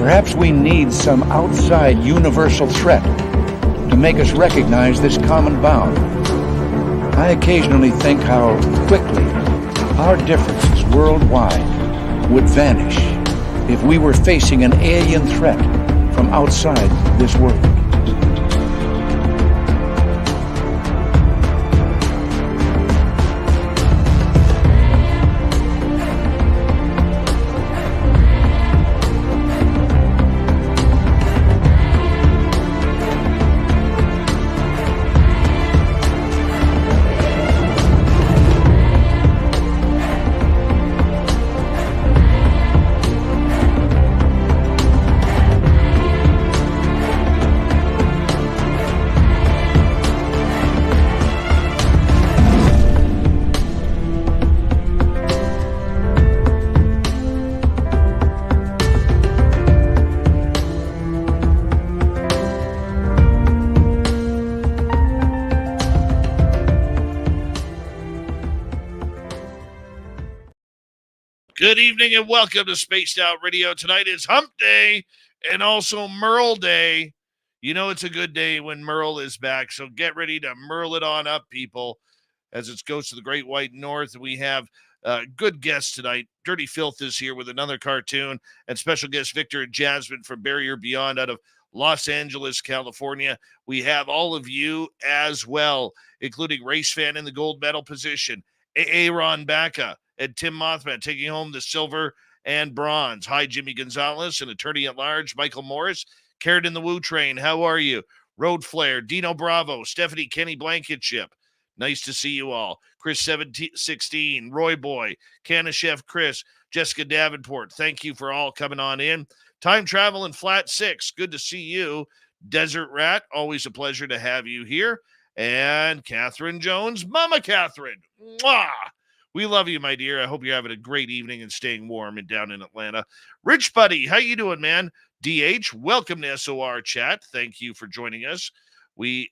Perhaps we need some outside universal threat to make us recognize this common bound. I occasionally think how quickly our differences worldwide would vanish if we were facing an alien threat from outside this world. Good evening and welcome to Spaced Out Radio. Tonight is Hump Day and also Merle Day. You know it's a good day when Merle is back, so get ready to Merle it on up, people, as it goes to the Great White North. We have good guests tonight. Dirty Filth is here with another cartoon, and special guest Victor and Jasmine from Barrier Beyond out of Los Angeles, California. We have all of you as well, including race fan in the gold medal position, Aaron Baca, and Tim Mothman taking home the silver and bronze. Hi, Jimmy Gonzalez, and attorney at large, Michael Morris. Carrot in the Woo Train, how are you? Road Flare, Dino Bravo, Stephanie Kenny Blankenship. Nice to see you all. Chris 716, Roy Boy, Canna Chef Chris, Jessica Davenport. Thank you for all coming on in. Time Travel and Flat 6, good to see you. Desert Rat, always a pleasure to have you here. And Catherine Jones, Mama Catherine. Mwah! We love you, my dear. I hope you're having a great evening and staying warm and down in Atlanta. Rich Buddy, how you doing, man? DH, welcome to SOR Chat. Thank you for joining us. We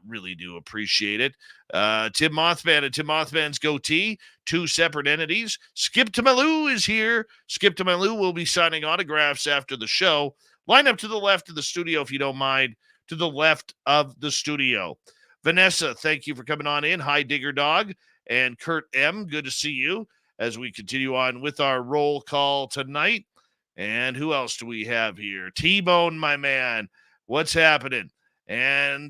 really do appreciate it. Tim Mothman and Tim Mothman's Goatee, two separate entities. Skip to Malou is here. Skip to Malou will be signing autographs after the show. Line up to the left of the studio, if you don't mind. To the left of the studio. Vanessa, thank you for coming on in. Hi, Digger Dog. And Kurt M., good to see you as we continue on with our roll call tonight. And who else do we have here? T-Bone, my man. What's happening? And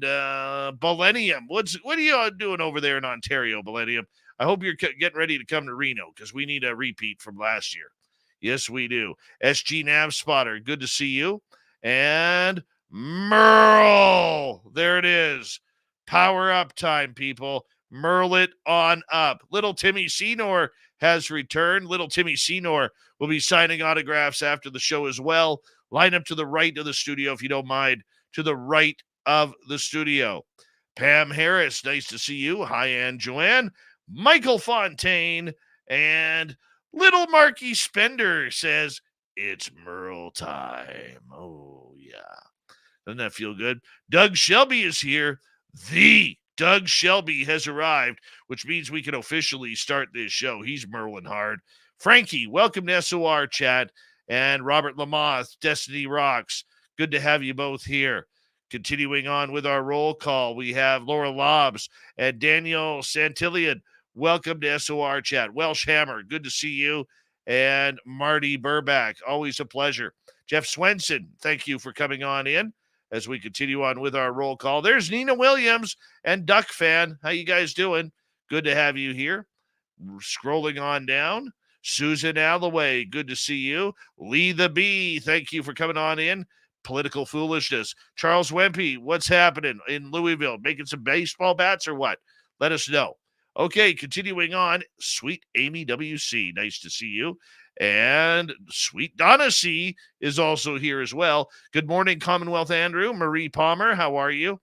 Millennium. What are you doing over there in Ontario, Millennium? I hope you're getting ready to come to Reno because we need a repeat from last year. Yes, we do. SG Nav Spotter, good to see you. And Merle. There it is. Power up time, people. Merle it on up. Little Timmy Senor has returned. Little Timmy Senor will be signing autographs after the show as well. Line up to the right of the studio, if you don't mind. To the right of the studio. Pam Harris, nice to see you. Hi, Ann Joanne. Michael Fontaine. And little Marky Spender says, it's Merle time. Oh, yeah. Doesn't that feel good? Doug Shelby is here. The Doug Shelby has arrived, which means we can officially start this show. He's Merlin hard. Frankie, welcome to SOR Chat. And Robert Lamoth, Destiny Rocks. Good to have you both here. Continuing on with our roll call, we have Laura Lobbs and Daniel Santillion. Welcome to SOR Chat. Welsh Hammer, good to see you. And Marty Burback, always a pleasure. Jeff Swenson, thank you for coming on in. As we continue on with our roll call, there's Nina Williams and Duck Fan. How you guys doing? Good to have you here. Scrolling on down, Susan Alloway, good to see you. Lee the Bee, thank you for coming on in. Political Foolishness. Charles Wempy, what's happening in Louisville? Making some baseball bats or what? Let us know. Okay, continuing on. Sweet Amy WC, nice to see you. And Sweet Donna C is also here as well. Good morning, Commonwealth Andrew. Marie Palmer, how are you?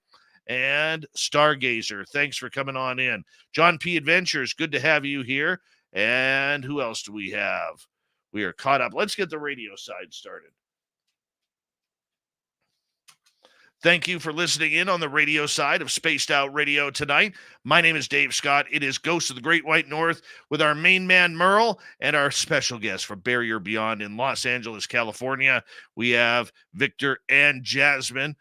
And Stargazer, thanks for coming on in. John P. Adventures, good to have you here. And who else do we have? We are caught up. Let's get the radio side started. Thank you for listening in on the radio side of Spaced Out Radio tonight. My name is Dave Scott. It is Ghosts of the Great White North with our main man, Merle, and our special guest from Barrier Beyond in Los Angeles, California. We have Victor and Jasmine.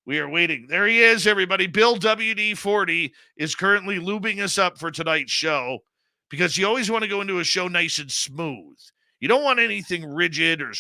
We are waiting. There he is, everybody. Bill WD-40 is currently lubing us up for tonight's show because you always want to go into a show nice and smooth. You don't want anything rigid or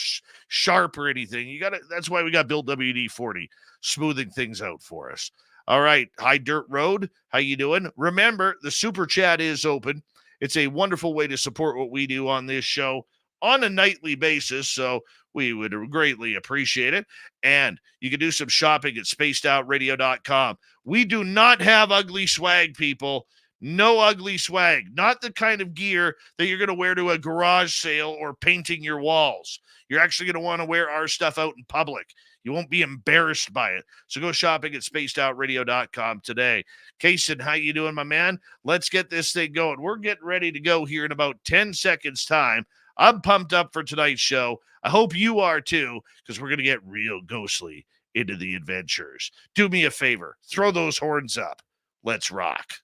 sharp or anything. You got to. That's why we got Bill WD-40 smoothing things out for us. All right, High Dirt Road, how you doing? Remember, the super chat is open. It's a wonderful way to support what we do on this show on a nightly basis, so we would greatly appreciate it. And you can do some shopping at spacedoutradio.com. We do not have ugly swag, people. No ugly swag. Not the kind of gear that you're going to wear to a garage sale or painting your walls. You're actually going to want to wear our stuff out in public. You won't be embarrassed by it. So go shopping at spacedoutradio.com today. Kaysen, how you doing, my man? Let's get this thing going. We're getting ready to go here in about 10 seconds time. I'm pumped up for tonight's show. I hope you are too, because we're going to get real ghostly into the adventures. Do me a favor. Throw those horns up. Let's rock.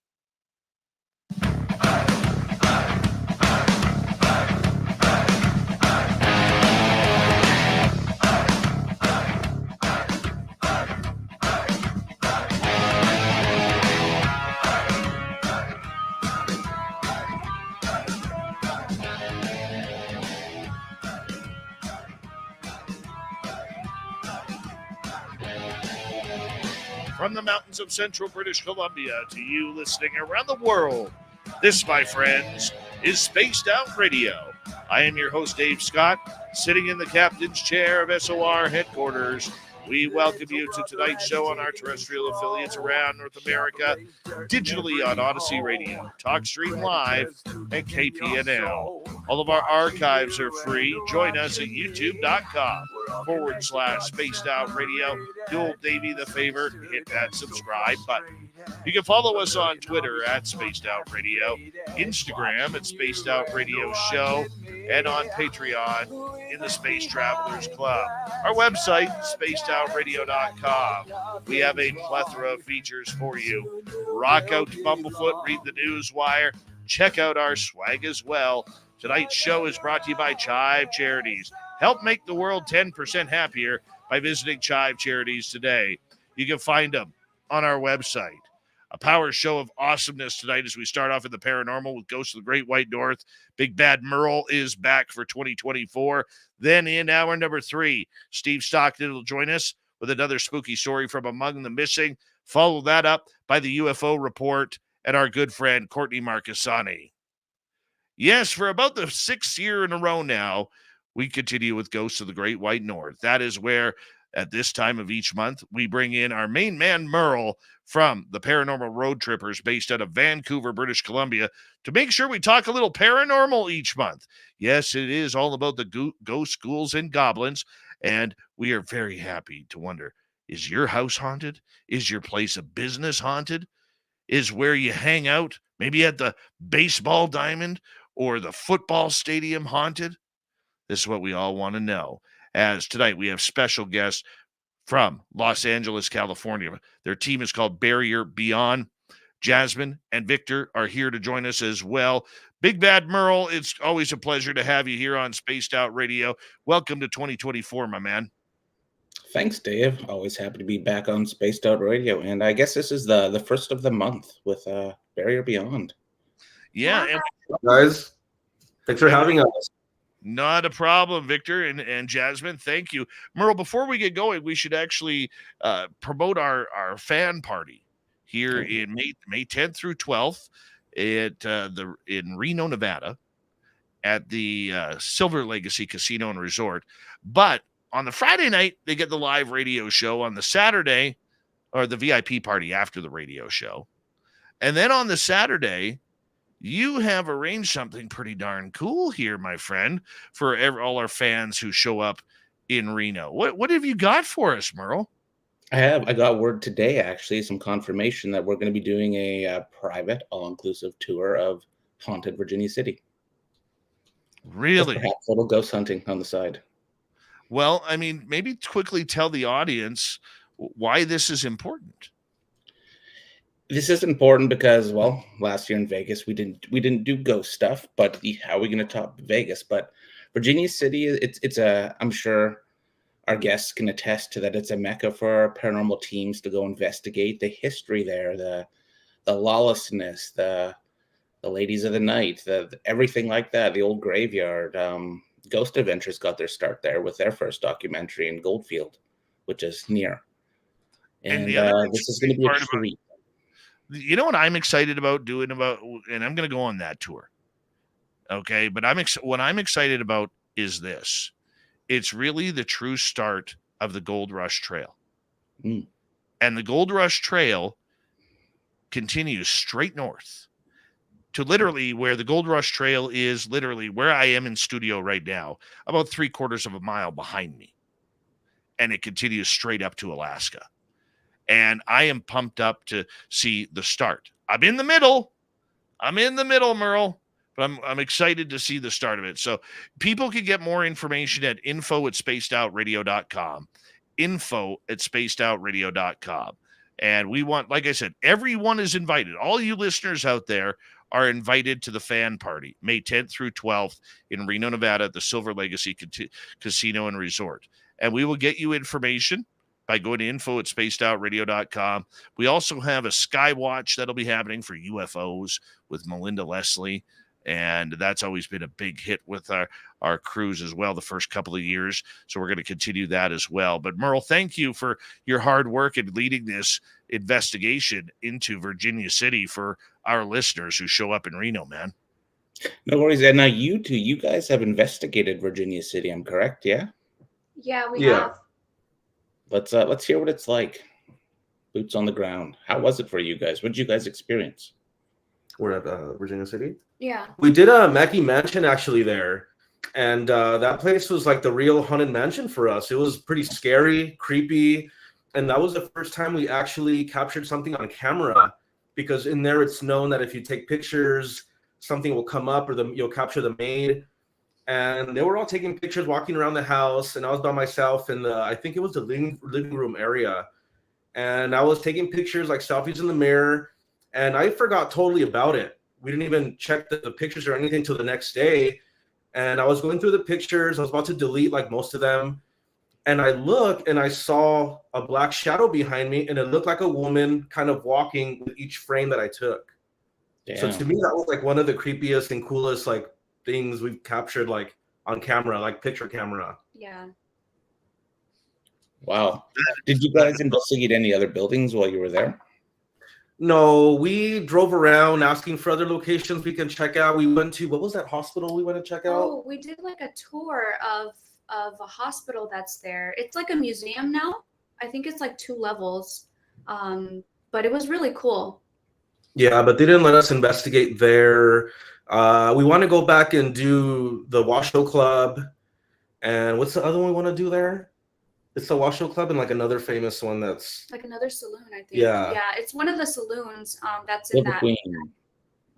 From the mountains of central British Columbia to you listening around the world, this, my friends, is Spaced Out Radio. I am your host, Dave Scott, sitting in the captain's chair of SOR headquarters. We welcome you to tonight's show on our terrestrial affiliates around North America, digitally on Odyssey Radio, TalkStream Live, and KPNL. All of our archives are free. Join us at youtube.com/Spaced Out Radio. Do old Davey the favor, hit that subscribe button. You can follow us on Twitter at Spaced Out Radio, Instagram at Spaced Out Radio Show, and on Patreon in the Space Travelers Club. Our website, spacedoutradio.com. We have a plethora of features for you. Rock out to Bumblefoot, read the news wire, check out our swag as well. Tonight's show is brought to you by Chive Charities. Help make the world 10% happier by visiting Chive Charities today. You can find them on our website. A power show of awesomeness tonight as we start off in the paranormal with Ghosts of the Great White North. Big Bad Merle is back for 2024. Then in hour number 3, Steve Stockton will join us with another spooky story from Among the Missing. Follow that up by the UFO report and our good friend Courtney Marcassani. Yes, for about the 6th year in a row now, we continue with Ghosts of the Great White North. That is where, at this time of each month, we bring in our main man, Merle, from the Paranormal Road Trippers based out of Vancouver, British Columbia, to make sure we talk a little paranormal each month. Yes, it is all about the ghosts, ghouls, and goblins, and we are very happy to wonder, is your house haunted? Is your place of business haunted? Is where you hang out, maybe at the baseball diamond or the football stadium, haunted? This is what we all want to know. As tonight we have special guests from Los Angeles, California. Their team is called Barrier Beyond. Jasmine and Victor are here to join us as well. Big Bad Merle, it's always a pleasure to have you here on Spaced Out Radio. Welcome to 2024, my man. Thanks, Dave. Always happy to be back on Spaced Out Radio. And I guess this is the first of the month with Barrier Beyond. Yeah. And guys, thanks for having us. Not a problem, Victor and Jasmine. Thank you. Merle, before we get going, we should actually promote our fan party here in May 10th through 12th in Reno, Nevada at the Silver Legacy Casino and Resort. But on the Friday night, they get the live radio show. On the Saturday, or the VIP party after the radio show. And then on the Saturday, you have arranged something pretty darn cool here, my friend, for all our fans who show up in Reno. What have you got for us, Merle? I got word today, actually, some confirmation that we're going to be doing a private, all-inclusive tour of haunted Virginia City. Really? Perhaps a little ghost hunting on the side. Well, I mean, maybe quickly tell the audience why this is important. This is important because, well, last year in Vegas we didn't do ghost stuff, but how are we going to top Vegas? But Virginia City, it's a, I'm sure our guests can attest to that. It's a mecca for paranormal teams to go investigate. The history there, the lawlessness, the ladies of the night, the everything like that. The old graveyard. Ghost Adventures got their start there with their first documentary in Goldfield, which is near. And the other this is going to be a treat. You know what I'm excited about doing and I'm going to go on that tour. Okay. But what I'm excited about is this. It's really the true start of the Gold Rush Trail. Mm. And the Gold Rush Trail continues straight north to literally where the Gold Rush Trail is, literally where I am in studio right now, about 3/4 of a mile behind me. And it continues straight up to Alaska. And I am pumped up to see the start. I'm in the middle, Merle, but I'm excited to see the start of it. So people can get more information at info@spacedoutradio.com, info@spacedoutradio.com. And we want, like I said, everyone is invited. All you listeners out there are invited to the fan party, May 10th through 12th in Reno, Nevada, at the Silver Legacy Casino and Resort. And we will get you information by going to info@spacedoutradio.com. We also have a Skywatch that'll be happening for UFOs with Melinda Leslie. And that's always been a big hit with our crews as well the first couple of years. So we're going to continue that as well. But Merle, thank you for your hard work in leading this investigation into Virginia City for our listeners who show up in Reno, man. No worries. And now you guys have investigated Virginia City, I'm correct? Yeah? Yeah, we have. Let's hear what it's like. Boots on the ground. How was it for you guys? What did you guys experience? We're at Virginia City. Yeah. We did a Mackey Mansion actually there. And that place was like the real haunted mansion for us. It was pretty scary, creepy. And that was the first time we actually captured something on camera, because in there it's known that if you take pictures, something will come up or you'll capture the maid. And they were all taking pictures walking around the house. And I was by myself in I think it was the living room area. And I was taking pictures, like selfies in the mirror. And I forgot totally about it. We didn't even check the pictures or anything till the next day. And I was going through the pictures. I was about to delete like most of them. And I look and I saw a black shadow behind me. And it looked like a woman kind of walking with each frame that I took. Damn. So to me, that was like one of the creepiest and coolest like things we've captured like on camera, like picture camera. Yeah. Wow. Did you guys investigate any other buildings while you were there? No, we drove around asking for other locations we can check out. We went to, what was that hospital we went to check out? Oh, we did like a tour of a hospital that's there. It's like a museum now. I think it's like 2 levels. But it was really cool. Yeah, but they didn't let us investigate there. We want to go back and do the Washoe Club. And what's the other one we want to do there? It's the Washoe Club and like another famous one that's like another saloon, I think. Yeah. Yeah, it's one of the saloons that's in that. Queen.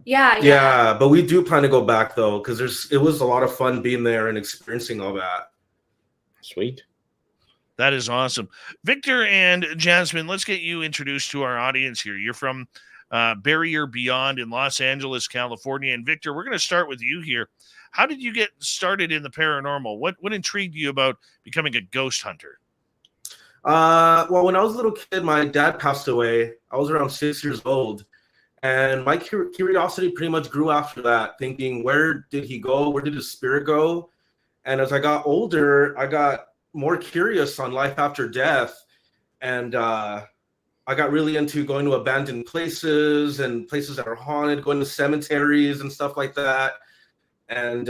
Yeah. But we do plan to go back though, because it was a lot of fun being there and experiencing all that. Sweet. That is awesome. Victor and Jasmine, let's get you introduced to our audience here. You're from Barrier Beyond in Los Angeles, California. And Victor, we're going to start with you here. How did you get started in the paranormal? What intrigued you about becoming a ghost hunter? Well, when I was a little kid, my dad passed away. I was around 6 years old. And my curiosity pretty much grew after that, thinking, where did he go? Where did his spirit go? And as I got older, I got more curious on life after death. And I got really into going to abandoned places and places that are haunted, going to cemeteries and stuff like that. And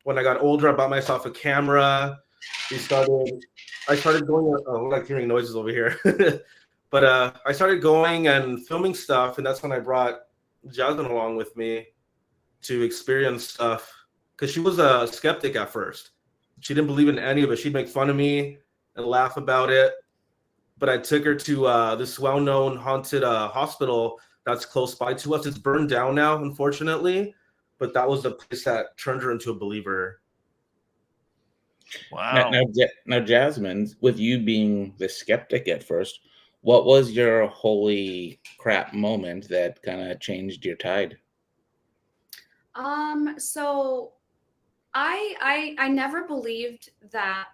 when I got older, I bought myself a camera. I started going, I like hearing noises over here. But I started going and filming stuff. And that's when I brought Jasmine along with me to experience stuff. Because she was a skeptic at first. She didn't believe in any of it. She'd make fun of me and laugh about it. But I took her to this well-known haunted hospital that's close by to us. It's burned down now, unfortunately. But that was the place that turned her into a believer. Wow. Now, Jasmine, with you being the skeptic at first, what was your holy crap moment that kind of changed your tide? So I never believed that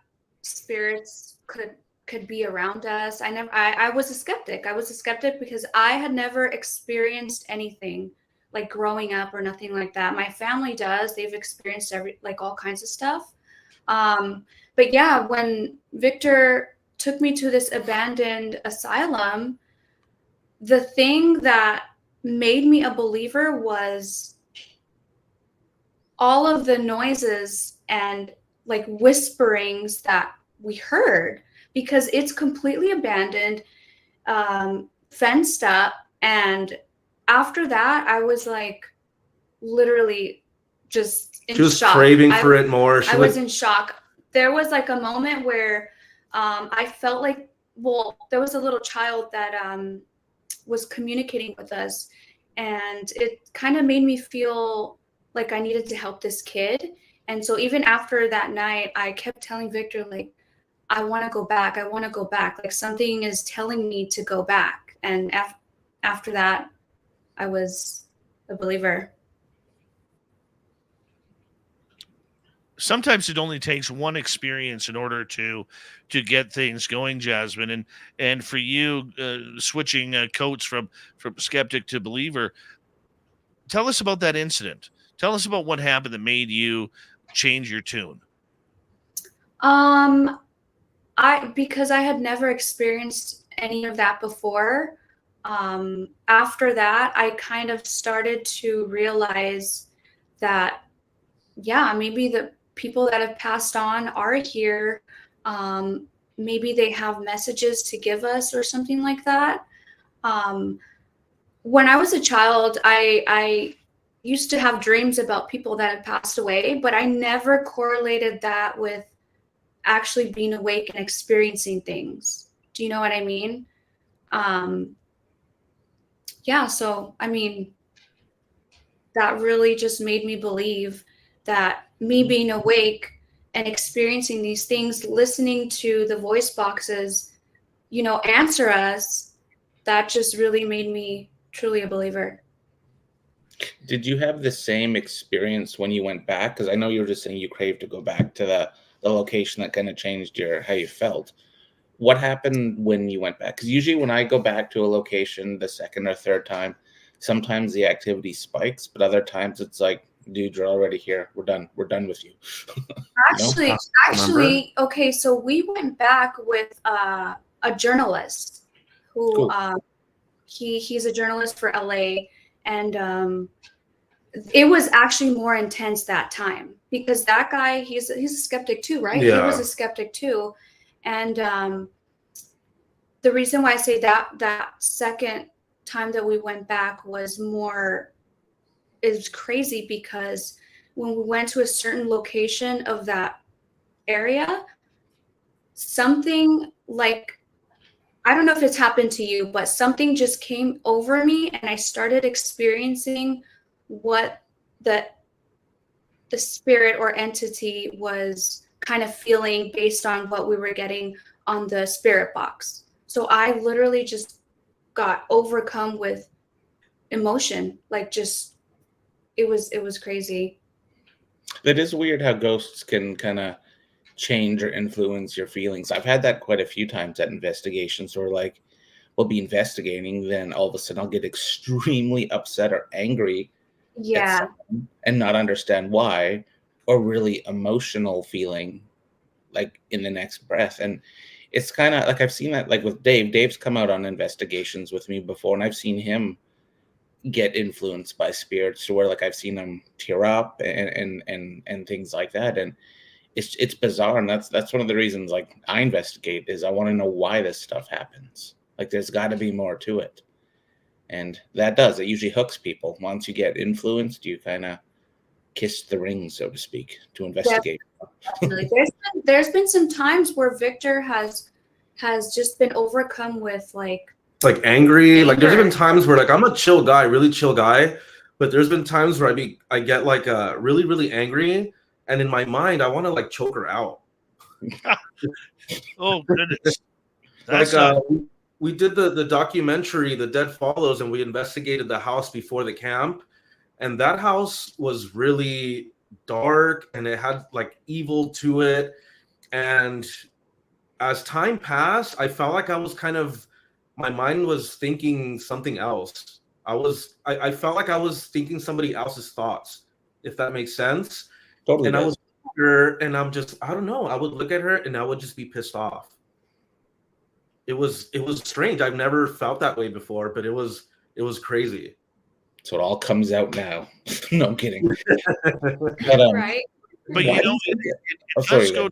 spirits could be around us. I was a skeptic. I was a skeptic because I had never experienced anything like growing up or nothing like that. My family does. They've experienced all kinds of stuff. But yeah, when Victor took me to this abandoned asylum, the thing that made me a believer was all of the noises and like whisperings that we heard, because it's completely abandoned, fenced up. And after that, I was like literally just in She was shock. craving for it more. I was in shock. There was like a moment where I felt like, well, there was a little child that was communicating with us, and it kind of made me feel like I needed to help this kid. And so even after that night, I kept telling Victor, like, I want to go back. I want to go back. Like something is telling me to go back. And after that, I was a believer. Sometimes it only takes one experience in order to get things going, Jasmine. And for you, switching coats from skeptic to believer, tell us about that incident. Tell us about what happened that made you change your tune. Because I had never experienced any of that before. After that, I kind of started to realize that, yeah, maybe the people that have passed on are here. Maybe they have messages to give us or something like that. When I was a child, I used to have dreams about people that had passed away, but I never correlated that with actually being awake and experiencing things. Do you know what I mean? Yeah, so I mean, that really just made me believe that me being awake and experiencing these things, listening to the voice boxes, answer us, that just really made me truly a believer. Did you have the same experience when you went back? Because I know you were just saying you craved to go back to the location that kind of changed how you felt. What happened when you went back? Because usually when I go back to a location the second or third time, sometimes the activity spikes, but other times it's like, dude, you're already here. We're done. We're done with you. Actually, okay, so we went back with a journalist who Cool. He's a journalist for LA, and it was actually more intense that time because that guy, he's a skeptic too, right? Yeah. He was a skeptic too. And the reason why I say that second time that we went back was crazy because when we went to a certain location of that area, something like, I don't know if it's happened to you, but something just came over me and I started experiencing what the spirit or entity was kind of feeling based on what we were getting on the spirit box. So I literally just got overcome with emotion, like just it was crazy. It is weird how ghosts can kind of change or influence your feelings. I've had that quite a few times at investigations where like we'll be investigating, then all of a sudden I'll get extremely upset or angry Yeah. and not understand why, or really emotional feeling like in the next breath. And it's kind of like I've seen that like with Dave. Dave's come out on investigations with me before, and I've seen him get influenced by spirits to where like I've seen him tear up and things like that. And it's bizarre, and that's one of the reasons like I investigate is I want to know why this stuff happens. Like there's got to be more to it, and it usually hooks people. Once you get influenced, you kind of kiss the ring, so to speak, to investigate. Definitely. There's been some times where Victor has just been overcome with like angry. Like there's anger. been times where like I'm a chill guy, really chill guy, but there's been times where I get like really really angry, and in my mind I want to like choke her out. Oh goodness, Like that's not. we did the documentary The Dead Follows, and we investigated the house before the camp, and that house was really dark and it had like evil to it. And as time passed, I felt like I was kind of, my mind was thinking something else. I felt like I was thinking somebody else's thoughts, if that makes sense. Totally And I does. was her, and I'm just, I don't know, I would look at her and I would just be pissed off. It was strange. I've never felt that way before, but it was crazy. So it all comes out now. No, I'm kidding. But, Right. But why you do know, think that? Oh, it sorry, does go. Len.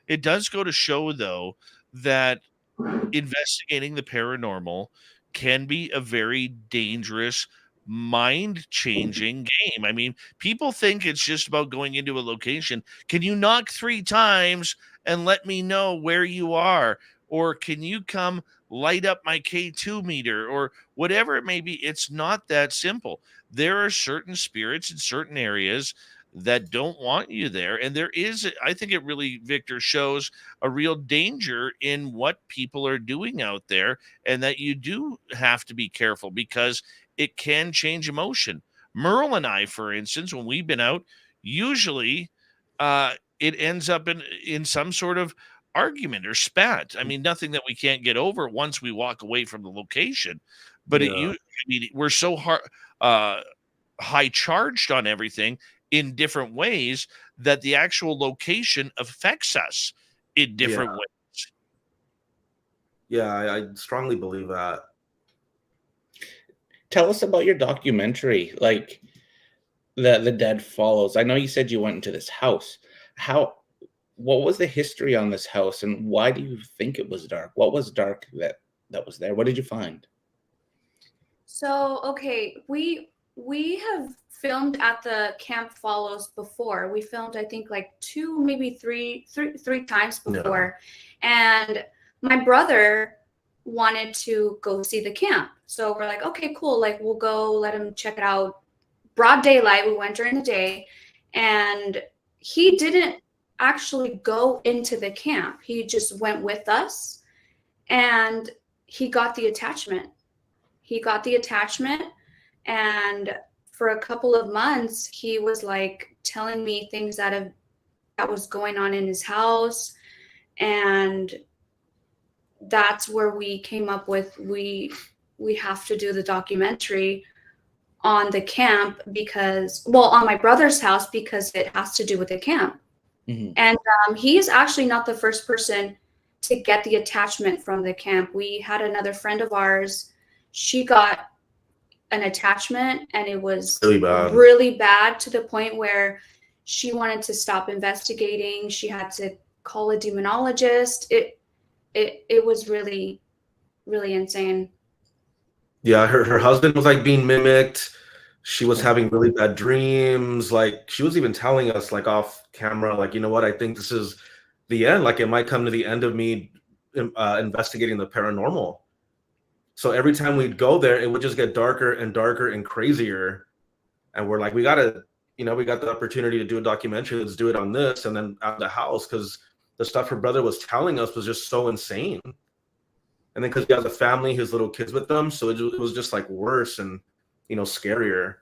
It does go to show, though, that investigating the paranormal can be a very dangerous, mind-changing game. I mean, people think it's just about going into a location. Can you knock 3 times and let me know where you are? Or can you come light up my K2 meter or whatever it may be? It's not that simple. There are certain spirits in certain areas that don't want you there. And there is, I think it really, Victor, shows a real danger in what people are doing out there, and that you do have to be careful because it can change emotion. Merle and I, for instance, when we've been out, usually it ends up in some sort of argument or spat. I mean, nothing that we can't get over once we walk away from the location, but Yeah. I mean, we're so high charged on everything in different ways that the actual location affects us in different Yeah. ways. Yeah, I strongly believe that. Tell us about your documentary, like the Dead Follows. I know you said you went into this house. What was the history on this house, and why do you think it was dark? What was dark that was there? What did you find? So, okay, we have filmed at the Camp Follows before. We filmed, I think, like 2, maybe three times before. And my brother wanted to go see the camp. So we're like, okay, cool. Like, we'll go let him check it out. Broad daylight. We went during the day. And he didn't actually go into the camp. He just went with us. And he got the attachment. And for a couple of months he was like telling me things that was going on in his house, and that's where we came up with we have to do the documentary on the camp, because, well, on my brother's house, because it has to do with the camp. Mm-hmm. And he is actually not the first person to get the attachment from the camp. We had another friend of ours. She got an attachment, and it was really bad to the point where she wanted to stop investigating. She had to call a demonologist. It was really, really insane. Yeah, her husband was like being mimicked. She was having really bad dreams. Like, she was even telling us, like, off camera, like, you know what, I think this is the end. Like, it might come to the end of me investigating the paranormal. So every time we'd go there, it would just get darker and darker and crazier. And we're like, we got the opportunity to do a documentary. Let's do it on this. And then at the house, because the stuff her brother was telling us was just so insane. And then because he has a family, his little kids with them. So it was just like worse and, scarier.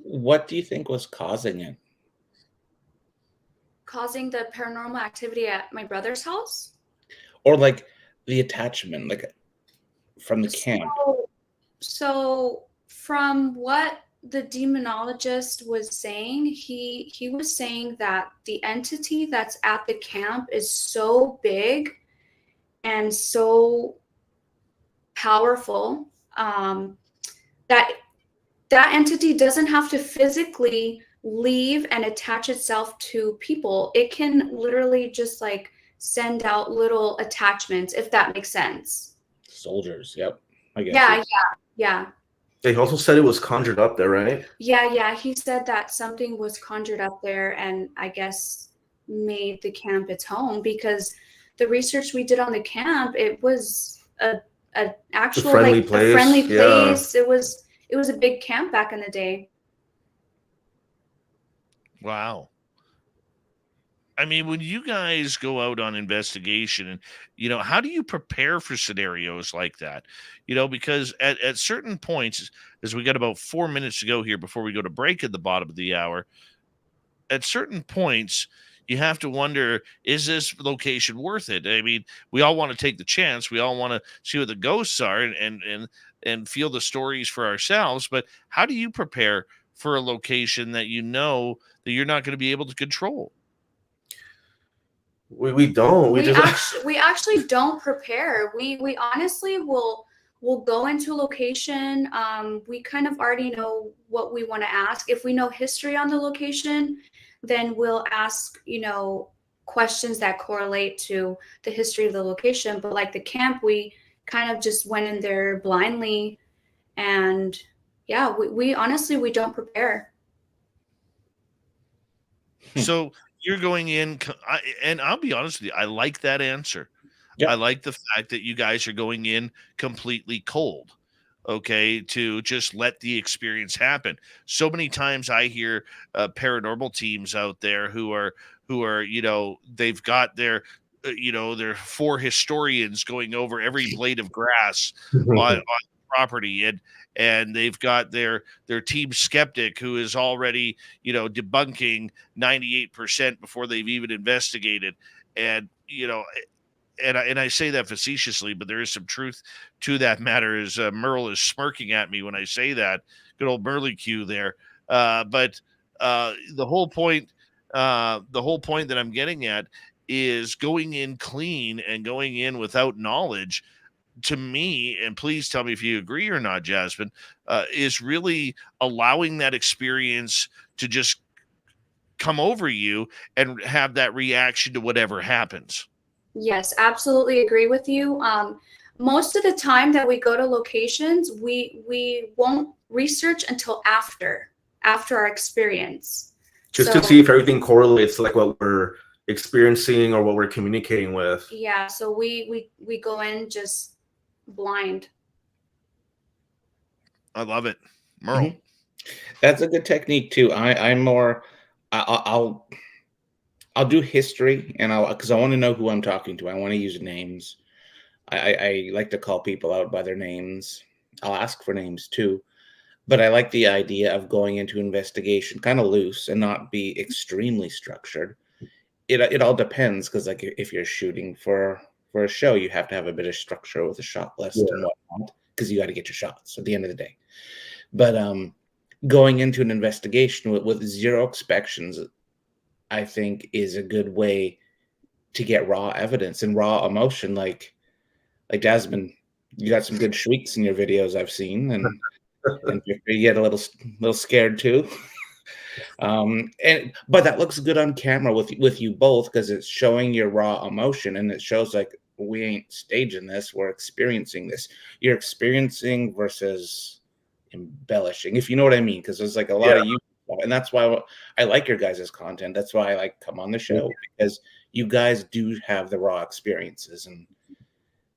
What do you think was causing it? Causing the paranormal activity at my brother's house? Or like the attachment, like from the camp? So from what the demonologist was saying, he was saying that the entity that's at the camp is so big and so powerful that entity doesn't have to physically leave and attach itself to people. It can literally just like send out little attachments, if that makes sense. Soldiers, yep. I guess. Yeah. They also said it was conjured up there, right? Yeah. He said that something was conjured up there and I guess made the camp its home, because the research we did on the camp, it was a actual friendly like place. A friendly Yeah. place. It was a big camp back in the day. Wow. I mean, when you guys go out on investigation, and how do you prepare for scenarios like that? Because at certain points, as we got about 4 minutes to go here before we go to break at the bottom of the hour, at certain points, you have to wonder, is this location worth it? I mean, we all want to take the chance. We all want to see what the ghosts are and feel the stories for ourselves. But how do you prepare for a location that that you're not going to be able to control? We don't. We actually don't prepare. We honestly will go into a location. We kind of already know what we want to ask. If we know history on the location, then we'll ask, questions that correlate to the history of the location. But like the camp, we kind of just went in there blindly, and yeah, we honestly, we don't prepare. So you're going in, and I'll be honest with you, I like that answer. Yep. I like the fact that you guys are going in completely cold, okay, to just let the experience happen. So many times I hear paranormal teams out there who are they've got their their 4 historians going over every blade of grass on property, and they've got their team skeptic who is already debunking 98% before they've even investigated, and and I say that facetiously, but there is some truth to that matter. As Merle is smirking at me when I say that, good old Merle Q there. But the whole point that I'm getting at is going in clean and going in without knowledge. To me, and please tell me if you agree or not, Jasmine, is really allowing that experience to just come over you and have that reaction to whatever happens. Yes, absolutely agree with you. Most of the time that we go to locations, we won't research until after our experience. Just to see if everything correlates to like what we're experiencing or what we're communicating with. Yeah, so we go in just blind. I love it. Merle. Mm-hmm. That's a good technique too. I'm more I'll do history, and because I want to know who I'm talking to. I want to use names. I like to call people out by their names. I'll ask for names too, but I like the idea of going into investigation kind of loose and not be extremely structured. It all depends, because like if you're shooting for a show, you have to have a bit of structure with a shot list and whatnot, because you got to get your shots at the end of the day. But going into an investigation with zero expectations, I think, is a good way to get raw evidence and raw emotion. Like Jasmine, you got some good shrieks in your videos I've seen, and you get a little scared too. But that looks good on camera with you both, because it's showing your raw emotion, and it shows like, we ain't staging this, we're experiencing this. You're experiencing versus embellishing, if you know what I mean, because there's like a lot of you. And that's why I like your guys' content. That's why I like come on the show, because you guys do have the raw experiences, and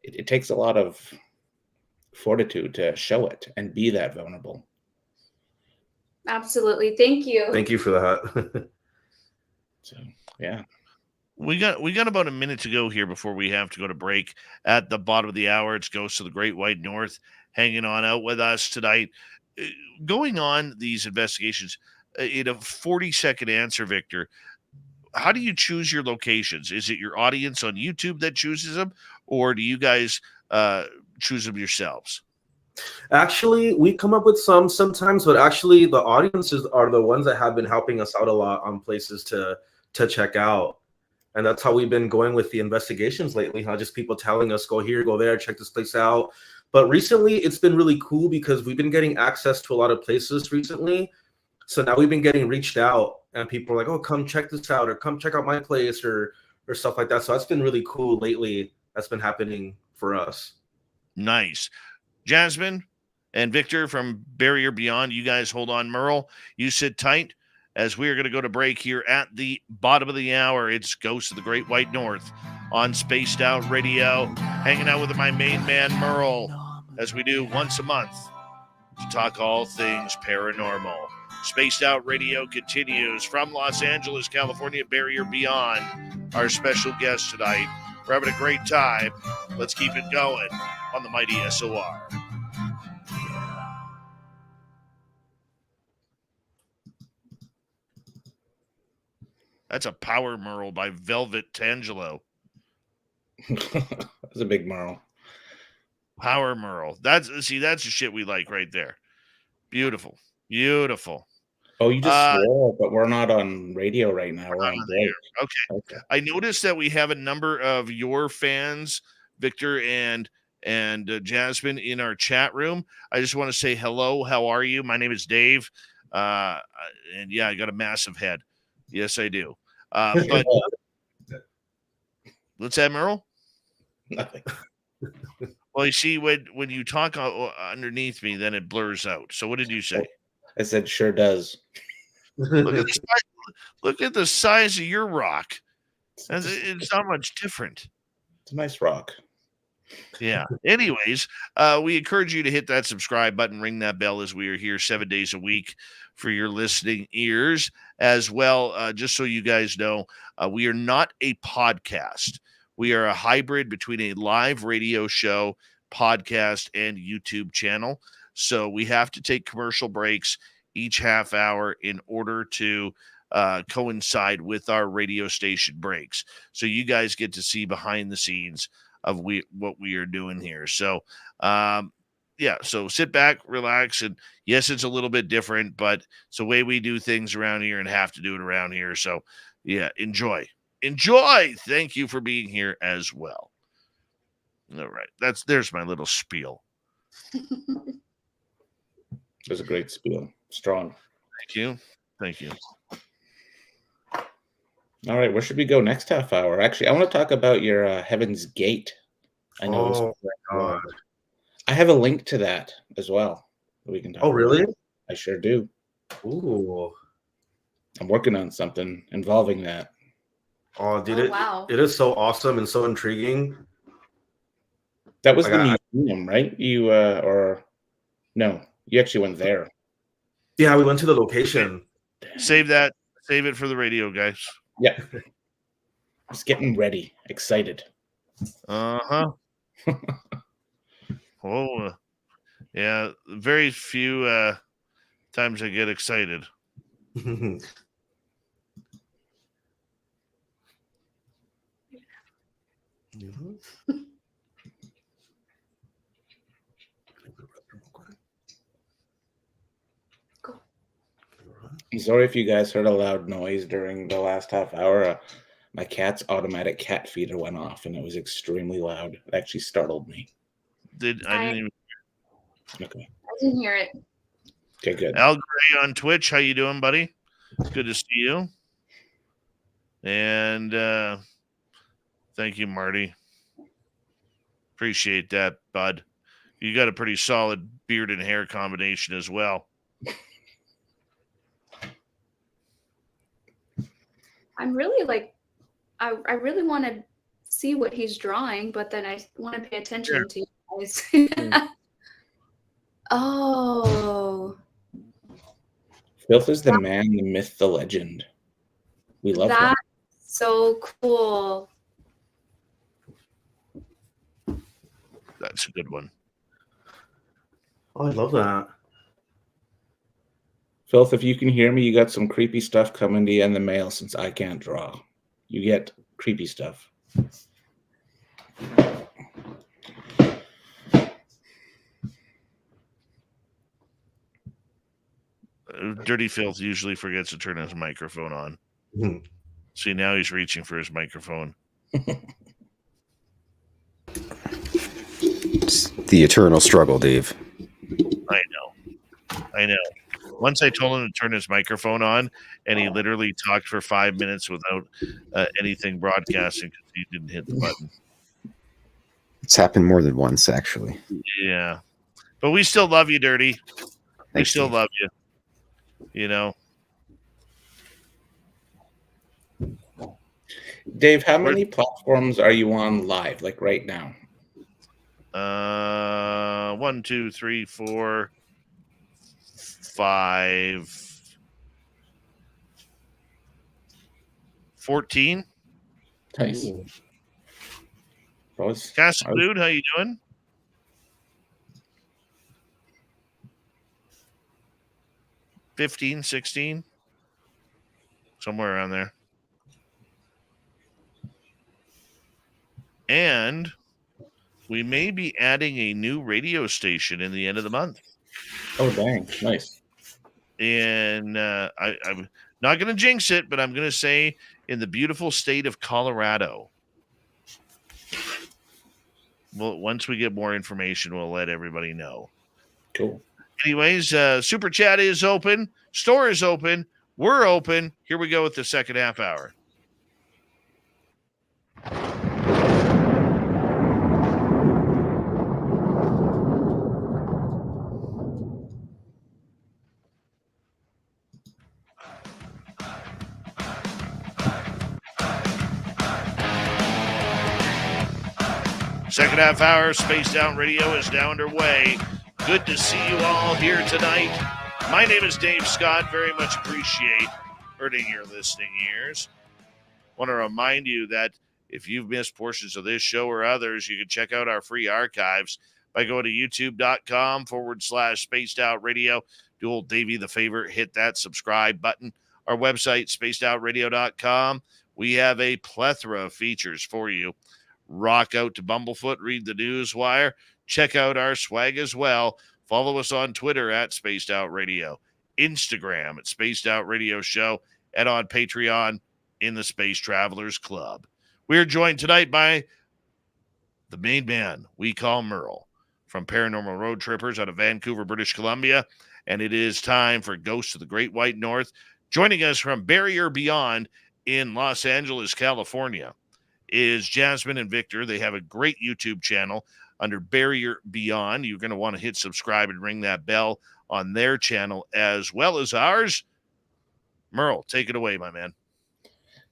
it takes a lot of fortitude to show it and be that vulnerable. Absolutely. Thank you. Thank you for that. So, yeah. We got about a minute to go here before we have to go to break. At the bottom of the hour, it's Ghosts of the Great White North hanging on out with us tonight. Going on these investigations, in a 40-second answer, Victor, how do you choose your locations? Is it your audience on YouTube that chooses them, or do you guys choose them yourselves? Actually, we come up with some sometimes, but actually the audiences are the ones that have been helping us out a lot on places to check out. And that's how we've been going with the investigations lately, huh? Just people telling us, go here, go there, check this place out. But recently, it's been really cool because we've been getting access to a lot of places recently. So now we've been getting reached out, and people are like, oh, come check this out, or come check out my place, or stuff like that. So that's been really cool lately. That's been happening for us. Nice. Jasmine and Victor from Barrier Beyond, you guys hold on. Merle, you sit tight, as we are going to go to break here at the bottom of the hour. It's Ghosts of the Great White North on Spaced Out Radio, hanging out with my main man, Merle, as we do once a month to talk all things paranormal. Spaced Out Radio continues from Los Angeles, California, Barrier Beyond. Our special guest tonight. We're having a great time. Let's keep it going on the mighty SOR. That's a Power Merle by Velvet Tangelo. That's a big Merle. Power Merle. That's the shit we like right there. Beautiful. Beautiful. Oh, you just swore, but we're not on radio right now. We're on break. Okay. I noticed that we have a number of your fans, Victor and Jasmine, in our chat room. I just want to say hello. How are you? My name is Dave. And yeah, I got a massive head. Yes, I do. But what's that, Merle? Nothing. Well, you see, when you talk underneath me, then it blurs out. So what did you say? I said, sure does. Look at the size of your rock. It's not much different. It's a nice rock. Yeah. Anyways, we encourage you to hit that subscribe button, ring that bell, as we are here 7 days a week for your listening ears as well. Just so you guys know, we are not a podcast. We are a hybrid between a live radio show, podcast, and YouTube channel. So we have to take commercial breaks each half hour in order to coincide with our radio station breaks. So you guys get to see behind the scenes of what we are doing here. So, so sit back, relax, and yes, it's a little bit different, but it's the way we do things around here and have to do it around here. So, yeah, enjoy. Thank you for being here as well. All right, there's my little spiel. It was a great spiel. Strong. Thank you. All right, where should we go next half hour? Actually, I want to talk about your Heaven's Gate. I know. Oh my God. I have a link to that as well. We can talk. Oh, really? About. I sure do. Ooh. I'm working on something involving that. Oh, dude, wow. It is so awesome and so intriguing. That was the museum, right? You or no? You actually went there. Yeah, we went to the location. Save that. Save it for the radio, guys. Yeah. Just getting ready. Excited. Uh-huh. Oh, yeah. Very few times I get excited. I'm sorry if you guys heard a loud noise during the last half hour. My cat's automatic cat feeder went off, and it was extremely loud. It actually startled me. I didn't even. Okay. I didn't hear it. Okay, good. Al Gray on Twitch, how you doing, buddy? Good to see you. And thank you, Marty. Appreciate that, bud. You got a pretty solid beard and hair combination as well. I'm really I really want to see what he's drawing, but then I want to pay attention to you guys. Oh. Filth is the man, the myth, the legend. We love him. That's so cool. That's a good one. Oh, I love that. Filth, if you can hear me, you got some creepy stuff coming to you in the mail since I can't draw. You get creepy stuff. Dirty Filth usually forgets to turn his microphone on. Mm-hmm. See, now he's reaching for his microphone. It's the eternal struggle, Dave. I know. Once I told him to turn his microphone on, and he literally talked for 5 minutes without anything broadcasting because he didn't hit the button. It's happened more than once, actually. Yeah. But we still love you, Dirty. We Thanks, still Dave. love you. You know? Dave, how many platforms are you on live, like right now? 1, 2, 3, 4, 5, 14. Nice. Ooh. Cassie Dude, how you doing? $15, $16, somewhere around there. And we may be adding a new radio station in the end of the month. Oh, dang. Nice. And I'm not going to jinx it, but I'm going to say in the beautiful state of Colorado. Well, once we get more information, we'll let everybody know. Cool. Anyways, Super Chat is open. Store is open. We're open. Here we go with the second half hour. Second half hour, Spaced Out Radio is now underway. Good to see you all here tonight. My name is Dave Scott. Very much appreciate earning your listening ears. Want to remind you that if you've missed portions of this show or others, you can check out our free archives by going to youtube.com/Spaced Out Radio. Do old Davey the favor, hit that subscribe button. Our website, spacedoutradio.com. We have a plethora of features for you. Rock out to Bumblefoot, read the news wire, check out our swag as well. Follow us on Twitter at Spaced Out Radio, Instagram at Spaced Out Radio Show, and on Patreon in the Space Travelers Club. We are joined tonight by the main man we call Merle from Paranormal Road Trippers out of Vancouver, British Columbia, and it is time for Ghosts of the Great White North. Joining us from Barrier Beyond in Los Angeles, California, is Jasmine and Victor. They have a great YouTube channel under Barrier Beyond. You're going to want to hit subscribe and ring that bell on their channel as well as ours. Merle, take it away, my man.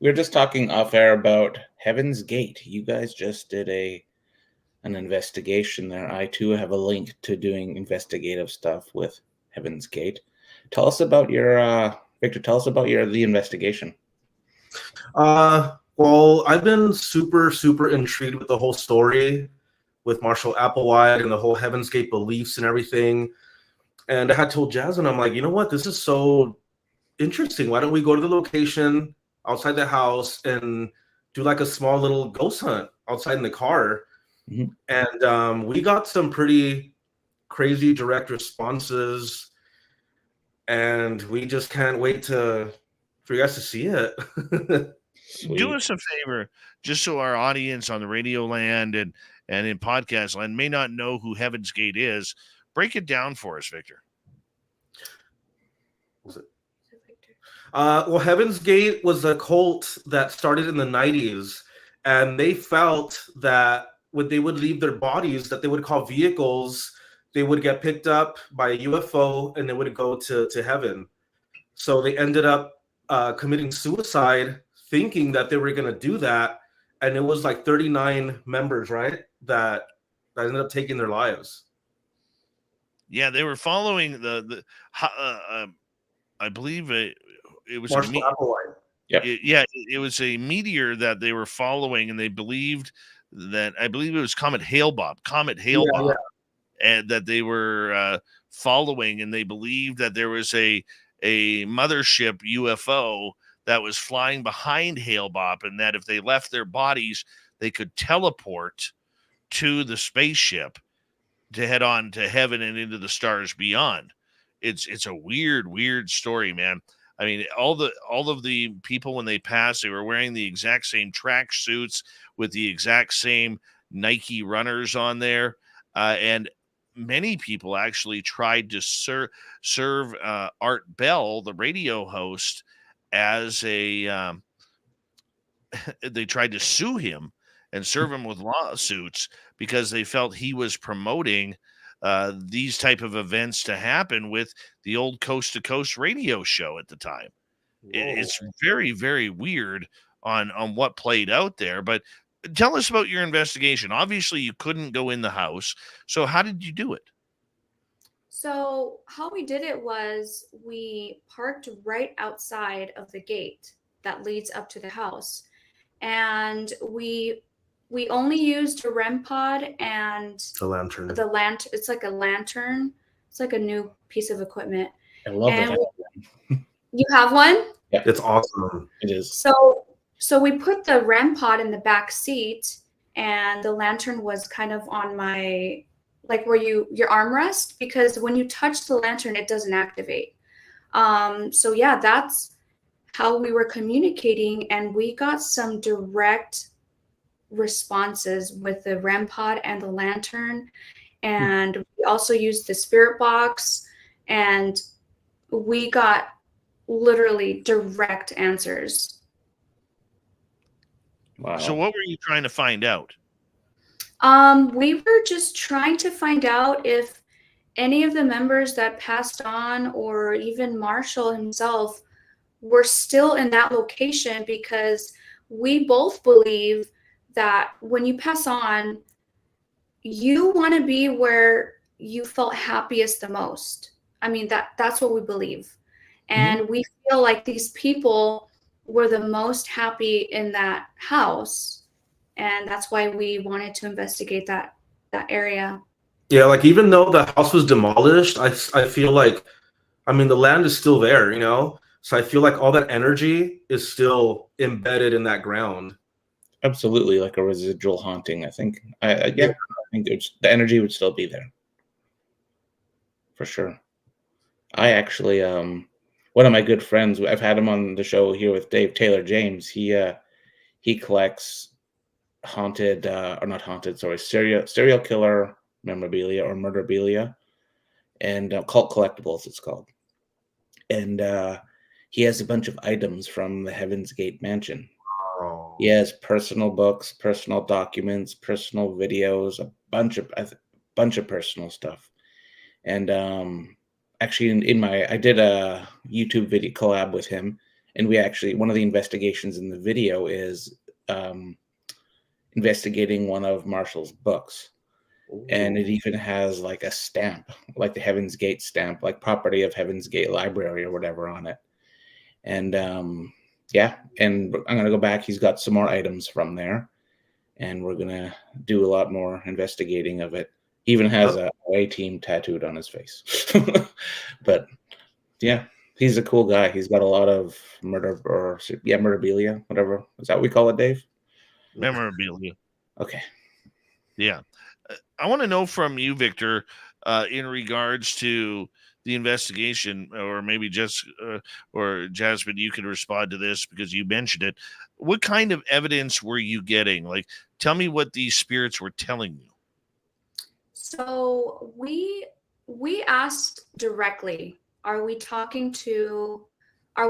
We were just talking off air about Heaven's Gate. You guys just did an investigation there. I too have a link to doing investigative stuff with Heaven's Gate. Tell us about your Victor. Tell us about the investigation. Well, I've been super intrigued with the whole story with Marshall Applewhite and the whole Heaven's Gate beliefs and everything. And I had told Jasmine, I'm like, you know what? This is so interesting. Why don't we go to the location outside the house and do like a small little ghost hunt outside in the car? Mm-hmm. And we got some pretty crazy direct responses. And we just can't wait for you guys to see it. Sweet. Do us a favor, just so our audience on the radio land and in podcast land may not know who Heaven's Gate is. Break it down for us, Victor. Well, Heaven's Gate was a cult that started in the 90s, and they felt that when they would leave their bodies, that they would call vehicles, they would get picked up by a UFO, and they would go to heaven. So they ended up committing suicide, thinking that they were going to do that, and it was like 39 members, right, that ended up taking their lives. Yeah, they were following I believe it was Marshall Applewhite. It was a meteor that they were following, and they believed that, I believe it was Comet Hale-Bopp, and that they were following, and they believed that there was a mothership UFO that was flying behind Hale-Bopp, and that if they left their bodies, they could teleport to the spaceship to head on to heaven and into the stars beyond. It's a weird story, man. I mean, all of the people, when they passed, they were wearing the exact same track suits with the exact same Nike runners on there, and many people actually tried to serve Art Bell, the radio host, as they tried to sue him and serve him with lawsuits because they felt he was promoting these type of events to happen with the old Coast to Coast radio show at the time. It's very, very weird on what played out there. But tell us about your investigation. Obviously, you couldn't go in the house. So how did you do it? So how we did it was we parked right outside of the gate. that leads up to the house. And we only used a REM pod and The lantern. It's like a lantern. It's like a new piece of equipment. I love And it. you have one? It's awesome. It is. So we put the REM pod in the back seat, and the lantern was kind of on my, like where your armrest, because when you touch the lantern, it doesn't activate. So yeah, that's how we were communicating, and we got some direct responses with the REM pod and the lantern. And we also used the spirit box, and we got literally direct answers. Wow. So what were you trying to find out? We were just trying to find out if any of the members that passed on, or even Marshall himself, were still in that location, because we both believe that when you pass on, you want to be where you felt happiest the most. I mean, that's what we believe. And we feel like these people were the most happy in that house. And that's why we wanted to investigate that area. Yeah, like even though the house was demolished, I feel like, I mean, the land is still there, you know? So I feel like all that energy is still embedded in that ground. Absolutely, like a residual haunting. I think. I think the energy would still be there, for sure. I actually, one of my good friends, I've had him on the show here with Dave Taylor James. He collects haunted, or not haunted, sorry, serial killer memorabilia or murderabilia, and cult collectibles, it's called. And he has a bunch of items from the Heaven's Gate mansion. Oh. He has personal books, personal documents, personal videos, a bunch of personal stuff. And actually, I did a YouTube video collab with him, and we actually, one of the investigations in the video is investigating one of Marshall's books. Ooh. And it even has like a stamp, like the Heaven's Gate stamp, like property of Heaven's Gate Library or whatever on it. And yeah, and I'm going to go back. He's got some more items from there, and we're going to do a lot more investigating of it. He even has a away team tattooed on his face. But yeah, he's a cool guy. He's got a lot of murderabilia, whatever. Is that what we call it, Dave? Memorabilia. Okay. Yeah. I want to know from you, Victor, in regards to the investigation, or maybe just or Jasmine, you can respond to this because you mentioned it. What kind of evidence were you getting? Like, tell me what these spirits were telling you. So we asked directly, are we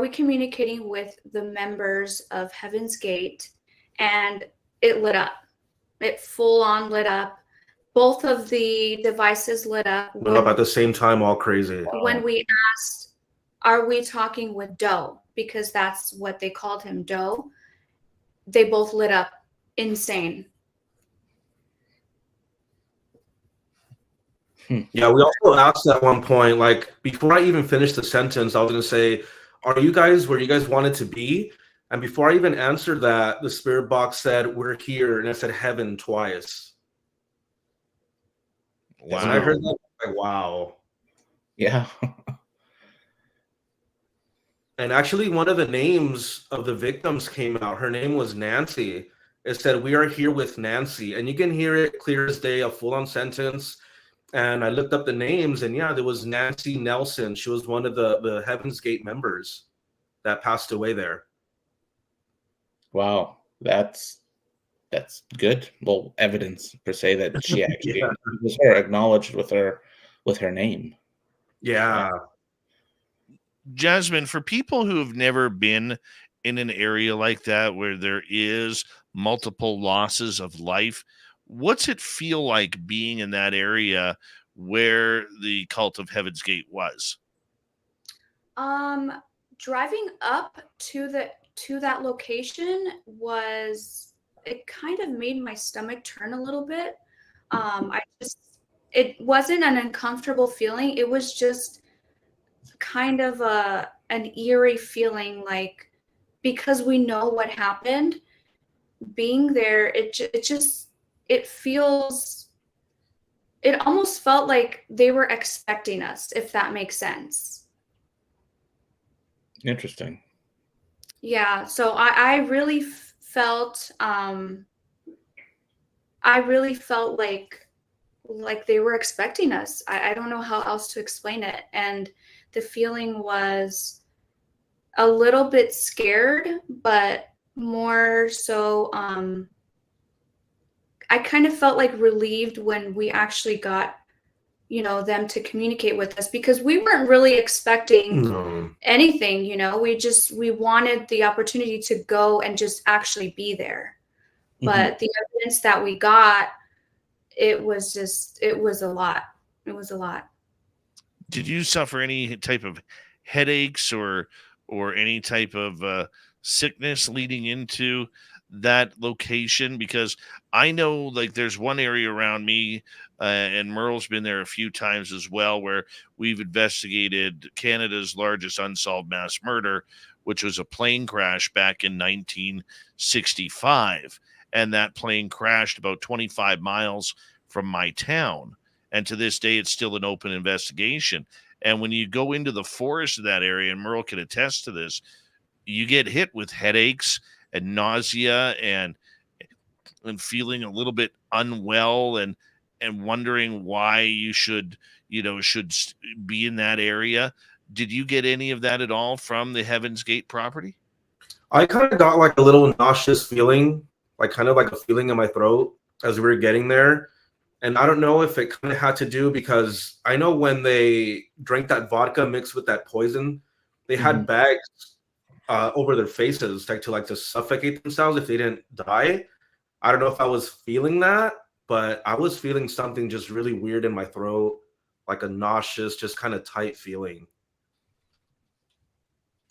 communicating with the members of Heaven's Gate? And it lit up. It full on lit up. Both of the devices lit up. Lit up at the same time, all crazy. When we asked, are we talking with Doe? Because that's what they called him, Doe. They both lit up insane. Yeah, we also asked at one point, like, before I even finished the sentence, I was going to say, are you guys where you guys wanted to be? And before I even answered that, the spirit box said, we're here. And it said heaven twice. Wow. And I heard that, like, wow. Yeah. And actually, one of the names of the victims came out. Her name was Nancy. It said, we are here with Nancy. And you can hear it clear as day, a full-on sentence. And I looked up the names, and yeah, there was Nancy Nelson. She was one of the Heaven's Gate members that passed away there. Wow, that's good. Well, evidence per se that she actually was her acknowledged with her name. Yeah. Jasmine, for people who have never been in an area like that where there is multiple losses of life, what's it feel like being in that area where the cult of Heaven's Gate was? Driving up to that location it kind of made my stomach turn a little bit. It wasn't an uncomfortable feeling. It was just kind of an eerie feeling, like because we know what happened, being there, it almost felt like they were expecting us, if that makes sense. Interesting. Yeah, so I really felt like they were expecting us. I don't know how else to explain it. And the feeling was a little bit scared, but more so I kind of felt like relieved when we actually got, them to communicate with us, because we weren't really expecting anything, we wanted the opportunity to go and just actually be there. But the evidence that we got, it was a lot. It was a lot. Did you suffer any type of headaches or any type of sickness leading into that location? Because I know, like, there's one area around me, and Merle's been there a few times as well, where we've investigated Canada's largest unsolved mass murder, which was a plane crash back in 1965. And that plane crashed about 25 miles from my town. And to this day, it's still an open investigation. And when you go into the forest of that area, and Merle can attest to this, you get hit with headaches and nausea and feeling a little bit unwell and wondering why you should be in that area. Did you get any of that at all from the Heaven's Gate property? I kind of got like a little nauseous feeling, like kind of like a feeling in my throat as we were getting there. And I don't know if it kind of had to do, because I know when they drank that vodka mixed with that poison, they had bags over their faces to suffocate themselves if they didn't die. I don't know if I was feeling that, but I was feeling something just really weird in my throat, like a nauseous, just kind of tight feeling.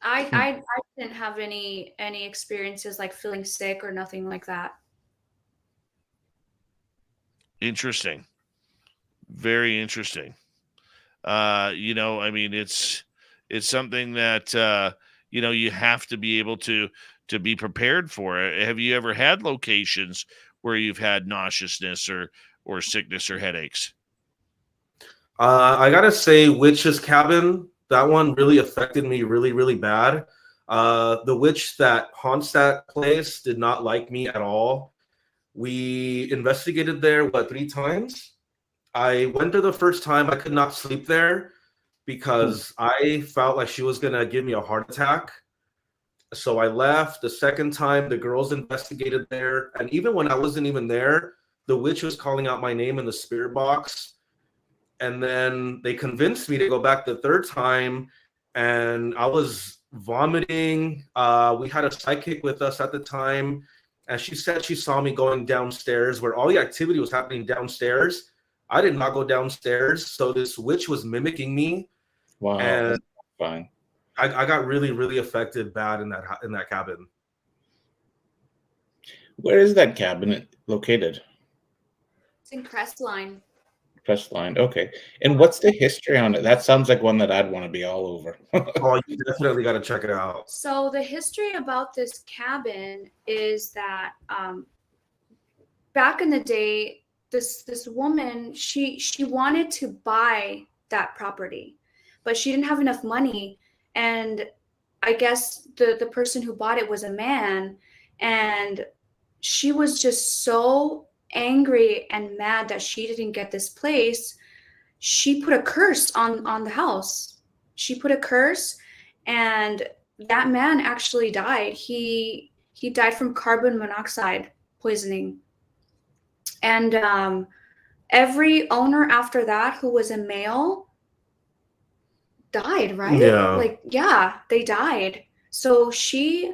I didn't have any experiences like feeling sick or nothing like that. Interesting. Very interesting. I mean, it's something that you have to be able to be prepared for. Have you ever had locations where you've had nauseousness or sickness or headaches? I gotta say, Witch's Cabin, that one really affected me really, really bad. The witch that haunts that place did not like me at all. We investigated there, 3 times? I went there the first time. I could not sleep there because I felt like she was going to give me a heart attack. So I left. The second time, the girls investigated there. And even when I wasn't even there, the witch was calling out my name in the spirit box. And then they convinced me to go back the third time. And I was vomiting. We had a psychic with us at the time. And she said she saw me going downstairs where all the activity was happening downstairs. I did not go downstairs. So this witch was mimicking me. Wow. And fine. I got really, really affected bad in that cabin. Where is that cabin located? It's in Crestline. Crestline. Okay. And what's the history on it? That sounds like one that I'd want to be all over. Oh, you definitely got to check it out. So the history about this cabin is that back in the day, this woman, she wanted to buy that property, but she didn't have enough money. And I guess the person who bought it was a man, and she was just so angry and mad that she didn't get this place. She put a curse on the house. She put a curse, and that man actually died. He died from carbon monoxide poisoning. And every owner after that who was a male died, right? Yeah. They died. So she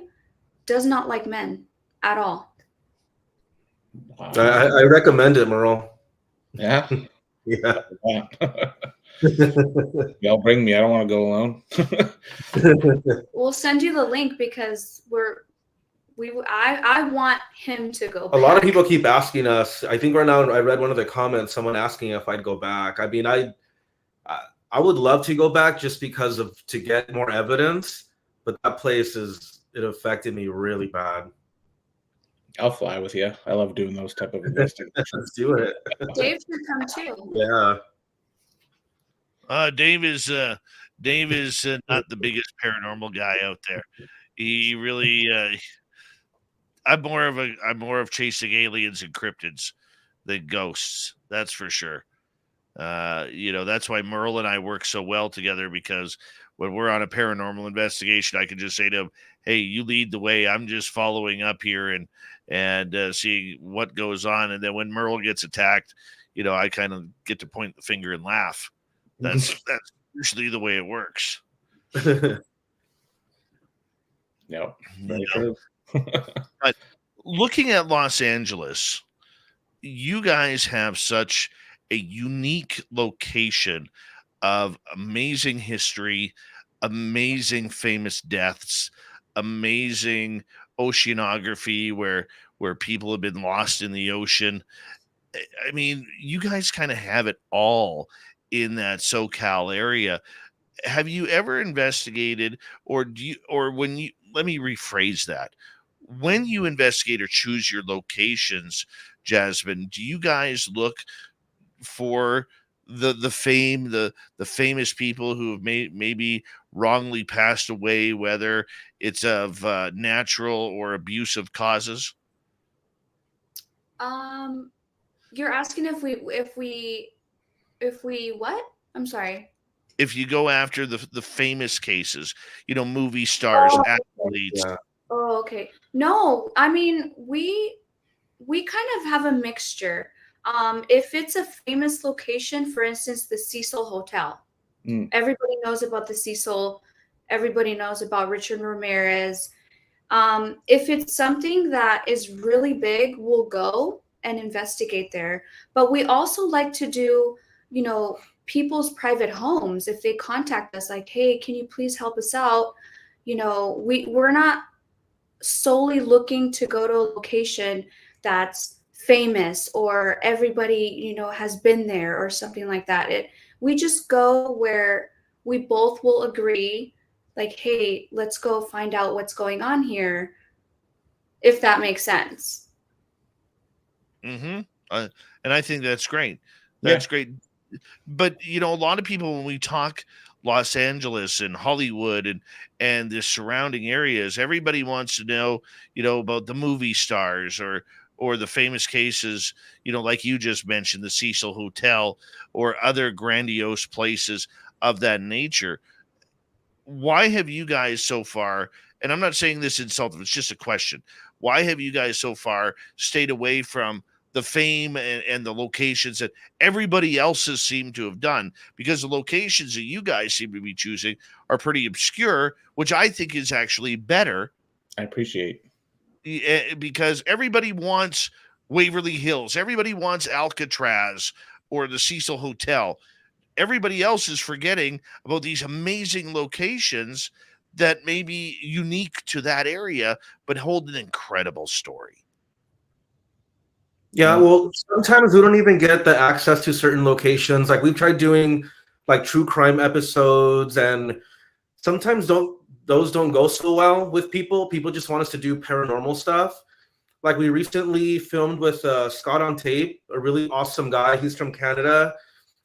does not like men at all. Wow. I recommend it, Merle. Yeah. Yeah. Y'all bring me. I don't want to go alone. We'll send you the link because I want him to go back. A lot of people keep asking us. I think right now I read one of the comments, someone asking if I'd go back. I mean, I would love to go back just because to get more evidence, but that place is it affected me really bad. I'll fly with you. I love doing those type of investigations. Let's do it. Dave should come too. Yeah. Dave is not the biggest paranormal guy out there. He really I'm more of chasing aliens and cryptids than ghosts. That's for sure. That's why Merle and I work so well together, because when we're on a paranormal investigation, I can just say to him, "Hey, you lead the way. I'm just following up here and seeing what goes on." And then when Merle gets attacked, I kind of get to point the finger and laugh. That's usually the way it works. No, very true. But looking at Los Angeles, you guys have such a unique location of amazing history, amazing famous deaths, amazing oceanography where people have been lost in the ocean. I mean, you guys kind of have it all in that SoCal area. Have you ever investigated, or let me rephrase that. When you investigate or choose your locations, Jasmine, do you guys look for the fame, the famous people who have maybe wrongly passed away, whether it's of natural or abusive causes? You're asking if we what? I'm sorry. If you go after the famous cases, movie stars, athletes. Yeah. Oh, okay. No, I mean we kind of have a mixture. If it's a famous location, for instance, the Cecil Hotel, everybody knows about the Cecil. Everybody knows about Richard Ramirez. If it's something that is really big, we'll go and investigate there. But we also like to do, people's private homes. If they contact us like, hey, can you please help us out? We're not solely looking to go to a location that's famous or everybody, has been there or something like that. We just go where we both will agree, like, hey, let's go find out what's going on here, if that makes sense. Mm-hmm. And I think that's great. That's great. But a lot of people, when we talk Los Angeles and Hollywood and the surrounding areas, everybody wants to know, about the movie stars or the famous cases, like you just mentioned, the Cecil Hotel or other grandiose places of that nature. Why have you guys so far, and I'm not saying this insulting, it's just a question, why have you guys so far stayed away from the fame and the locations that everybody else has seemed to have done? Because the locations that you guys seem to be choosing are pretty obscure, which I think is actually better. I appreciate. Because everybody wants Waverly Hills, everybody wants Alcatraz or the Cecil Hotel. Everybody else is forgetting about these amazing locations that may be unique to that area, but hold an incredible story. Yeah, well, sometimes we don't even get the access to certain locations. Like we've tried doing like true crime episodes, and sometimes those don't go so well with people. People just want us to do paranormal stuff. Like we recently filmed with Scott on Tape, a really awesome guy. He's from Canada,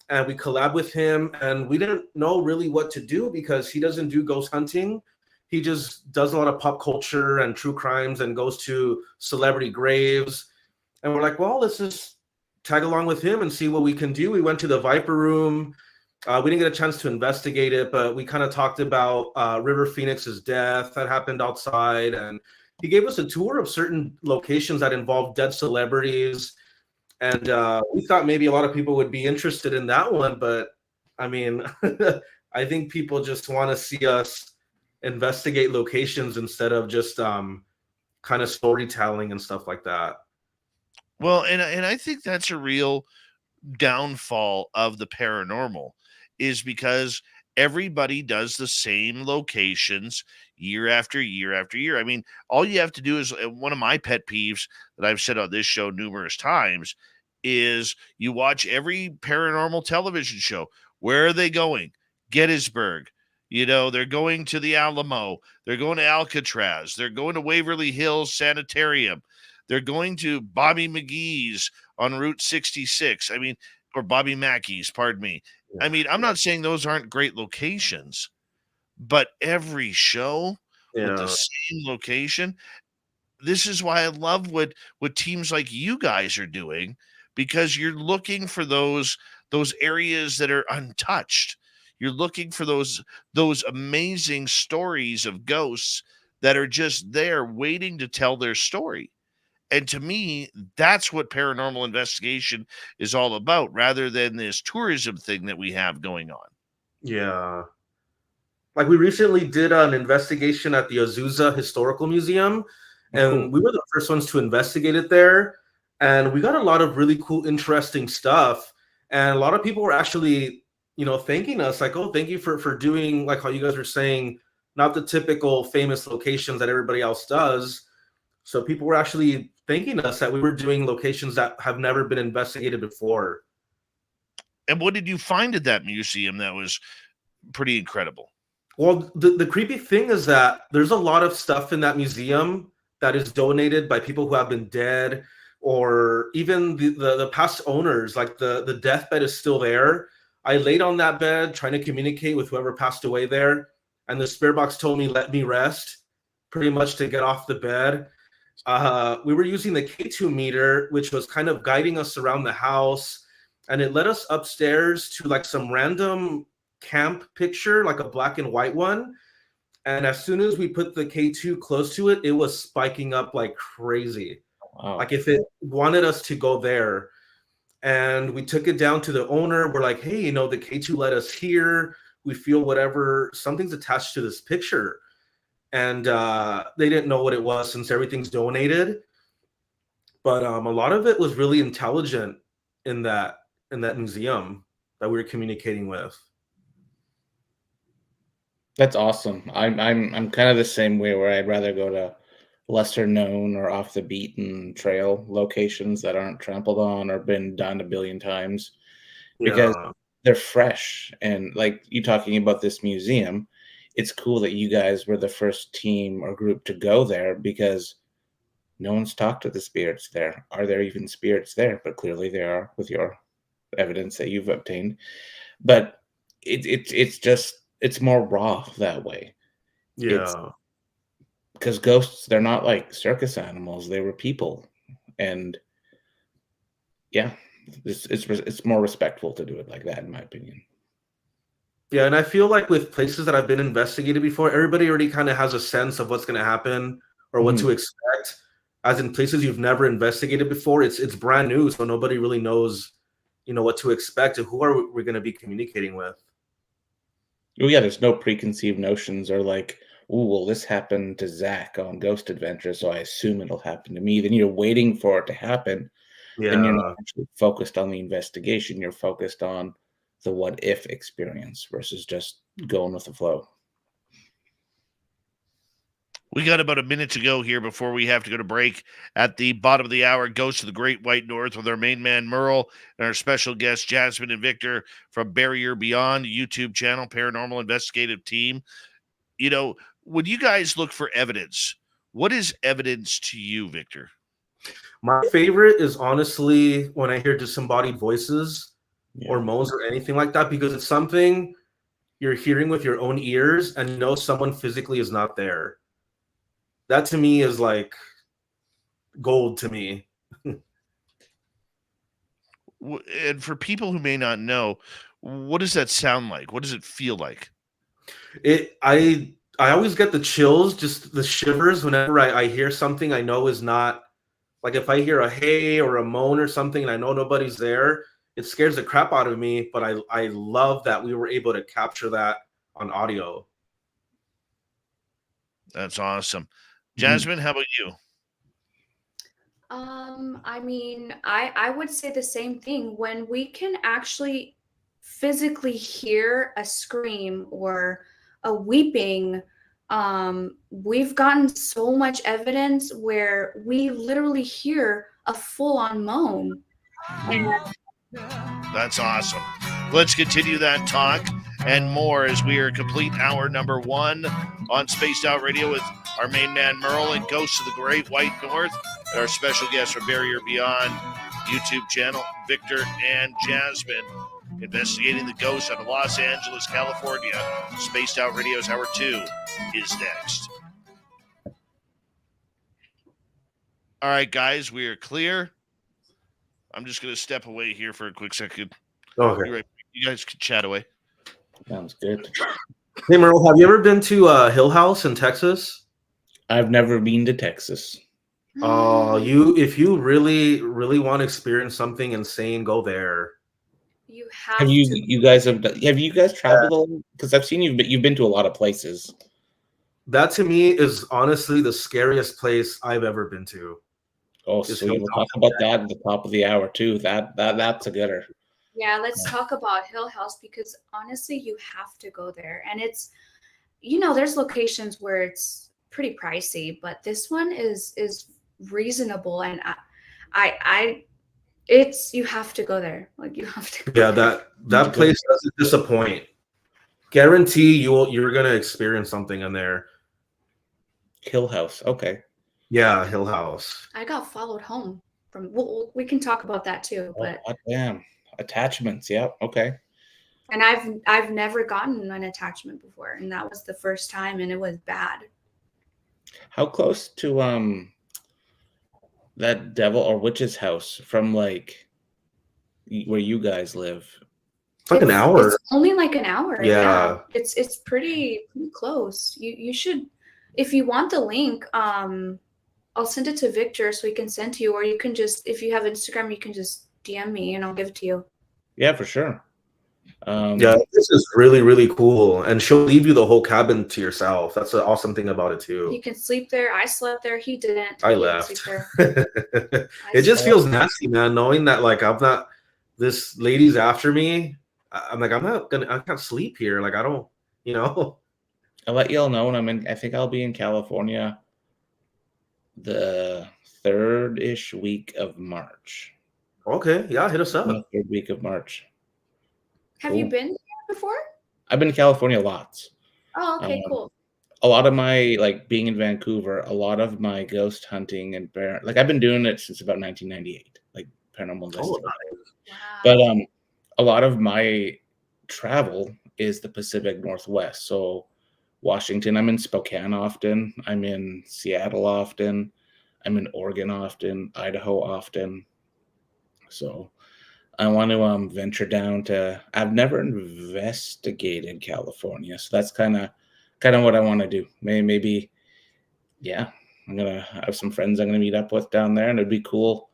and we collab with him, and we didn't know really what to do because he doesn't do ghost hunting. He just does a lot of pop culture and true crimes and goes to celebrity graves. And we're like, well, let's just tag along with him and see what we can do. We went to the Viper Room. We didn't get a chance to investigate it, but we kind of talked about River Phoenix's death that happened outside. And he gave us a tour of certain locations that involved dead celebrities. And we thought maybe a lot of people would be interested in that one. But I mean, I think people just want to see us investigate locations instead of just kind of storytelling and stuff like that. Well, and I think that's a real downfall of the paranormal, is because everybody does the same locations year after year after year. I mean, all you have to do is, one of my pet peeves that I've said on this show numerous times is you watch every paranormal television show. Where are they going? Gettysburg, You know, they're going to the Alamo. They're going to Alcatraz. They're going to Waverly Hills Sanitarium. They're going to Bobby McGee's on Route 66. I mean, or Bobby Mackey's, pardon me. I mean, I'm not saying those aren't great locations, but every show with the Yeah. same location. This is why I love what teams like you guys are doing, because you're looking for those areas that are untouched. You're looking for those amazing stories of ghosts that are just there waiting to tell their story. And to me, that's what paranormal investigation is all about, rather than this tourism thing that we have going on. Yeah. Like we recently did an investigation at the Azusa Historical Museum, and Cool. we were the first ones to investigate it there. And we got a lot of really cool, interesting stuff. And a lot of people were actually, thanking us, like, oh, thank you for doing, like how you guys were saying, not the typical famous locations that everybody else does. So people were actually thanking us that we were doing locations that have never been investigated before. And what did you find at that museum that was pretty incredible? Well, the creepy thing is that there's a lot of stuff in that museum that is donated by people who have been dead, or even the past owners. Like the deathbed is still there. I laid on that bed trying to communicate with whoever passed away there, and the spirit box told me, let me rest, pretty much to get off the bed. We were using the K2 meter, which was kind of guiding us around the house, and it led us upstairs to like some random camp picture, like a black and white one. And as soon as we put the K2 close to it, it was spiking up like crazy. Wow. Like if it wanted us to go there. And we took it down to the owner. We're like, hey, the K2 led us here. We feel whatever, something's attached to this picture. And they didn't know what it was since everything's donated. But a lot of it was really intelligent in that museum that we were communicating with. That's awesome. I'm kind of the same way, where I'd rather go to lesser known or off the beaten trail locations that aren't trampled on or been done a billion times, because Yeah. they're fresh. And like you talking about this museum, it's cool that you guys were the first team or group to go there, because no one's talked to the spirits there. Are there even spirits there? But clearly there are, with your evidence that you've obtained. But it's more raw that way. Yeah. Because ghosts, they're not like circus animals. They were people. And yeah, it's more respectful to do it like that, in my opinion. Yeah, and I feel like with places that have been investigated before, everybody already kind of has a sense of what's going to happen or what to expect. As in places you've never investigated before, it's brand new, so nobody really knows, what to expect and who are we going to be communicating with. Oh yeah, there's no preconceived notions, or like, oh, well, this happened to Zach on Ghost Adventure, so I assume it'll happen to me. Then you're waiting for it to happen. Then you're not actually focused on the investigation. You're focused on the what if experience versus just going with the flow. We got about a minute to go here before we have to go to break. At the bottom of the hour, goes to the Great White North with our main man, Merle, and our special guests, Jasmine and Victor from Barrier Beyond, YouTube channel, Paranormal Investigative Team. When you guys look for evidence, what is evidence to you, Victor? My favorite is honestly when I hear disembodied voices or moans or anything like that, because it's something you're hearing with your own ears and someone physically is not there. That to me is like gold to me. And for people who may not know, what does that sound like? What does it feel like? I always get the chills, just the shivers whenever I hear something I know is not, like if I hear a hey or a moan or something and I know nobody's there, it scares the crap out of me. But I love that we were able to capture that on audio. That's awesome. Jasmine, how about you? I mean, I would say the same thing. When we can actually physically hear a scream or a weeping, we've gotten so much evidence where we literally hear a full-on moan. And That's awesome. Let's continue that talk and more as we are complete hour number 1 on Spaced Out Radio with our main man Merle and Ghosts of the Great White North, and our special guest from Barrier Beyond YouTube channel, Victor and Jasmine, investigating the ghosts out of Los Angeles, California. Spaced Out Radio's Hour 2 is next. All right, guys, we are clear. I'm just going to step away here for a quick second. Okay. Right. You guys can chat away. Sounds good. Hey, Merle, have you ever been to Hill House in Texas? I've never been to Texas. If you really, really want to experience something insane, go there. You have Have you to. have you guys traveled? Because I've seen you've been to a lot of places. That to me is honestly the scariest place I've ever been to. Oh, Just so we'll Hill talk House. about that at the top of the hour too. That's a gooder. Yeah, let's talk about Hill House because honestly, you have to go there. And it's, there's locations where it's pretty pricey, but this one is reasonable. And you have to go there. Like you have to. Yeah, that place doesn't disappoint. Guarantee you're gonna experience something in there. Hill House. Okay. Yeah, Hill House. I got followed home from. We can talk about that too, but. Oh, damn. Attachments. Yeah. Okay. And I've never gotten an attachment before, and that was the first time, and it was bad. How close to that devil or witch's house from like where you guys live? It's like an hour. It's only like an hour. Yeah. It's pretty close. You should, if you want the link, I'll send it to Victor so he can send to you, or you can just, if you have Instagram, you can just DM me and I'll give it to you. Yeah, for sure. Yeah, this is really, really cool. And she'll leave you the whole cabin to yourself. That's the awesome thing about it too. You can sleep there. I slept there. He didn't. I He didn't left. sleep there. It just feels nasty, man, knowing that like I'm not, this lady's after me. I'm like, I can't sleep here. Like I don't, I'll let y'all know when I think I'll be in California the third-ish week of March. Okay, yeah, hit us up. The third week of March. Have you been here before? I've been to California lots. Oh, okay, cool. A lot of my, like being in Vancouver, a lot of my ghost hunting and I've been doing it since about 1998, like paranormal investigation. Wow. But a lot of my travel is the Pacific Northwest. So Washington, I'm in Spokane often. I'm in Seattle often. I'm in Oregon often. Idaho often. So I want to venture down to. I've never investigated California, so that's kind of what I want to do. Maybe, yeah. I'm gonna have some friends I'm gonna meet up with down there, and it'd be cool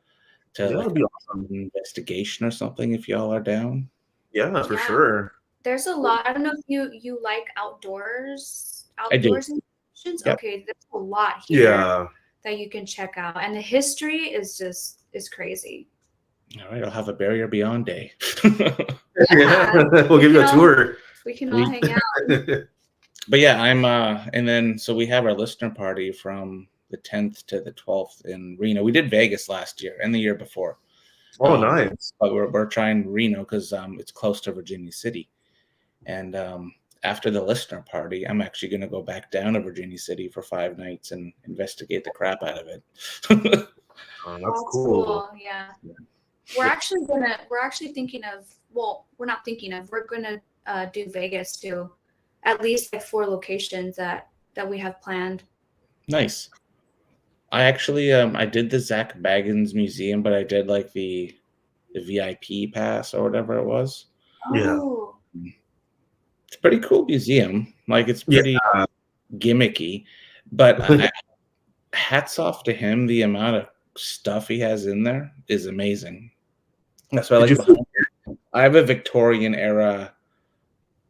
to That'd be awesome. Investigation or something if y'all are down. Yeah, for Yeah. sure. There's a lot. I don't know if you like outdoors. I do. Institutions? Yep. Okay, there's a lot here Yeah. that you can check out, and the history is crazy. All right, I'll have a Barrier Beyond day. Yeah. We'll give you a tour. We can all hang out. But yeah, I'm and then so we have our listener party from the 10th to the 12th in Reno. We did Vegas last year and the year before. Oh, nice. But we're trying Reno because it's close to Virginia City. And after the listener party, I'm actually going to go back down to Virginia City for 5 nights and investigate the crap out of it. Oh, that's cool. Yeah. We're actually thinking of, well, we're not thinking of, we're gonna do Vegas too. At least like 4 locations that we have planned. Nice. I actually I did the Zach Baggins Museum, but I did like the VIP pass or whatever it was. Yeah. Oh, It's a pretty cool museum. Like it's pretty gimmicky, but hats off to him. The amount of stuff he has in there is amazing. That's why I have a Victorian era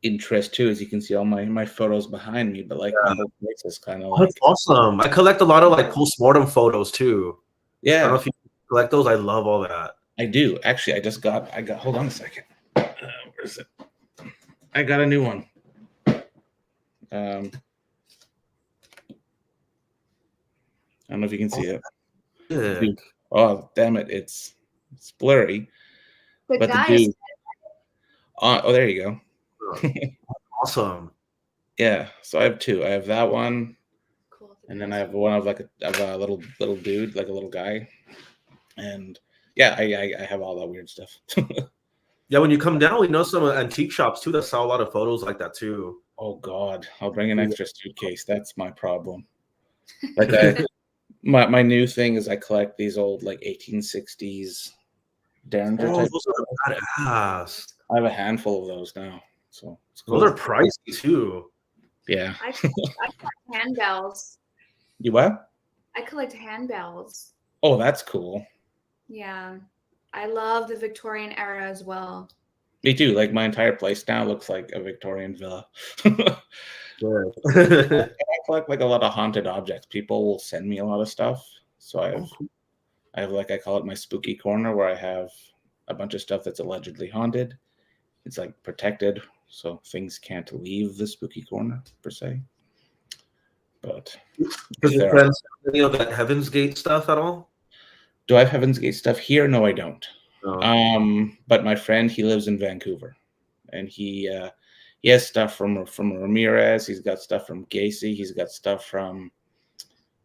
interest too, as you can see all my photos behind me. But like my whole place is kind of like That's awesome. I collect a lot of like postmortem photos too. I don't know if you collect those. I love all that. I do actually. I got. Hold on a second. Where is it? I got a new one. I don't know if you can see it. Yeah. Oh, damn it! It's blurry. the But guys. the dude. Oh, there you go. Awesome. Yeah, so I have two. I have that one, Cool. and then I have one of like a little dude, like a little guy, and yeah, I have all that weird stuff. Yeah, when you come down, we know some antique shops too that sell a lot of photos like that too. Oh God, I'll bring an extra suitcase. That's my problem. Like my new thing is I collect these old like 1860s Derringer Oh, type. those are badass. I have a handful of those now, so it's cool. Those are pricey too. Yeah. I collect handbells. You what? I collect handbells. Oh, that's cool. Yeah. I love the Victorian era as well. Me too. Like my entire place now looks like a Victorian villa. Good. I collect like a lot of haunted objects. People will send me a lot of stuff, so I have like I call it my spooky corner where I have a bunch of stuff that's allegedly haunted. It's like protected, so things can't leave the spooky corner per se. But Does your friends have any of that Heaven's Gate stuff at all? do I have Heaven's Gate stuff here? No, I don't. No. But my friend, he lives in Vancouver, and he has stuff from Ramirez. He's got stuff from Gacy. He's got stuff from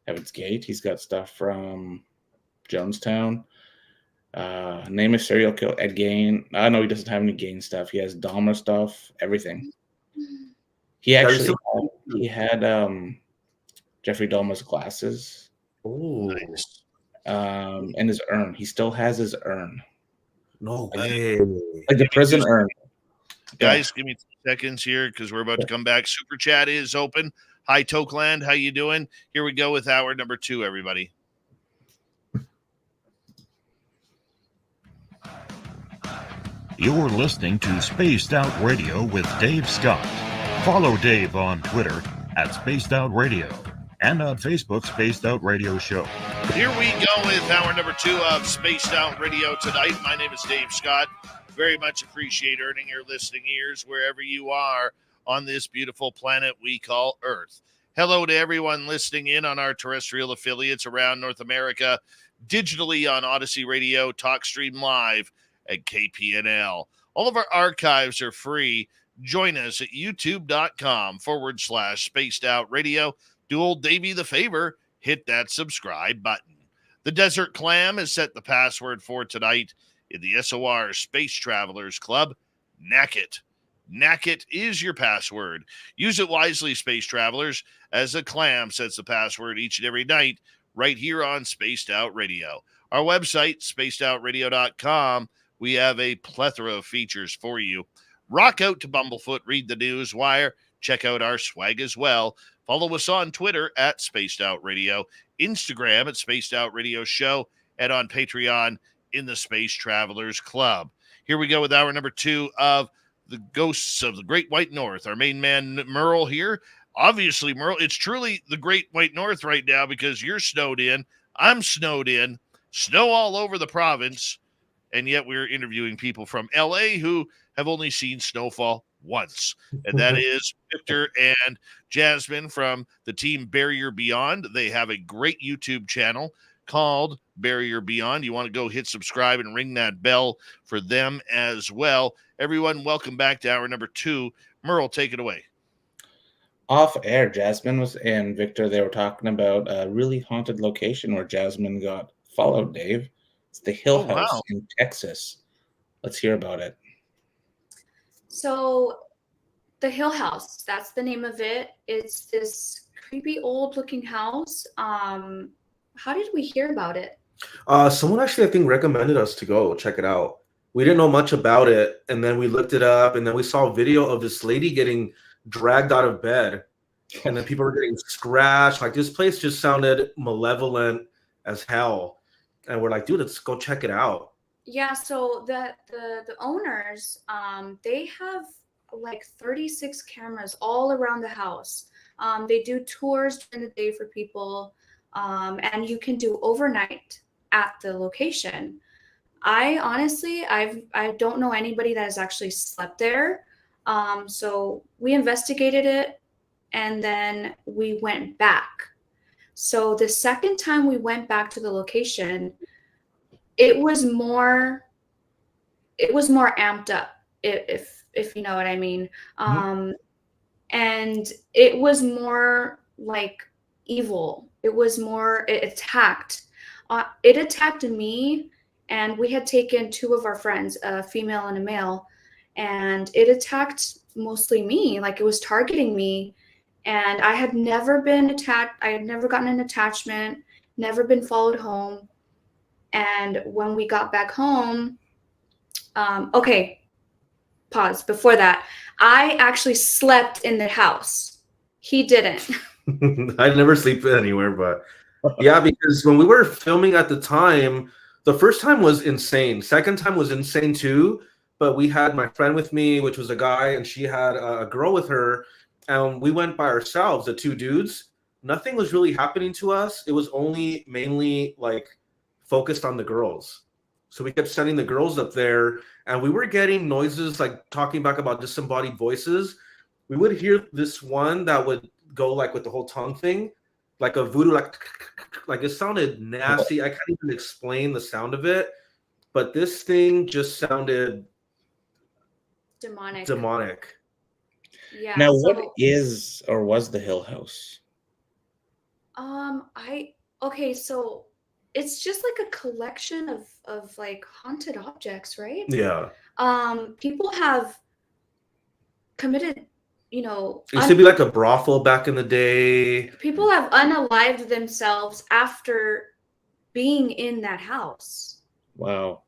Heaven's Gate. He's got stuff from Jonestown. Name a serial killer. Ed Gein. I know he doesn't have any Gein stuff. He has Dahmer stuff. Everything. He actually had Jeffrey Dahmer's glasses. Oh, Nice. And his urn. He still has his urn. no way. Like the prison urn. Guys, give me 2 seconds here because we're about to come back. Super chat is open. Hi, Tokeland. How you doing? Here we go with hour number 2, everybody. You're listening to Spaced Out Radio with Dave Scott. Follow Dave on Twitter at Spaced Out Radio and on Facebook, Spaced Out Radio Show. Here we go with hour number 2 of Spaced Out Radio tonight. My name is Dave Scott. Very much appreciate earning your listening ears wherever you are on this beautiful planet we call Earth. Hello to everyone listening in on our terrestrial affiliates around North America, digitally on Odyssey Radio, TalkStream Live at KPNL. All of our archives are free. Join us at youtube.com/Spaced Out Radio. Do old Davey the favor, hit that subscribe button. The Desert Clam has set the password for tonight in the SOR Space Travelers Club. Knack-It. Knack-It is your password. Use it wisely, Space Travelers, as the clam sets the password each and every night right here on Spaced Out Radio. Our website, spacedoutradio.com, we have a plethora of features for you. Rock out to Bumblefoot, read the news wire, check out our swag as well. Follow us on Twitter at Spaced Out Radio, Instagram at Spaced Out Radio Show, and on Patreon in the Space Travelers Club. Here we go with hour number 2 of the Ghosts of the Great White North. Our main man, Merle, here. Obviously, Merle, it's truly the Great White North right now because you're snowed in. I'm snowed in. Snow all over the province. And yet we're interviewing people from LA who have only seen snowfall once. And that is Victor and Jasmine from the team Barrier Beyond. They have a great YouTube channel called Barrier Beyond. You want to go hit subscribe and ring that bell for them as well. Everyone, welcome back to hour number 2. Merle, take it away. Off air, Jasmine was and Victor. They were talking about a really haunted location where Jasmine got followed, Dave. It's the Hill House in Texas. Let's hear about it. So the Hill House, that's the name of it. It's this creepy old looking house. How did we hear about it? Someone actually, I think, recommended us to go check it out. We didn't know much about it, and then we looked it up, and then we saw a video of this lady getting dragged out of bed, and then people were getting scratched. Like, this place just sounded malevolent as hell, and we're like, dude, let's go check it out. Yeah, so the owners, they have like 36 cameras all around the house. They do tours during the day for people, and you can do overnight at the location. I honestly, I don't know anybody that has actually slept there. So we investigated it, and then we went back. So the second time we went back to the location, it was more amped up, if if you know what I mean. And it was more like evil. It attacked. It attacked me, and we had taken two of our friends, a female and a male, and it attacked mostly me. Like, it was targeting me, and I had never been attacked. I had never gotten an attachment, never been followed home. And when we got back home, okay, pause. Before that, I actually slept in the house. He didn't. I never sleep anywhere, but yeah, because when we were filming at the time, the first time was insane. Second time was insane too. But we had my friend with me, which was a guy, and she had a girl with her, and we went by ourselves, the two dudes. Nothing was really happening to us. It was only mainly like focused on the girls. So we kept sending the girls up there, and we were getting noises like talking back about disembodied voices. We would hear this one that would go like with the whole tongue thing, like a voodoo, like it sounded nasty. I can't even explain the sound of it, but this thing just sounded demonic. Yeah. Now, what is or was the Hill House? Okay, so it's just like a collection of like haunted objects, right? Yeah. People have committed, you know, it used to be like a brothel back in the day. People have unalived themselves after being in that house. Wow.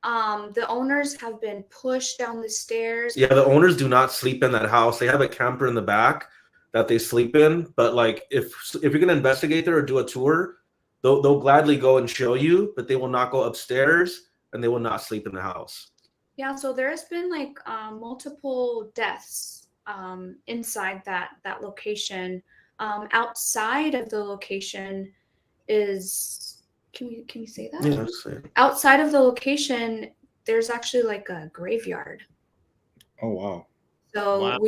The owners have been pushed down the stairs. Yeah, the owners do not sleep in that house. They have a camper in the back that they sleep in. But like, if you're gonna investigate there or do a tour, they'll gladly go and show you, but they will not go upstairs and they will not sleep in the house. Yeah, so there has been like multiple deaths inside that location. Outside of the location is. Can we say that? Yeah, let's say. Outside of the location, there's actually like a graveyard. Oh, wow. So Wow.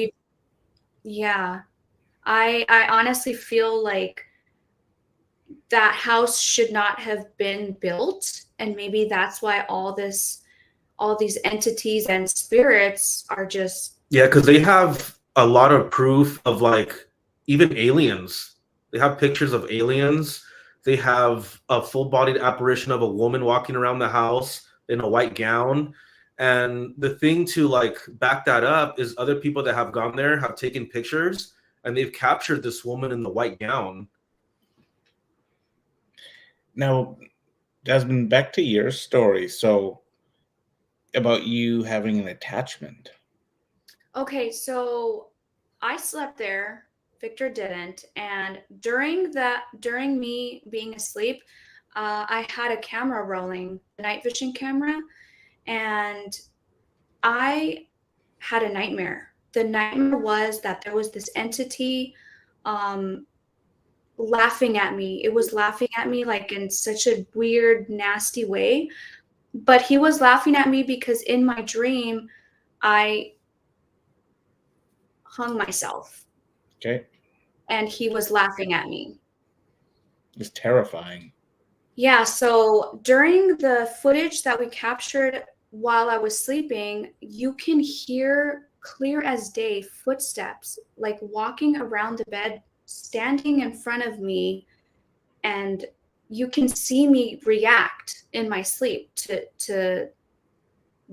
I honestly feel like that house should not have been built, and maybe that's why all these entities and spirits are just. Yeah, because they have a lot of proof of like even aliens. They have pictures of aliens. They have a full-bodied apparition of a woman walking around the house in a white gown. And the thing to like back that up is other people that have gone there have taken pictures and they've captured this woman in the white gown. Now, Desmond, back to your story. So, about you having an attachment. Okay, so I slept there. Victor didn't, and during me being asleep, I had a camera rolling, a night vision camera, and I had a nightmare. The nightmare was that there was this entity laughing at me. It was laughing at me like in such a weird, nasty way, but he was laughing at me because in my dream, I hung myself. Okay. And he was laughing at me. It's terrifying. Yeah, so during the footage that we captured while I was sleeping, you can hear clear as day footsteps, like walking around the bed, standing in front of me, and you can see me react in my sleep to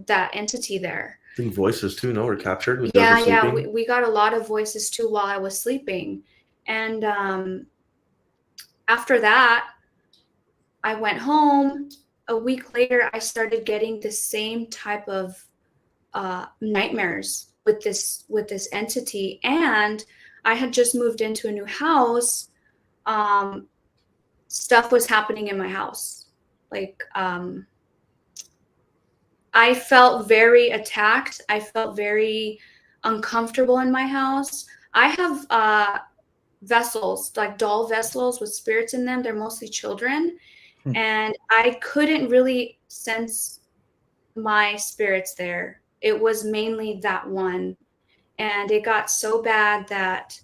that entity there. I think voices too, no, were captured. Yeah, we got a lot of voices too while I was sleeping. And after that, I went home. A week later, I started getting the same type of nightmares with this entity. And I had just moved into a new house. Stuff was happening in my house. Like, I felt very attacked. I felt very uncomfortable in my house. I have vessels, like doll vessels with spirits in them. They're mostly children. And I couldn't really sense my spirits there. It was mainly that one. And it got so bad that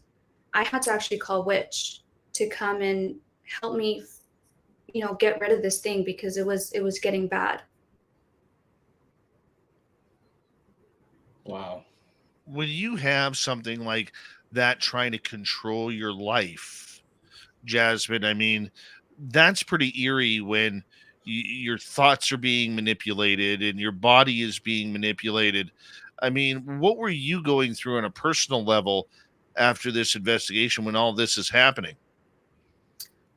I had to actually call Witch to come and help me, get rid of this thing because it was getting bad. Wow. when you have something like that trying to control your life, Jasmine, I mean, that's pretty eerie when your thoughts are being manipulated and your body is being manipulated. I mean, what were you going through on a personal level after this investigation when all this is happening?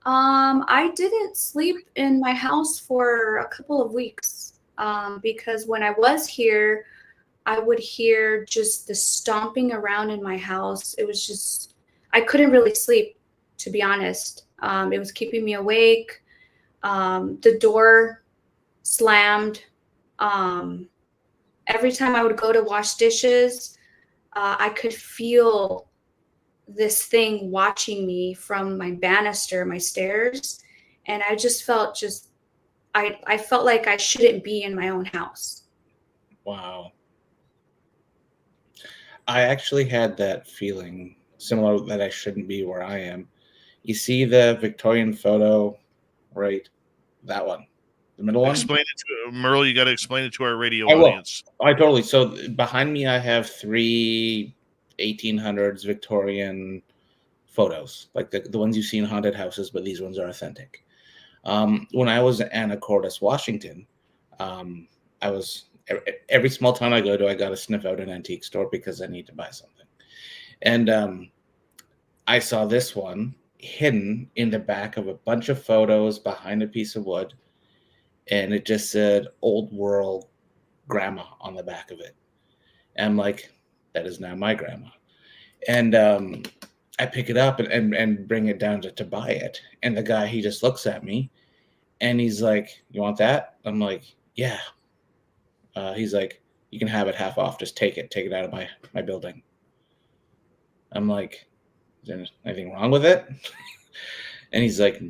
I didn't sleep in my house for a couple of weeks because when I was here, I would hear just the stomping around in my house. It was just, I couldn't really sleep, to be honest. It was keeping me awake. The door slammed. Every time I would go to wash dishes, I could feel this thing watching me from my banister, my stairs. And I just felt I felt like I shouldn't be in my own house. Wow. I actually had that feeling similar, that I shouldn't be where I am. You see the Victorian photo, right? That one, the middle one. Explain it to Merle. You got to explain it to our radio I will. audience. I totally. So behind me, I have three 1800s Victorian photos, like the ones you see in haunted houses, but these ones are authentic. When I was in Anacortes, Washington, I was every small town I go to, I got to sniff out an antique store because I need to buy something. And I saw this one hidden in the back of a bunch of photos behind a piece of wood, and it just said "Old World Grandma" on the back of it. And I'm like, that is now my grandma. And I pick it up and bring it down to buy it. And the guy, he just looks at me and he's like, "You want that?" I'm like, "Yeah." He's like, "You can have it half off. Just take it out of my building." I'm like, "Is there anything wrong with it?" And he's like,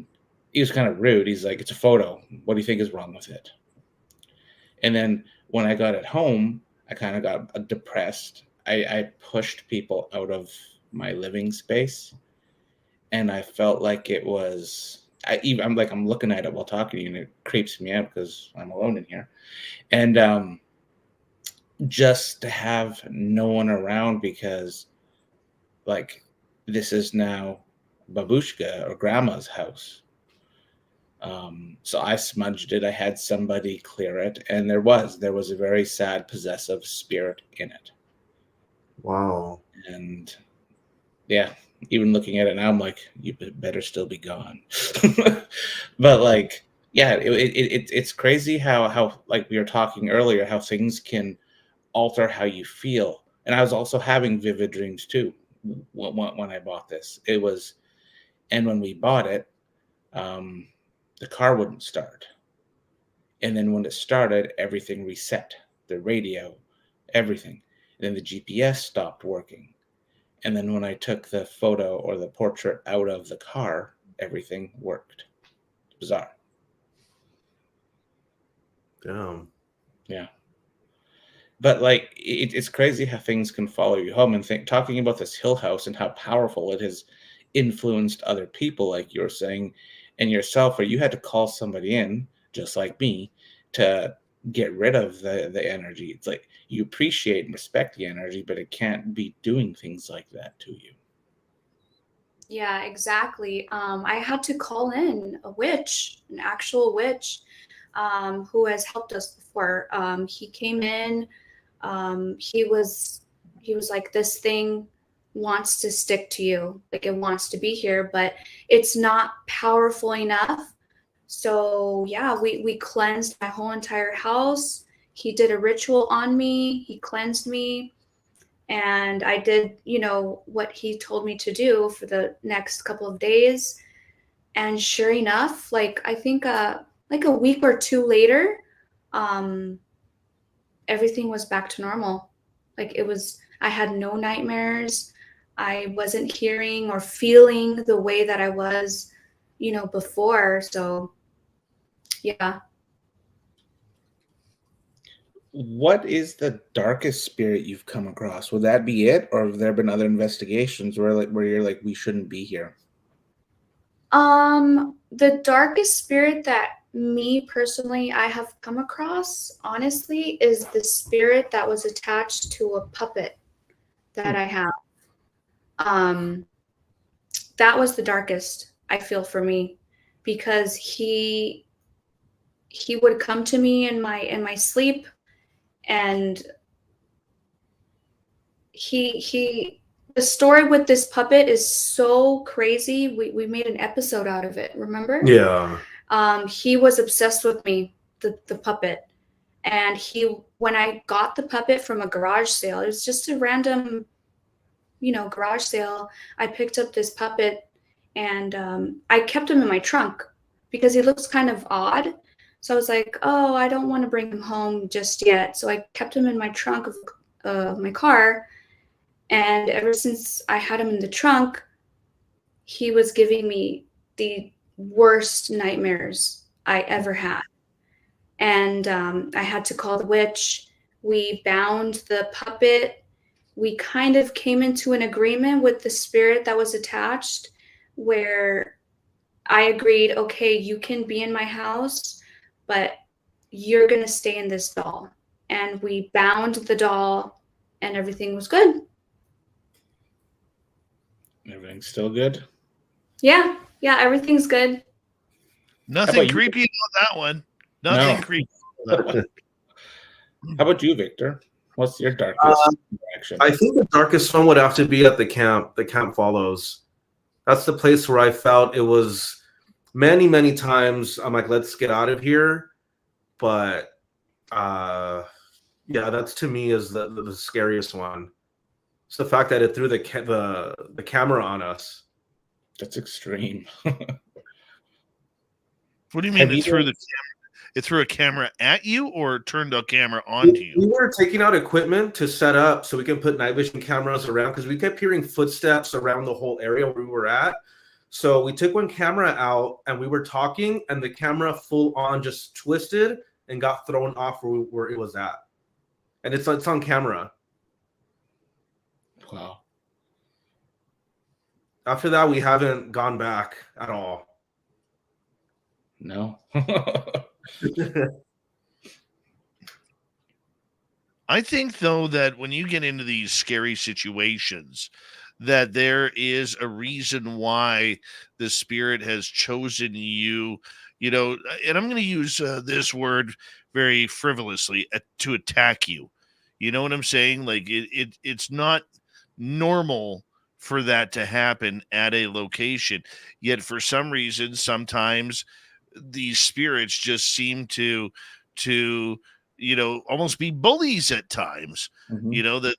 he was kind of rude. He's like, "It's a photo. What do you think is wrong with it?" And then when I got it home, I kind of got depressed. I pushed people out of my living space, and I felt like it was, I'm looking at it while talking to you, and it creeps me out because I'm alone in here. And just to have no one around, because like this is now babushka or grandma's house. So I smudged it. I had somebody clear it, and there was a very sad possessive spirit in it. Wow. And yeah, even looking at it now, I'm like, you better still be gone. But like, yeah, it's crazy how like we were talking earlier, how things can alter how you feel. And I was also having vivid dreams too when I bought this. It was, and when we bought it, the car wouldn't start. And then when it started, everything reset, the radio, everything. And then the GPS stopped working. And then when I took the photo or the portrait out of the car, everything worked. Bizarre. Damn. Yeah. But like, it's crazy how things can follow you home. And talking about this Hill House and how powerful it has influenced other people, like you're saying, and yourself, where you had to call somebody in, just like me, to get rid of the energy. It's like you appreciate and respect the energy, but it can't be doing things like that to you. Yeah, exactly. I had to call in a witch, an actual witch, who has helped us before. He came in. He was like, "This thing wants to stick to you, like it wants to be here, but it's not powerful enough." So yeah, we cleansed my whole entire house. He did a ritual on me. He cleansed me. And I did, what he told me to do for the next couple of days. And sure enough, like I think like a week or two later, everything was back to normal. Like I had no nightmares. I wasn't hearing or feeling the way that I was, before. So yeah. What is the darkest spirit you've come across? Would that be it, or have there been other investigations where you're like, we shouldn't be here? The darkest spirit that me personally I have come across, honestly, is the spirit that was attached to a puppet. that I have. That was the darkest, I feel, for me, because he would come to me in my sleep, and he the story with this puppet is so crazy. We made an episode out of it, remember? Yeah. He was obsessed with me, the puppet. And when I got the puppet from a garage sale, it was just a random, garage sale. I picked up this puppet, and I kept him in my trunk because he looks kind of odd. So I was like, oh, I don't want to bring him home just yet. So I kept him in my trunk of my car. And ever since I had him in the trunk, he was giving me the worst nightmares I ever had. And I had to call the witch. We bound the puppet. We kind of came into an agreement with the spirit that was attached, where I agreed, okay, you can be in my house, but you're going to stay in this doll. And we bound the doll, and everything was good. Everything's still good. Yeah, everything's good. Nothing you? creepy about that one. Nothing No. creepy about that one. How about you, Victor? What's your darkest reaction? I think the darkest one would have to be at the camp. The Camp Follows. That's the place where I felt it was many, many times. I'm like, let's get out of here. But yeah, that's to me is the scariest one. It's the fact that it threw the camera on us. That's extreme. What do you mean Have it you threw guys- the camera? It threw a camera at you, or turned a camera onto We you? were taking out equipment to set up so we can put night vision cameras around, because we kept hearing footsteps around the whole area where we were at. So we took one camera out and we were talking, and the camera full on just twisted and got thrown off where it was at. And it's on camera. Wow. After that, we haven't gone back at all. No. I think, though, that when you get into these scary situations, that there is a reason why the spirit has chosen you, and I'm going to use this word very frivolously, to attack you. You know what I'm saying? Like it's not normal for that to happen at a location. Yet for some reason, sometimes these spirits just seem to almost be bullies at times. Mhm.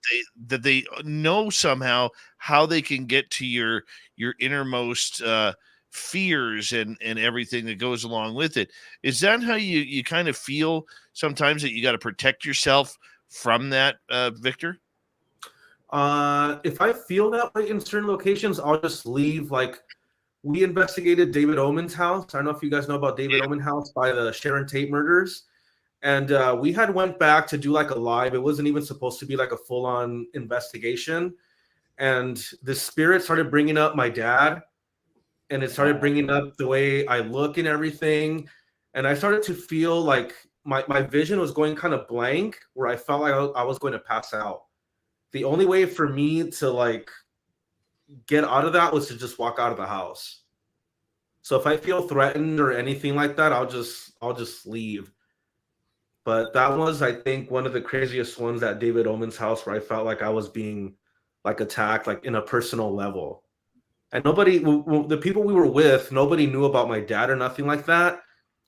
That they know somehow how they can get to your innermost fears and everything that goes along with it. Is that how you kind of feel sometimes, that you got to protect yourself from that, Victor? If I feel that way in certain locations, I'll just leave. Like, we investigated David Omen's house. I don't know if you guys know about David Omen's house by the Sharon Tate murders. And we had went back to do like a live. It wasn't even supposed to be like a full-on investigation. And the spirit started bringing up my dad, and it started bringing up the way I look and everything. And I started to feel like my vision was going kind of blank, where I felt like I was going to pass out. The only way for me to like get out of that was to just walk out of the house. So if I feel threatened or anything like that, I'll just leave. But that was, I think, one of the craziest ones at David Omen's house, where I felt like I was being like attacked, like in a personal level. And the people we were with, nobody knew about my dad or nothing like that.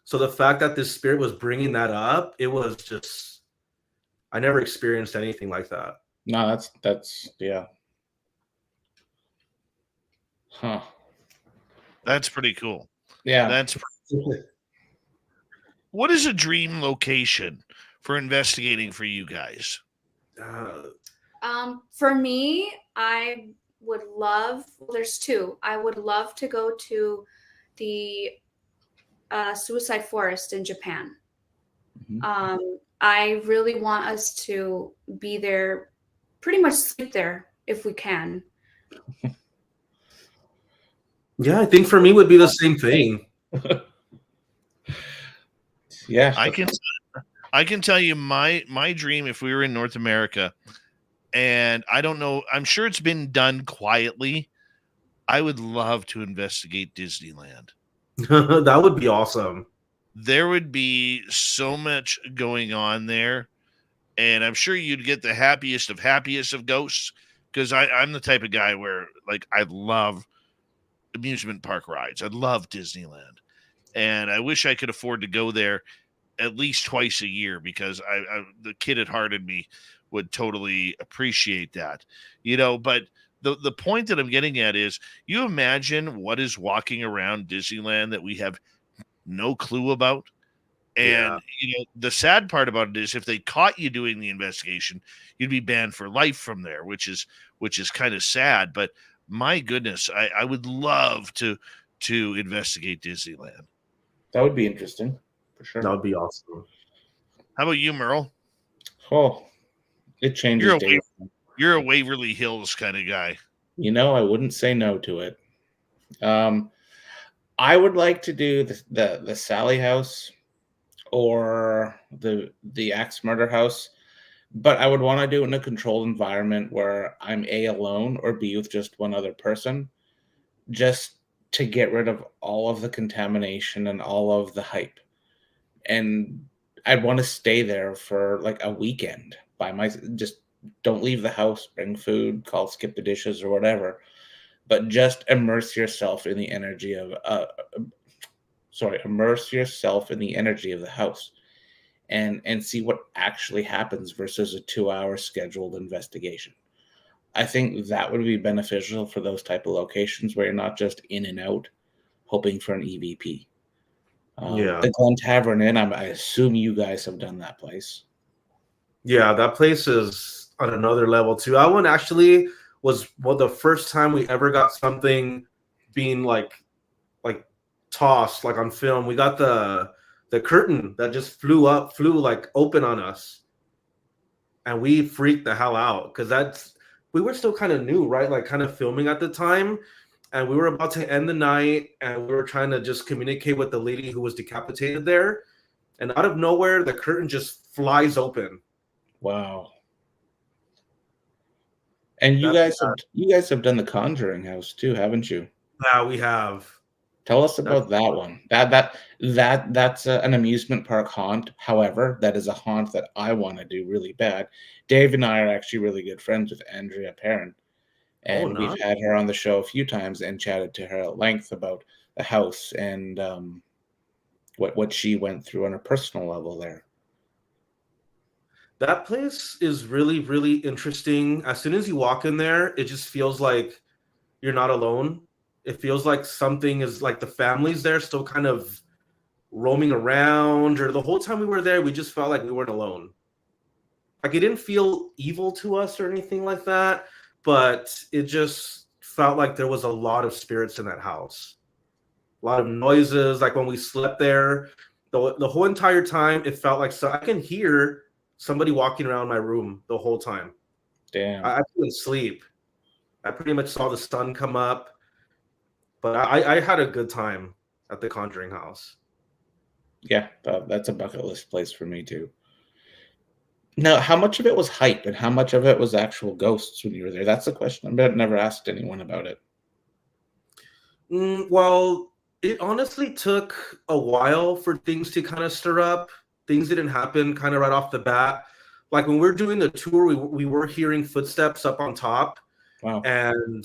So the fact that this spirit was bringing that up, it was just, I never experienced anything like that. No, that's yeah. Huh. That's pretty cool. Yeah. What is a dream location for investigating for you guys? For me, I would love, there's two. I would love to go to the suicide forest in Japan. Mhm. I really want us to be there, pretty much sleep there if we can. Yeah, I think for me would be the same thing. Yeah. I can tell you my dream, if we were in North America, And I don't know, I'm sure it's been done quietly. I would love to investigate Disneyland. That would be awesome. There would be so much going on there. And I'm sure you'd get the happiest of ghosts, because I'm the type of guy where, like, I love amusement park rides. I love Disneyland. And I wish I could afford to go there at least twice a year, because the kid at heart in me would totally appreciate that, but the point that I'm getting at is, you imagine what is walking around Disneyland that we have no clue about. And the sad part about it is, if they caught you doing the investigation, you'd be banned for life from there, which is kind of sad. But my goodness, I would love to investigate Disneyland. That would be interesting, for sure. That would be awesome. How about you, Merle? Oh, it changes. You're a Waverly Hills kind of guy. I wouldn't say no to it. I would like to do the Sally House or the Axe Murder House, but I would want to do it in a controlled environment where I'm A, alone, or B, with just one other person, just to get rid of all of the contamination and all of the hype. And I'd want to stay there for like a weekend just don't leave the house, bring food, skip the dishes or whatever, but just immerse yourself in the energy of the house and see what actually happens versus a 2-hour scheduled investigation. I think that would be beneficial for those type of locations where you're not just in and out hoping for an EVP. The Glen Tavern Inn, I assume you guys have done that place. Yeah, that place is on another level too. That one actually was the first time we ever got something being like tossed, like on film. We got the curtain that just flew like open on us, and we freaked the hell out, because we were still kind of new, right? Like kind of filming at the time, and we were about to end the night, and we were trying to just communicate with the lady who was decapitated there, and out of nowhere the curtain just flies open. Wow. And you guys have done the Conjuring House too, haven't you? Yeah, we have. Tell us about that one. That's an amusement park haunt. However, that is a haunt that I want to do really bad. Dave and I are actually really good friends with Andrea Perrin, and we've had her on the show a few times and chatted to her at length about the house and what she went through on a personal level there. That place is really, really interesting. As soon as you walk in there, it just feels like you're not alone. It feels like something is like the family's there still kind of roaming around, or the whole time we were there, we just felt like we weren't alone. Like, it didn't feel evil to us or anything like that, but it just felt like there was a lot of spirits in that house. A lot of noises. Like when we slept there, the whole entire time, it felt like I can hear somebody walking around my room the whole time. Damn. I couldn't sleep. I pretty much saw the sun come up. But I had a good time at the Conjuring House. Yeah, that's a bucket list place for me too. Now, how much of it was hype and how much of it was actual ghosts when you were there? That's the question. I've never asked anyone about it. Well, it honestly took a while for things to kind of stir up. Things didn't happen kind of right off the bat. Like when we were doing the tour, we were hearing footsteps up on top. Wow. And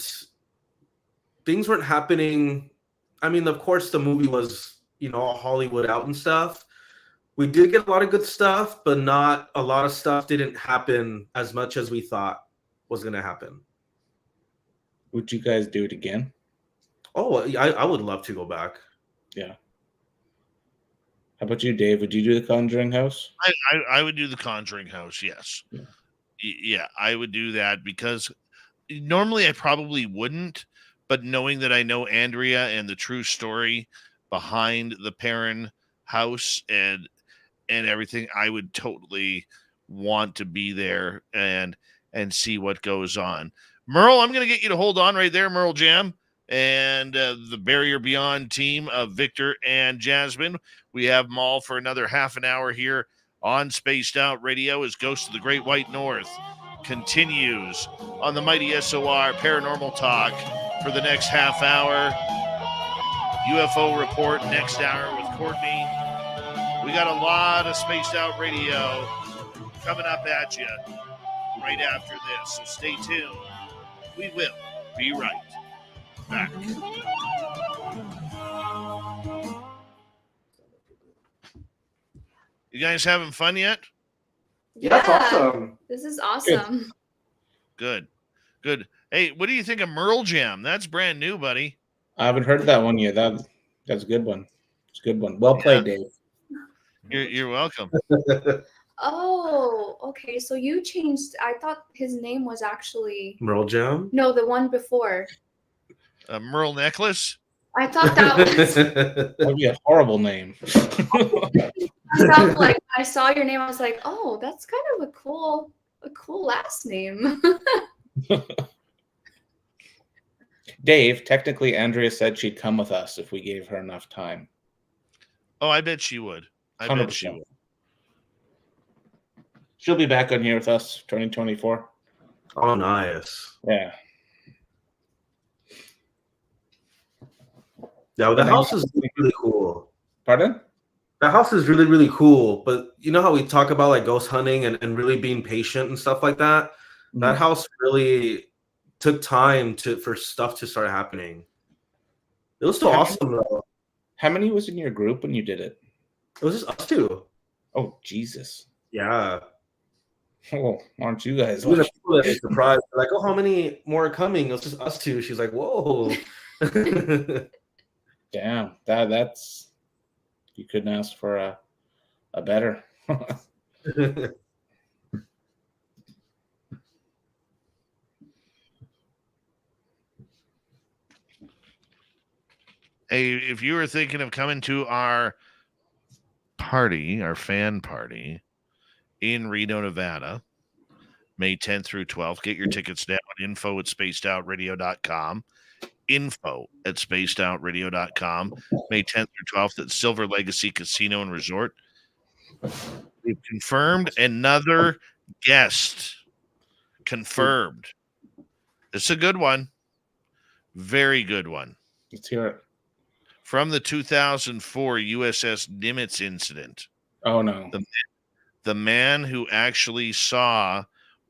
things weren't happening. I mean, of course, the movie was, all Hollywood out and stuff. We did get a lot of good stuff, but not a lot of stuff didn't happen as much as we thought was going to happen. Would you guys do it again? Oh, I would love to go back. Yeah. How about you, Dave? Would you do the Conjuring House? I would do the Conjuring House, yes. Yeah, I would do that, because normally I probably wouldn't. But knowing that I know Andrea and the true story behind the Perrin house and everything, I would totally want to be there and see what goes on. Merle, I'm going to get you to hold on right there, Merle Jam, and the Barrier Beyond team of Victor and Jasmine. We have them all for another half an hour here on Spaced Out Radio as Ghosts of the Great White North continues on the Mighty SOR Paranormal Talk for the next half hour. UFO Report next hour with Courtney. We got a lot of Spaced Out Radio coming up at you right after this, so stay tuned. We will be right back. You guys having fun yet? Yeah, that's awesome. This is awesome. Good. Hey, what do you think of Merle Jam? That's brand new, buddy. I haven't heard that one yet. That's a good one. It's a good one. Well played, Dave. You're welcome. Oh, okay. So you changed. I thought his name was actually Merle Jam? no, the one before. Merle Necklace? I thought that was. That would be a horrible name. I saw your name. I was like, oh, that's kind of a cool last name. Dave, technically, Andrea said she'd come with us if we gave her enough time. Oh, I bet she would. I bet she 100%. would. She'll be back on here with us 2024. Oh, nice. Yeah. Yeah, the house is really cool. Pardon? The house is really, really cool. But you know how we talk about like ghost hunting and really being patient and stuff like that? Mm-hmm. That house really took time for stuff to start happening. It was still awesome though. How many was in your group when you did it? It was just us two. Oh, Jesus. Yeah. Oh, aren't you guys? People that are surprised. They're like, oh, how many more are coming? It was just us two. She's like, whoa. Damn, that's you couldn't ask for a better. Hey, if you were thinking of coming to our party, our fan party in Reno, Nevada, May 10th through 12th, get your tickets now at info@spacedoutradio.com. info@spacedoutradio.com. May 10th through 12th at Silver Legacy Casino and Resort. We've confirmed another guest. Confirmed. It's a good one. Very good one. Let's hear it. From the 2004 USS Nimitz incident. Oh, no. The man who actually saw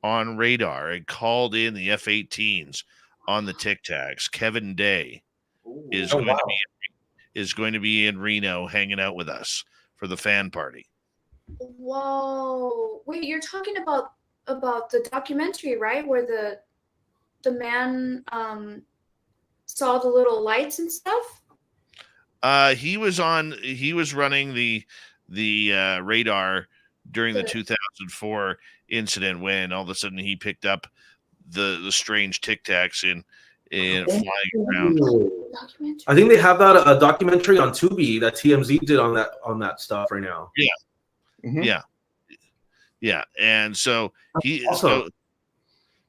on radar and called in the F-18s on the Tic Tacs, Kevin Day, is going to be in Reno hanging out with us for the fan party. Whoa! Wait, you're talking about the documentary, right? Where the man saw the little lights and stuff. He was running the radar during the 2004 incident when all of a sudden he picked up the strange Tic Tacs in flying around. I think they have that a documentary on Tubi that TMZ did on that stuff right now. Yeah. Mm-hmm. Yeah. And so Awesome. so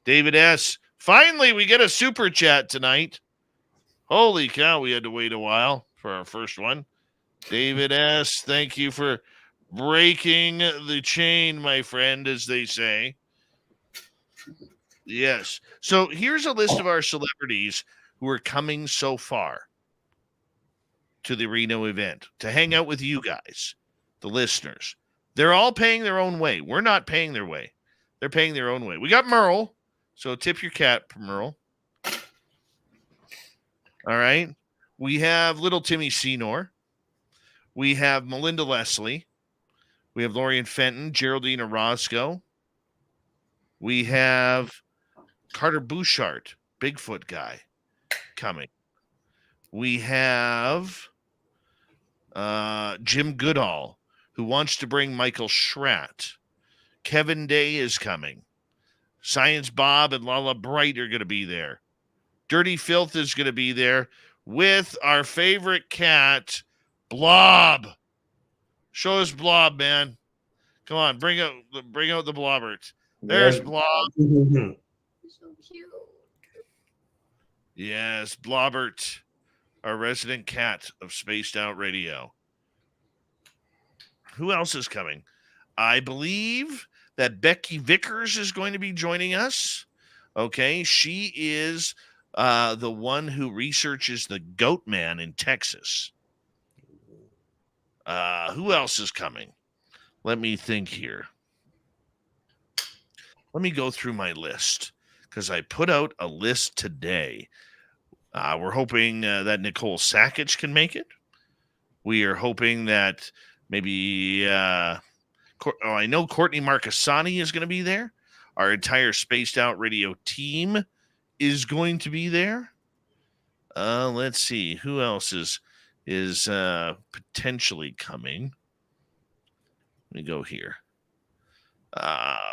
David S. Finally, we get a super chat tonight. Holy cow, we had to wait a while for our first one. David S., thank you for breaking the chain, my friend, as they say. Yes. So here's a list of our celebrities who are coming so far to the Reno event to hang out with you guys, the listeners. They're all paying their own way. We're not paying their way. They're paying their own way. We got Merle. So tip your cap, Merle. All right. We have little Timmy Senor. We have Melinda Leslie. We have Lorian Fenton, Geraldine Orozco. We have Carter Bouchard, Bigfoot guy, coming. We have Jim Goodall, who wants to bring Michael Schratt. Kevin Day is coming. Science Bob and Lala Bright are going to be there. Dirty Filth is going to be there with our favorite cat, Blob. Show us Blob, man. Come on, bring out the Blobbert. There's Blob. Mm-hmm. So cute. Yes, Blobbert, our resident cat of Spaced Out Radio. Who else is coming? I believe that Becky Vickers is going to be joining us. Okay, she is the one who researches the Goat Man in Texas. Who else is coming? Let me think here. Let me go through my list because I put out a list today. We're hoping that Nicole Sakic can make it. We are hoping that maybe I know Courtney Marcassani is going to be there. Our entire Spaced Out Radio team is going to be there. Let's see who else is potentially coming. Let me go here.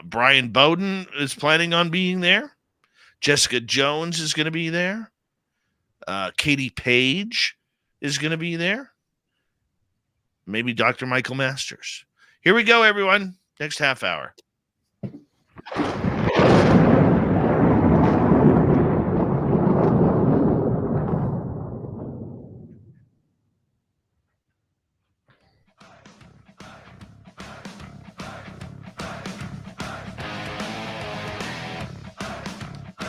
Brian Bowden is planning on being there. Jessica Jones is going to be there. Katie Page is going to be there. Maybe Dr. Michael Masters. Here we go, everyone. Next half hour.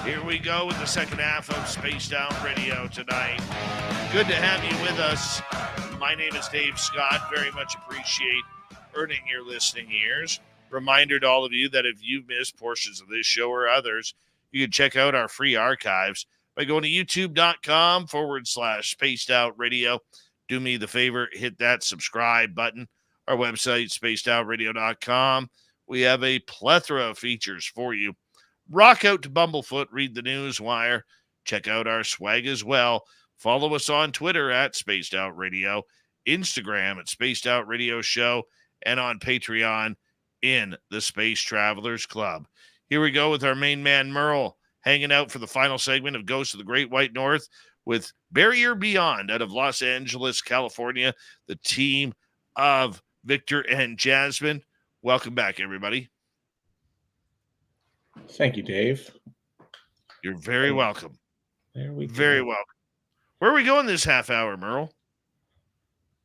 Here we go with the second half of Spaced Out Radio tonight. Good to have you with us. My name is Dave Scott. Very much appreciate earning your listening ears. Reminder to all of you that if you've missed portions of this show or others, you can check out our free archives by going to youtube.com/Spaced Out Radio. Do me the favor, hit that subscribe button. Our website, spacedoutradio.com. We have a plethora of features for you. Rock out to Bumblefoot, read the news wire, check out our swag as well. Follow us on Twitter at Spaced Out Radio, Instagram at Spaced Out Radio Show, and on Patreon in the Space Travelers Club. Here we go with our main man, Merle, hanging out for the final segment of Ghosts of the Great White North with Barrier Beyond out of Los Angeles, California, the team of Victor and Jasmine. Welcome back, everybody. Thank you, Dave. You're very welcome. There we go. Very welcome. Where are we going this half hour, Merle?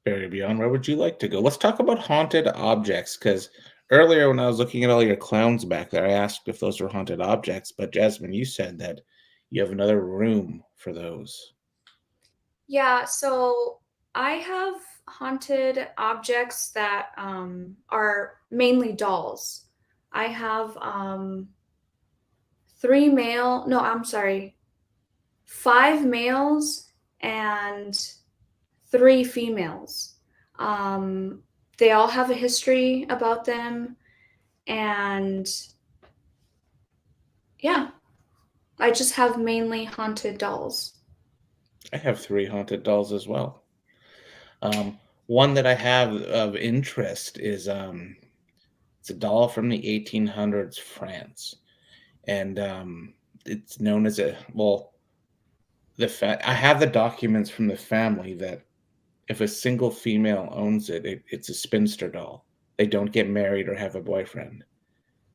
Barrier Beyond, where would you like to go? Let's talk about haunted objects, because earlier when I was looking at all your clowns back there, I asked if those were haunted objects, but Jasmine, you said that you have another room for those. Yeah, so I have haunted objects that are mainly dolls. I have 5 males and 3 females. They all have a history about them, and yeah, I just have mainly haunted dolls. I have 3 haunted dolls as well. One that I have of interest is it's a doll from the 1800s France, and it's known as I have the documents from the family that if a single female owns it, it's a spinster doll. They don't get married or have a boyfriend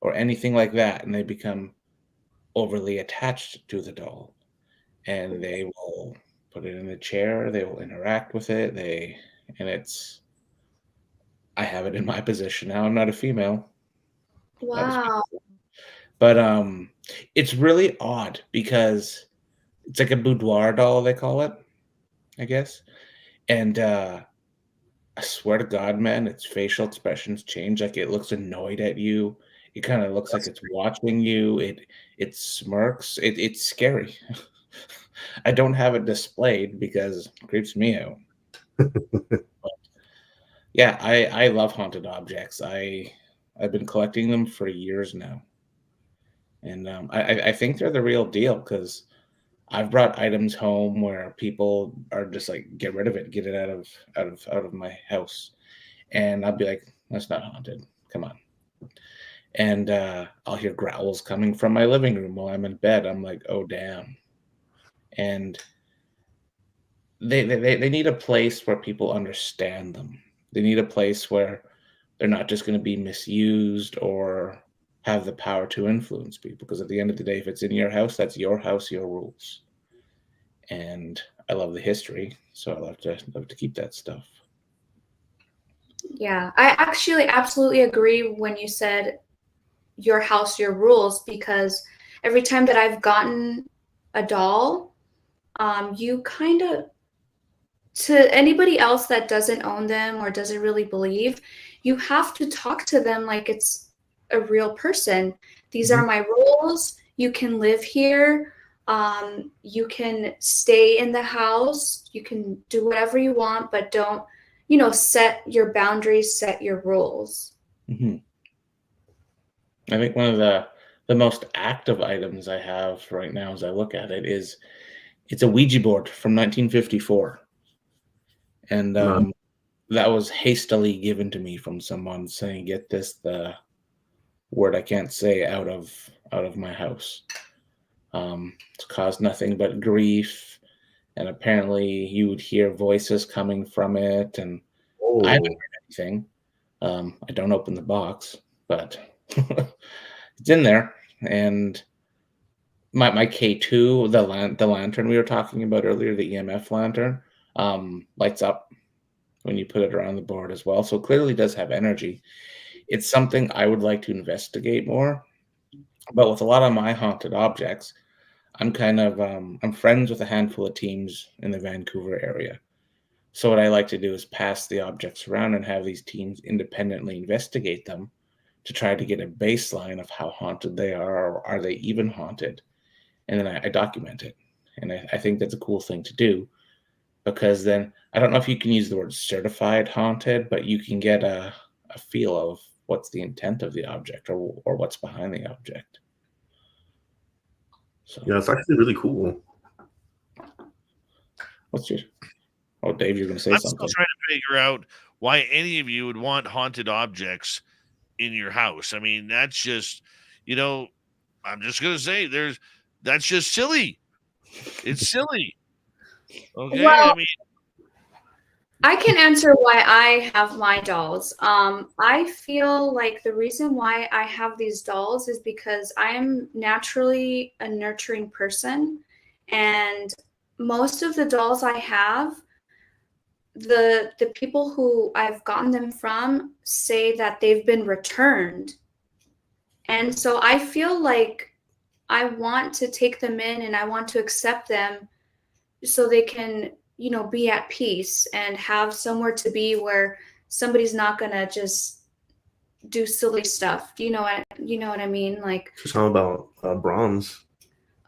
or anything like that, and they become overly attached to the doll, and they will put it in a chair. They will interact with it. I have it in my possession now. I'm not a female. Wow. But it's really odd because it's like a boudoir doll, they call it, I guess. And I swear to God, man, its facial expressions change. Like it looks annoyed at you. It kind of looks like it's watching you. It smirks. It's scary. I don't have it displayed because it creeps me out. But yeah, I love haunted objects. I've been collecting them for years now, and I think they're the real deal because I've brought items home where people are just like, get rid of it, get it out of my house, and I'll be like, that's not haunted. Come on. And I'll hear growls coming from my living room while I'm in bed. I'm like, oh damn. And they need a place where people understand them. They need a place where they're not just going to be misused or have the power to influence people. Because at the end of the day, if it's in your house, that's your house, your rules. And I love the history, so I love to keep that stuff. Yeah, I actually absolutely agree when you said your house, your rules, because every time that I've gotten a doll, you kind of, to anybody else that doesn't own them or doesn't really believe, you have to talk to them like it's a real person. These are my rules. You can live here. You can stay in the house. You can do whatever you want, but don't, set your boundaries, set your rules. I think one of the most active items I have right now, as I look at it, is it's a Ouija board from 1954, and that was hastily given to me from someone saying, "Get this, the word I can't say out of my house." It's caused nothing but grief, and apparently you would hear voices coming from it, and I haven't heard anything. I don't open the box, but it's in there. And my K2, the lantern we were talking about earlier, the EMF lantern, lights up when you put it around the board as well. So it clearly does have energy. It's something I would like to investigate more. But with a lot of my haunted objects, I'm kind of I'm friends with a handful of teams in the Vancouver area. So what I like to do is pass the objects around and have these teams independently investigate them to try to get a baseline of how haunted they are, or are they even haunted? And then I document it. And I think that's a cool thing to do, because then I don't know if you can use the word certified haunted, but you can get a feel of what's the intent of the object, or what's behind the object. So Yeah, it's actually really cool. what's your Dave, you're gonna say I'm something. still trying to figure out why any of you would want haunted objects in your house. I mean, that's just, I'm just gonna say that's just silly. It's silly. Okay. Well, I mean, I can answer why I have my dolls. I feel like the reason why I have these dolls is because I'm naturally a nurturing person, and most of the dolls I have, the people who I've gotten them from say that they've been returned. And so I feel like I want to take them in and I want to accept them so they can, be at peace and have somewhere to be where somebody's not going to just do silly stuff. You know what I mean? Like, Just how about bronze?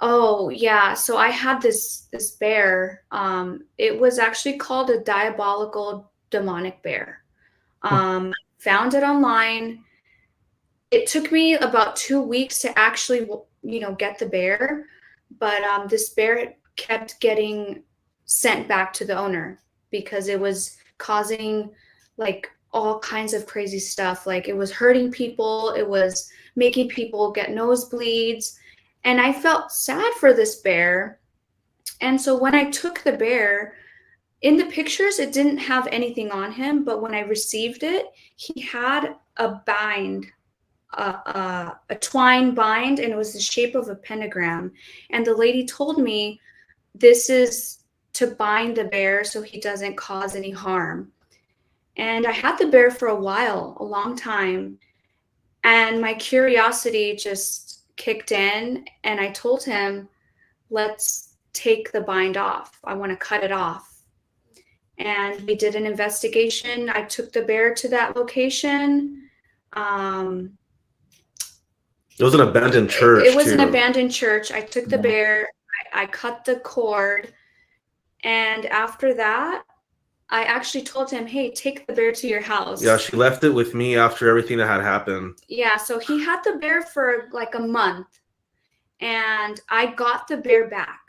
oh yeah. So I had this bear. It was actually called a diabolical demonic bear. Found it online. It took me about 2 weeks to actually, get the bear, but this bear kept getting sent back to the owner because it was causing like all kinds of crazy stuff. Like, it was hurting people, it was making people get nosebleeds, and I felt sad for this bear. And so when I took the bear, in the pictures it didn't have anything on him, but when I received it, he had a bind, a twine bind, and it was the shape of a pentagram. And the lady told me this is to bind the bear so he doesn't cause any harm. And I had the bear for a while, a long time, and my curiosity just kicked in, and I told him, let's take the bind off. I want to cut it off. And we did an investigation. I took the bear to that location. It was an abandoned church. It was an abandoned church. I took the bear, I cut the cord, and after that, I actually told him, hey, take the bear to your house. Yeah, she left it with me after everything that had happened. Yeah, so he had the bear for like a month, and I got the bear back.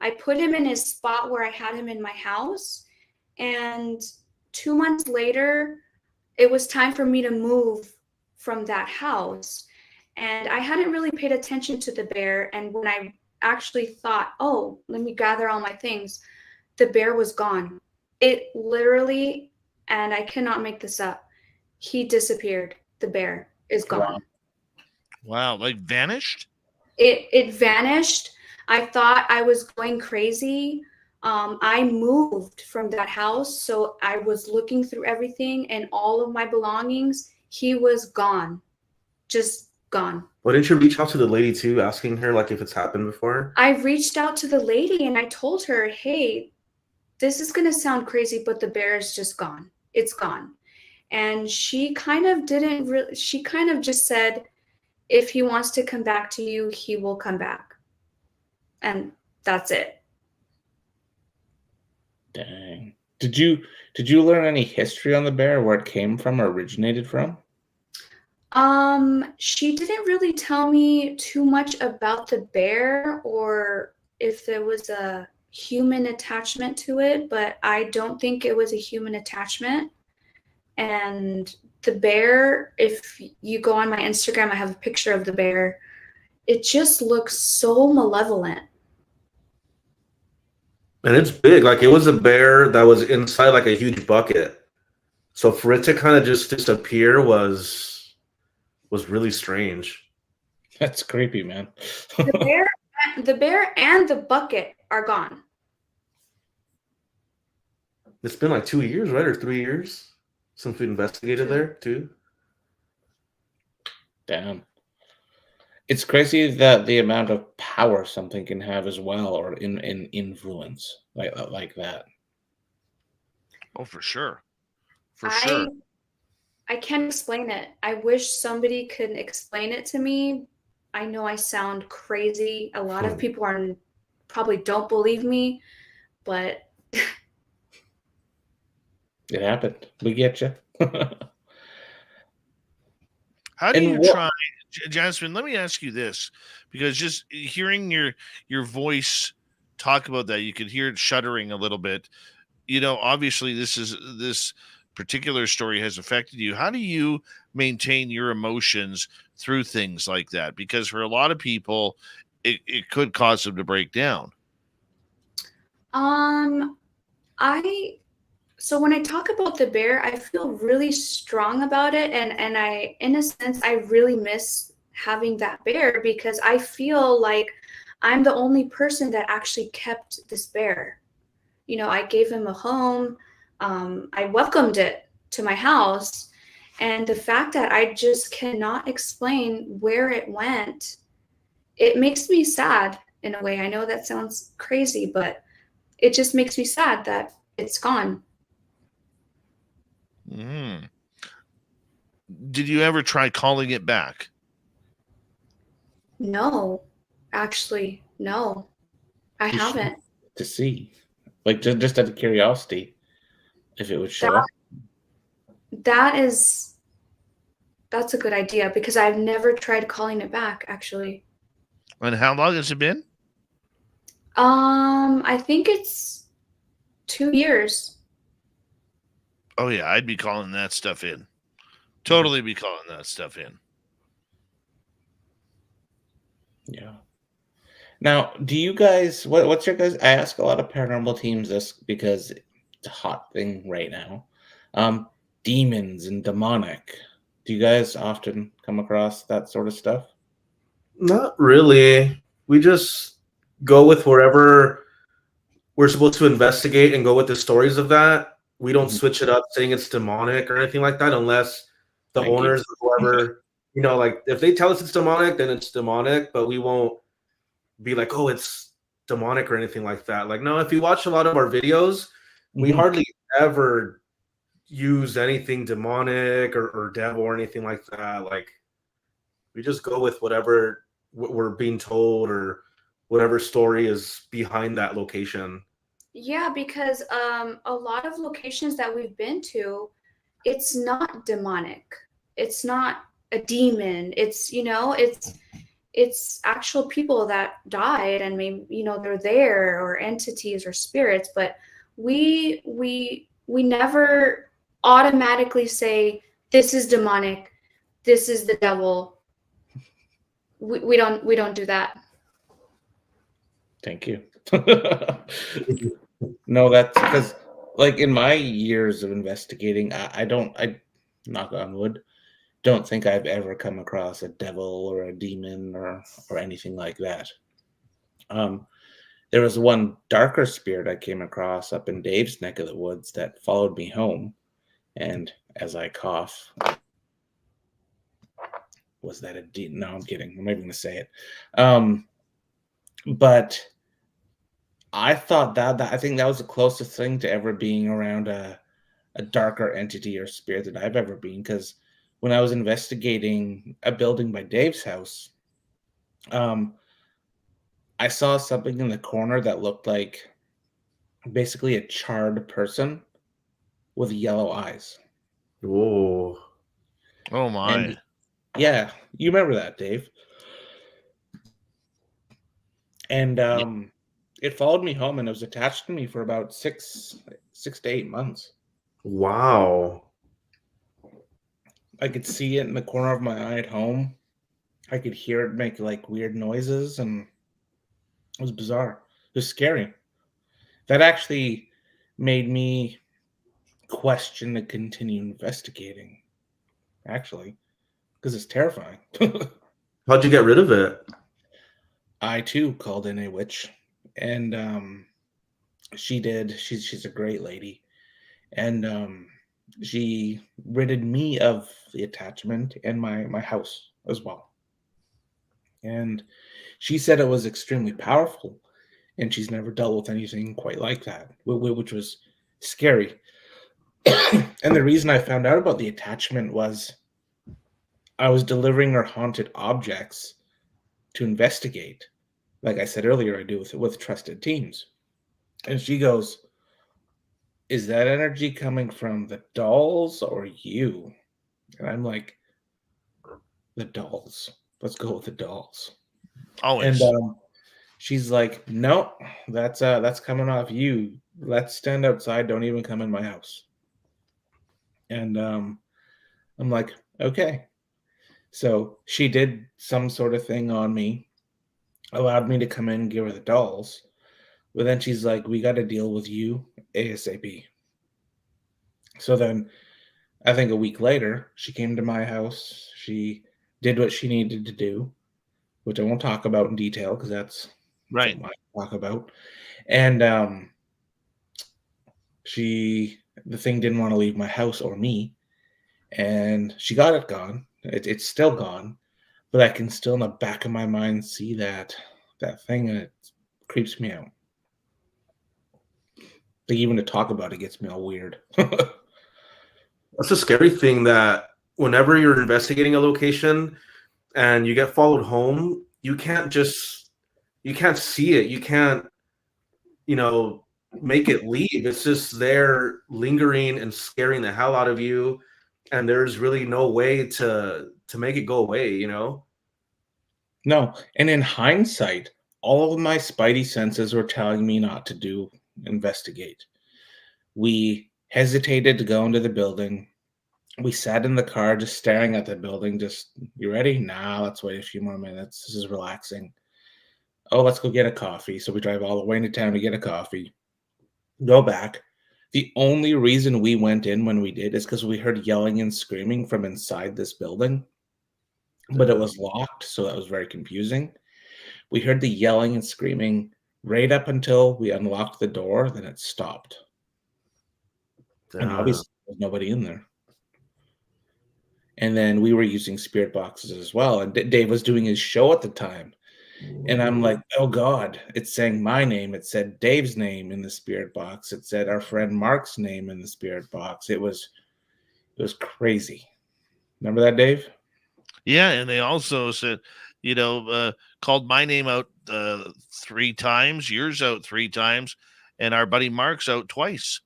I put him in his spot where I had him in my house, and 2 months later, it was time for me to move from that house. And I hadn't really paid attention to the bear. And when I actually thought, oh, let me gather all my things, the bear was gone. It literally, and I cannot make this up, he disappeared. The bear is gone. wow, like vanished? It vanished. I thought I was going crazy. I moved from that house, so I was looking through everything and all of my belongings. He was gone, just gone. Why didn't you reach out to the lady too, asking her like if it's happened before? I reached out to the lady and I told her, hey, this is going to sound crazy, but the bear is just gone. It's gone. And she kind of didn't really, she kind of just said, if he wants to come back to you, he will come back. And that's it. Dang. Did you learn any history on the bear, where it came from or originated from? She didn't really tell me too much about the bear or if there was a human attachment to it, but I don't think it was a human attachment. And the bear, if you go on my Instagram, I have a picture of the bear. It just looks so malevolent. And it's big. Like it was a bear that was inside like a huge bucket. So for it to kind of just disappear was really strange. That's creepy, man. The bear and the bucket are gone. It's been like 2 years, right? Or 3 years since we investigated there too. Damn. It's crazy that the amount of power something can have as well, or in influence like that. Oh, for sure. For sure. I can't explain it. I wish somebody could explain it to me. I know I sound crazy. A lot of people probably don't believe me, but It happened. We get you. How do you try, Jasmine? Let me ask you this, because just hearing your voice talk about that, you could hear it shuddering a little bit. You know, obviously this particular story has affected you. How do you maintain your emotions through things like that? Because for a lot of people, it could cause them to break down. So when I talk about the bear, I feel really strong about it, and I, in a sense, I really miss having that bear because I feel like I'm the only person that actually kept this bear. You know, I gave him a home. I welcomed it to my house, and the fact that I just cannot explain where it went, it makes me sad in a way. I know that sounds crazy, but it just makes me sad that it's gone. Mm. Did you ever try calling it back? No, actually, no, I haven't. To see, like just out of curiosity, if it would show up. That's a good idea because I've never tried calling it back, actually. And how long has it been? I think it's 2 years. Oh yeah, I'd be calling that stuff in. Totally be calling that stuff in. Yeah. Now, do you guys, what's your guys, I ask a lot of paranormal teams this because it's a hot thing right now. Demons and demonic. Do you guys often come across that sort of stuff? Not really. We just go with wherever we're supposed to investigate and go with the stories of that. We don't switch it up saying it's demonic or anything like that unless the owners or whoever, you know, like if they tell us it's demonic, then it's demonic, but we won't be like, oh, it's demonic or anything like that. Like, no, if you watch a lot of our videos, we hardly ever use anything demonic or devil or anything like that. Like, we just go with whatever we're being told or whatever story is behind that location. Yeah, because a lot of locations that we've been to, it's not demonic. It's not a demon. It's, you know, it's actual people that died and maybe, you know, they're there, or entities or spirits, but we never automatically say this is demonic, this is the devil. We don't do that. Thank you. No, that's because, like, in my years of investigating, I knock on wood, don't think I've ever come across a devil or a demon or anything like that. There was one darker spirit I came across up in Dave's neck of the woods that followed me home, and as I cough, was that a D? No, I'm kidding. I'm not even going to say it. But I thought that I think that was the closest thing to ever being around a darker entity or spirit that I've ever been. Because when I was investigating a building by Dave's house, I saw something in the corner that looked like basically a charred person with yellow eyes. Whoa. Oh my. And yeah, you remember that, Dave. And it followed me home, and it was attached to me for about 6 to 8 months. Wow. I could see it in the corner of my eye at home. I could hear it make like weird noises, and it was bizarre. It was scary. That actually made me question to continue investigating, actually, because it's terrifying. How'd you get rid of it? I too called in a witch, and she did. She's a great lady, and she ridded me of the attachment and my house as well. And she said it was extremely powerful, and she's never dealt with anything quite like that, which was scary. And the reason I found out about the attachment was I was delivering her haunted objects to investigate. Like I said earlier, I do with trusted teams. And she goes, "Is that energy coming from the dolls or you?" And I'm like, "The dolls. Let's go with the dolls." Always. And she's like, "No, that's coming off you. Let's stand outside. Don't even come in my house." And I'm like, "Okay." So she did some sort of thing on me, allowed me to come in and give her the dolls. But then she's like, "We got to deal with you ASAP." So then I think a week later, she came to my house. She did what she needed to do, which I won't talk about in detail because that's Right. something I talk about. And the thing didn't want to leave my house or me, and she got it gone. It's still gone, but I can still in the back of my mind see that thing, and it creeps me out. Like even to talk about it gets me all weird. That's a scary thing that whenever you're investigating a location and you get followed home, you can't see it. You can't, make it leave. It's just there lingering and scaring the hell out of you. And there's really no way to make it go away, No, and in hindsight, all of my spidey senses were telling me not to investigate. We hesitated to go into the building. We sat in the car just staring at the building, you ready? Nah, let's wait a few more minutes. This is relaxing. Oh, let's go get a coffee. So we drive all the way into town to get a coffee, go back. The only reason we went in when we did is because we heard yelling and screaming from inside this building, but it was locked, so that was very confusing. We heard the yelling and screaming right up until we unlocked the door, then it stopped. And obviously there's nobody in there. And then we were using spirit boxes as well. And Dave was doing his show at the time. And I'm like, oh God, it's saying my name. It said Dave's name in the spirit box. It said our friend Mark's name in the spirit box. It was crazy. Remember that, Dave? Yeah, and they also said, called my name out 3 times, yours out 3 times, and our buddy Mark's out twice.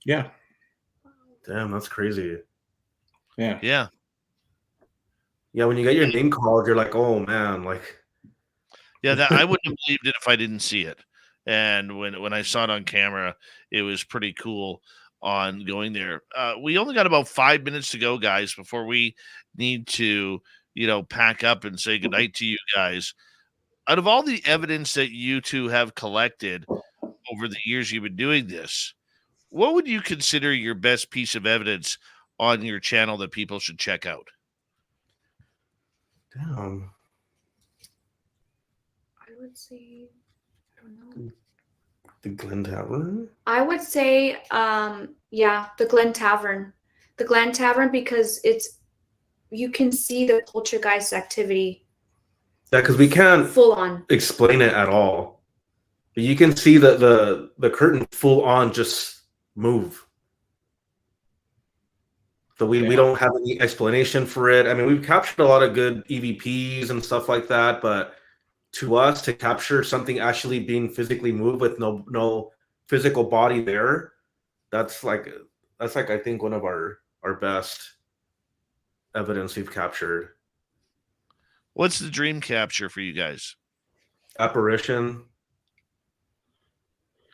Yeah. Damn, that's crazy. Yeah. Yeah. Yeah, when you get your name called, you're like, oh man, like. Yeah, that I wouldn't have believed it if I didn't see it. And when I saw it on camera, it was pretty cool on going there. We only got about 5 minutes to go, guys, before we need to, pack up and say goodnight to you guys. Out of all the evidence that you two have collected over the years you've been doing this, what would you consider your best piece of evidence on your channel that people should check out? Damn. I would say, I don't know. The Glen Tavern? I would say, the Glen Tavern. The Glen Tavern, because it's you can see the poltergeist activity Yeah, because we can't full on. explain it at all. But you can see the curtain full on just move. So we don't have any explanation for it. I mean, we've captured a lot of good EVPs and stuff like that, but to us, to capture something actually being physically moved with no physical body there, that's like I think one of our best evidence we've captured. What's the dream capture for you guys? Apparition.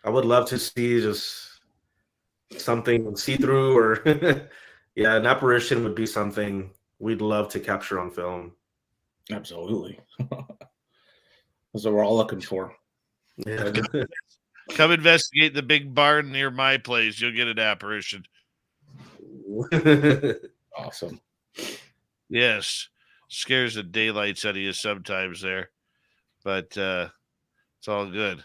I would love to see just something see-through or yeah, an apparition would be something we'd love to capture on film. Absolutely. That's what we're all looking for. Yeah. Come investigate the big barn near my place. You'll get an apparition. Awesome. Yes. Scares the daylights out of you sometimes there. But it's all good.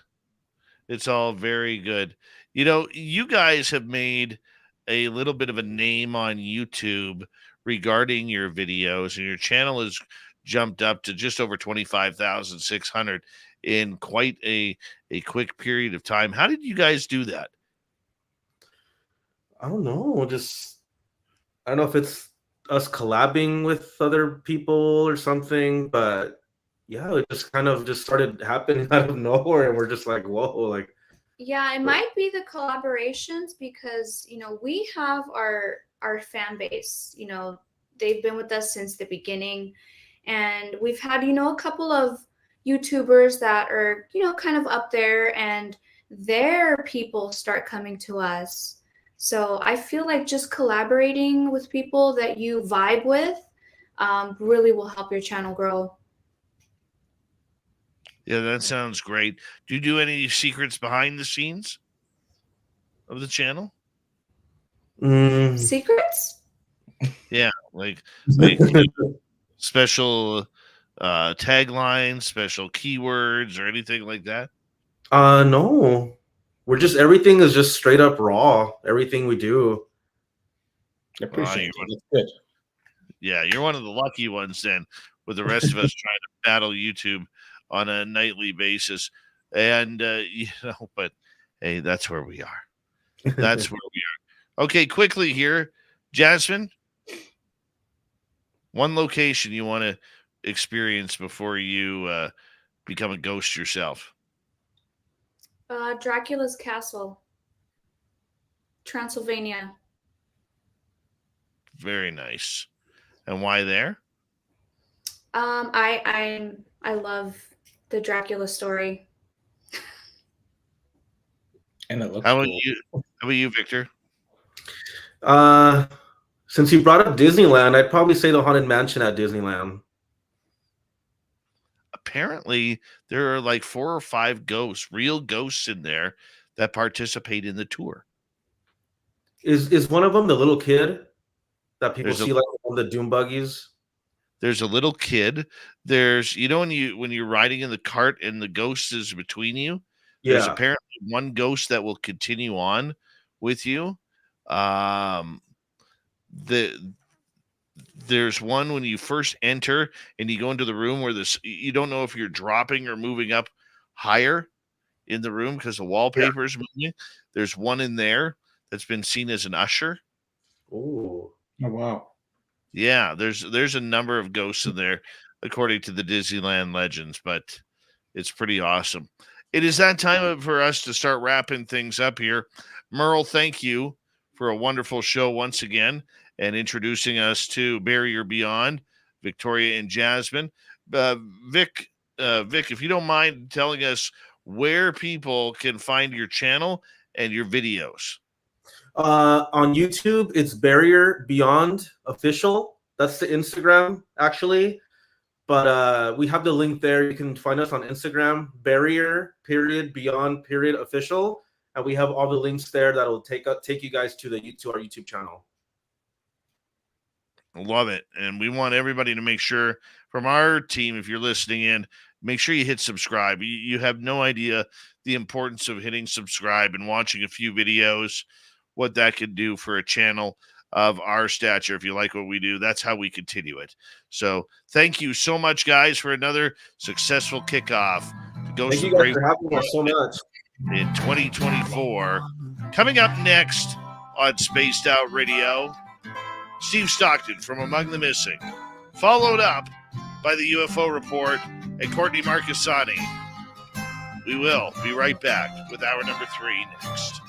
It's all very good. You know, you guys have made a little bit of a name on YouTube regarding your videos, and your channel has jumped up to just over 25,600 in quite a quick period of time. How did you guys do that? I don't know. I don't know if it's us collabing with other people or something, but yeah, it just kind of just started happening out of nowhere, and we're just like, whoa, like. Yeah, it might be the collaborations because, you know, we have our fan base, you know, they've been with us since the beginning, and we've had, you know, a couple of YouTubers that are, you know, kind of up there, and their people start coming to us. So I feel like just collaborating with people that you vibe with really will help your channel grow. Yeah, that sounds great. Do you do any secrets behind the scenes of the channel? Secrets? Yeah, like special taglines, special keywords, or anything like that? No. Everything is just straight up raw. Everything we do. I appreciate you're it. That's good. Yeah, you're one of the lucky ones then, with the rest of us trying to battle YouTube on a nightly basis. And, you know, but hey, that's where we are. That's where we are. Okay, quickly here, Jasmine, one location you want to experience before you become a ghost yourself. Dracula's Castle, Transylvania. Very nice. And why there? I love the Dracula story. And it looks How about cool. you? How about you, Victor? Since you brought up Disneyland, I'd probably say the Haunted Mansion at Disneyland. Apparently, there are like 4 or 5 ghosts, real ghosts in there that participate in the tour. Is one of them the little kid that people There's a- see like on the doom buggies? There's a little kid. There's, you know, when you're riding in the cart and the ghost is between you. There's Yeah. apparently one ghost that will continue on with you. There's one when you first enter and you go into the room where you don't know if you're dropping or moving up higher in the room because the wallpaper is moving. There's one in there that's been seen as an usher. Ooh. Oh, wow. Yeah, there's a number of ghosts in there, according to the Disneyland legends, but it's pretty awesome. It is that time for us to start wrapping things up here. Merle, thank you for a wonderful show once again and introducing us to Barrier Beyond, Victoria and Jasmine. Vic, if you don't mind telling us where people can find your channel and your videos. On YouTube, it's Barrier Beyond Official. That's the Instagram, actually. But we have the link there. You can find us on Instagram, Barrier_Beyond_Official. And we have all the links there that will take you guys to our YouTube channel. Love it. And we want everybody to make sure, from our team, if you're listening in, make sure you hit subscribe. You have no idea the importance of hitting subscribe and watching a few videos, what that could do for a channel. of our stature. If you like what we do, that's how we continue it. So thank you so much, guys, for another successful kickoff. Thank you guys for having us so much. In 2024. Coming up next on Spaced Out Radio, Steve Stockton from Among the Missing, followed up by the UFO Report and Courtney Marcassani. We will be right back with hour number 3 next.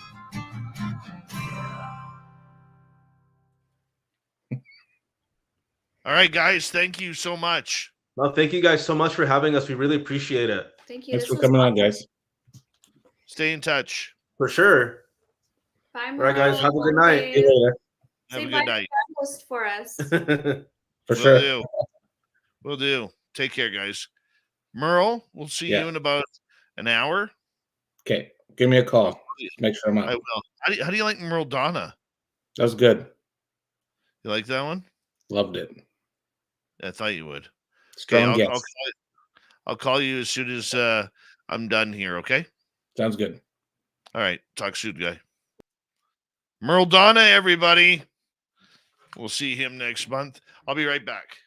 All right, guys, thank you so much. Well, thank you guys so much for having us. We really appreciate it. Thank you. Thanks This for was coming on, awesome. guys. Stay in touch. For sure. Bye, All right, guys. Merle. Have a good night. See you later. Have Say a bye good to night. the host for us. For Will sure. do. Will do. Take care, guys. Merle, we'll see Yeah. you in about an hour. Okay. Give me a call. Just make sure I'm I on. will. How do you like Merle Donna? That was good. You like that one? Loved it. I thought you would. Strong Okay, guess. I'll call you as soon as I'm done here, okay? Sounds good. All right. Talk soon, guy. Merle Donna, everybody. We'll see him next month. I'll be right back.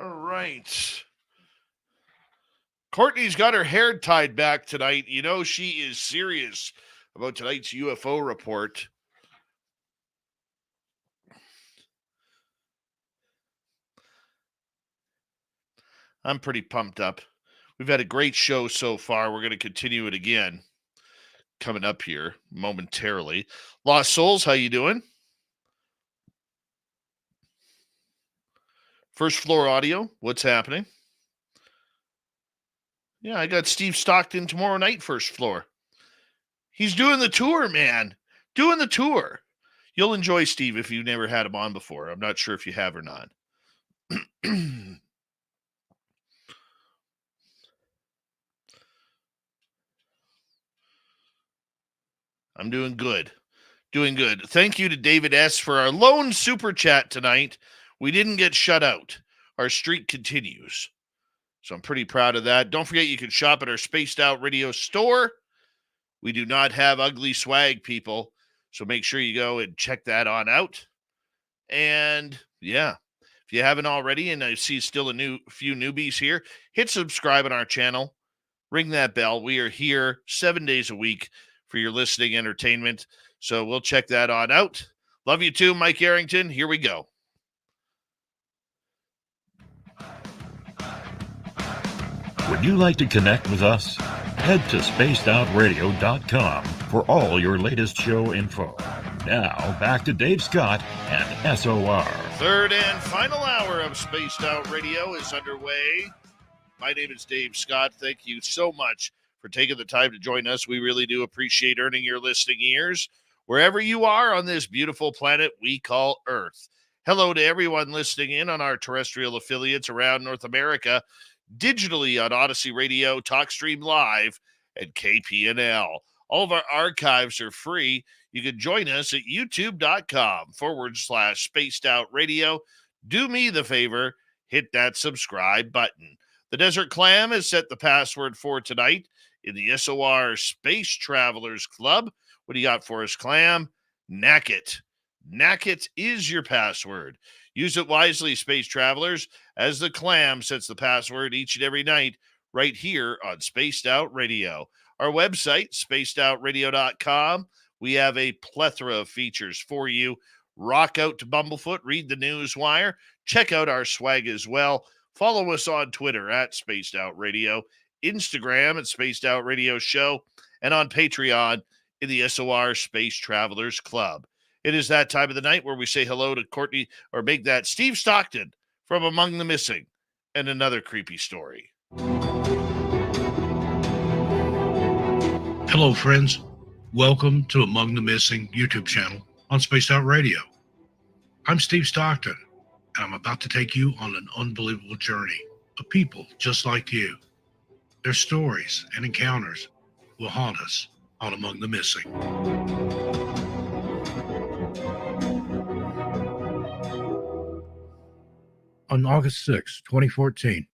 All right. Courtney's got her hair tied back tonight. You know, she is serious about tonight's UFO report. I'm pretty pumped up. We've had a great show so far. We're going to continue it again coming up here momentarily. Lost Souls, how you doing? First Floor Audio, what's happening? Yeah, I got Steve Stockton tomorrow night, First Floor. He's doing the tour, man. Doing the tour. You'll enjoy Steve if you've never had him on before. I'm not sure if you have or not. I'm doing good. Doing good. Thank you to David S. for our lone super chat tonight. We didn't get shut out. Our streak continues. So I'm pretty proud of that. Don't forget you can shop at our Spaced Out Radio store. We do not have ugly swag, people. So make sure you go and check that on out. And yeah, if you haven't already, and I see still a few newbies here, hit subscribe on our channel. Ring that bell. We are here 7 days a week for your listening entertainment. So we'll check that on out. Love you too, Mike Arrington. Here we go. Would you like to connect with us? Head to spacedoutradio.com for all your latest show info. Now, back to Dave Scott and SOR. Third and final hour of Spaced Out Radio is underway. My name is Dave Scott. Thank you so much for taking the time to join us. We really do appreciate earning your listening ears wherever you are on this beautiful planet we call Earth. Hello to everyone listening in on our terrestrial affiliates around North America, digitally on Odyssey Radio, TalkStream Live, and KPNL. All of our archives are free. You can join us at youtube.com/Spaced Out Radio. Do me the favor, hit that subscribe button. The Desert Clam has set the password for tonight in the SOR Space Travelers Club. What do you got for us, Clam? Knack-it. Knack-it is your password. Use it wisely, Space Travelers, as the Clam sets the password each and every night right here on Spaced Out Radio. Our website, spacedoutradio.com. We have a plethora of features for you. Rock out to Bumblefoot, read the news wire, check out our swag as well. Follow us on Twitter at Spaced Out Radio, Instagram at Spaced Out Radio Show, and on Patreon in the SOR Space Travelers Club. It is that time of the night where we say hello to Courtney, or make that Steve Stockton from Among the Missing and another creepy story. Hello, friends. Welcome to Among the Missing YouTube channel on Spaced Out Radio. I'm Steve Stockton, and I'm about to take you on an unbelievable journey of people just like you. Their stories and encounters will haunt us on Among the Missing. On August 6, 2014,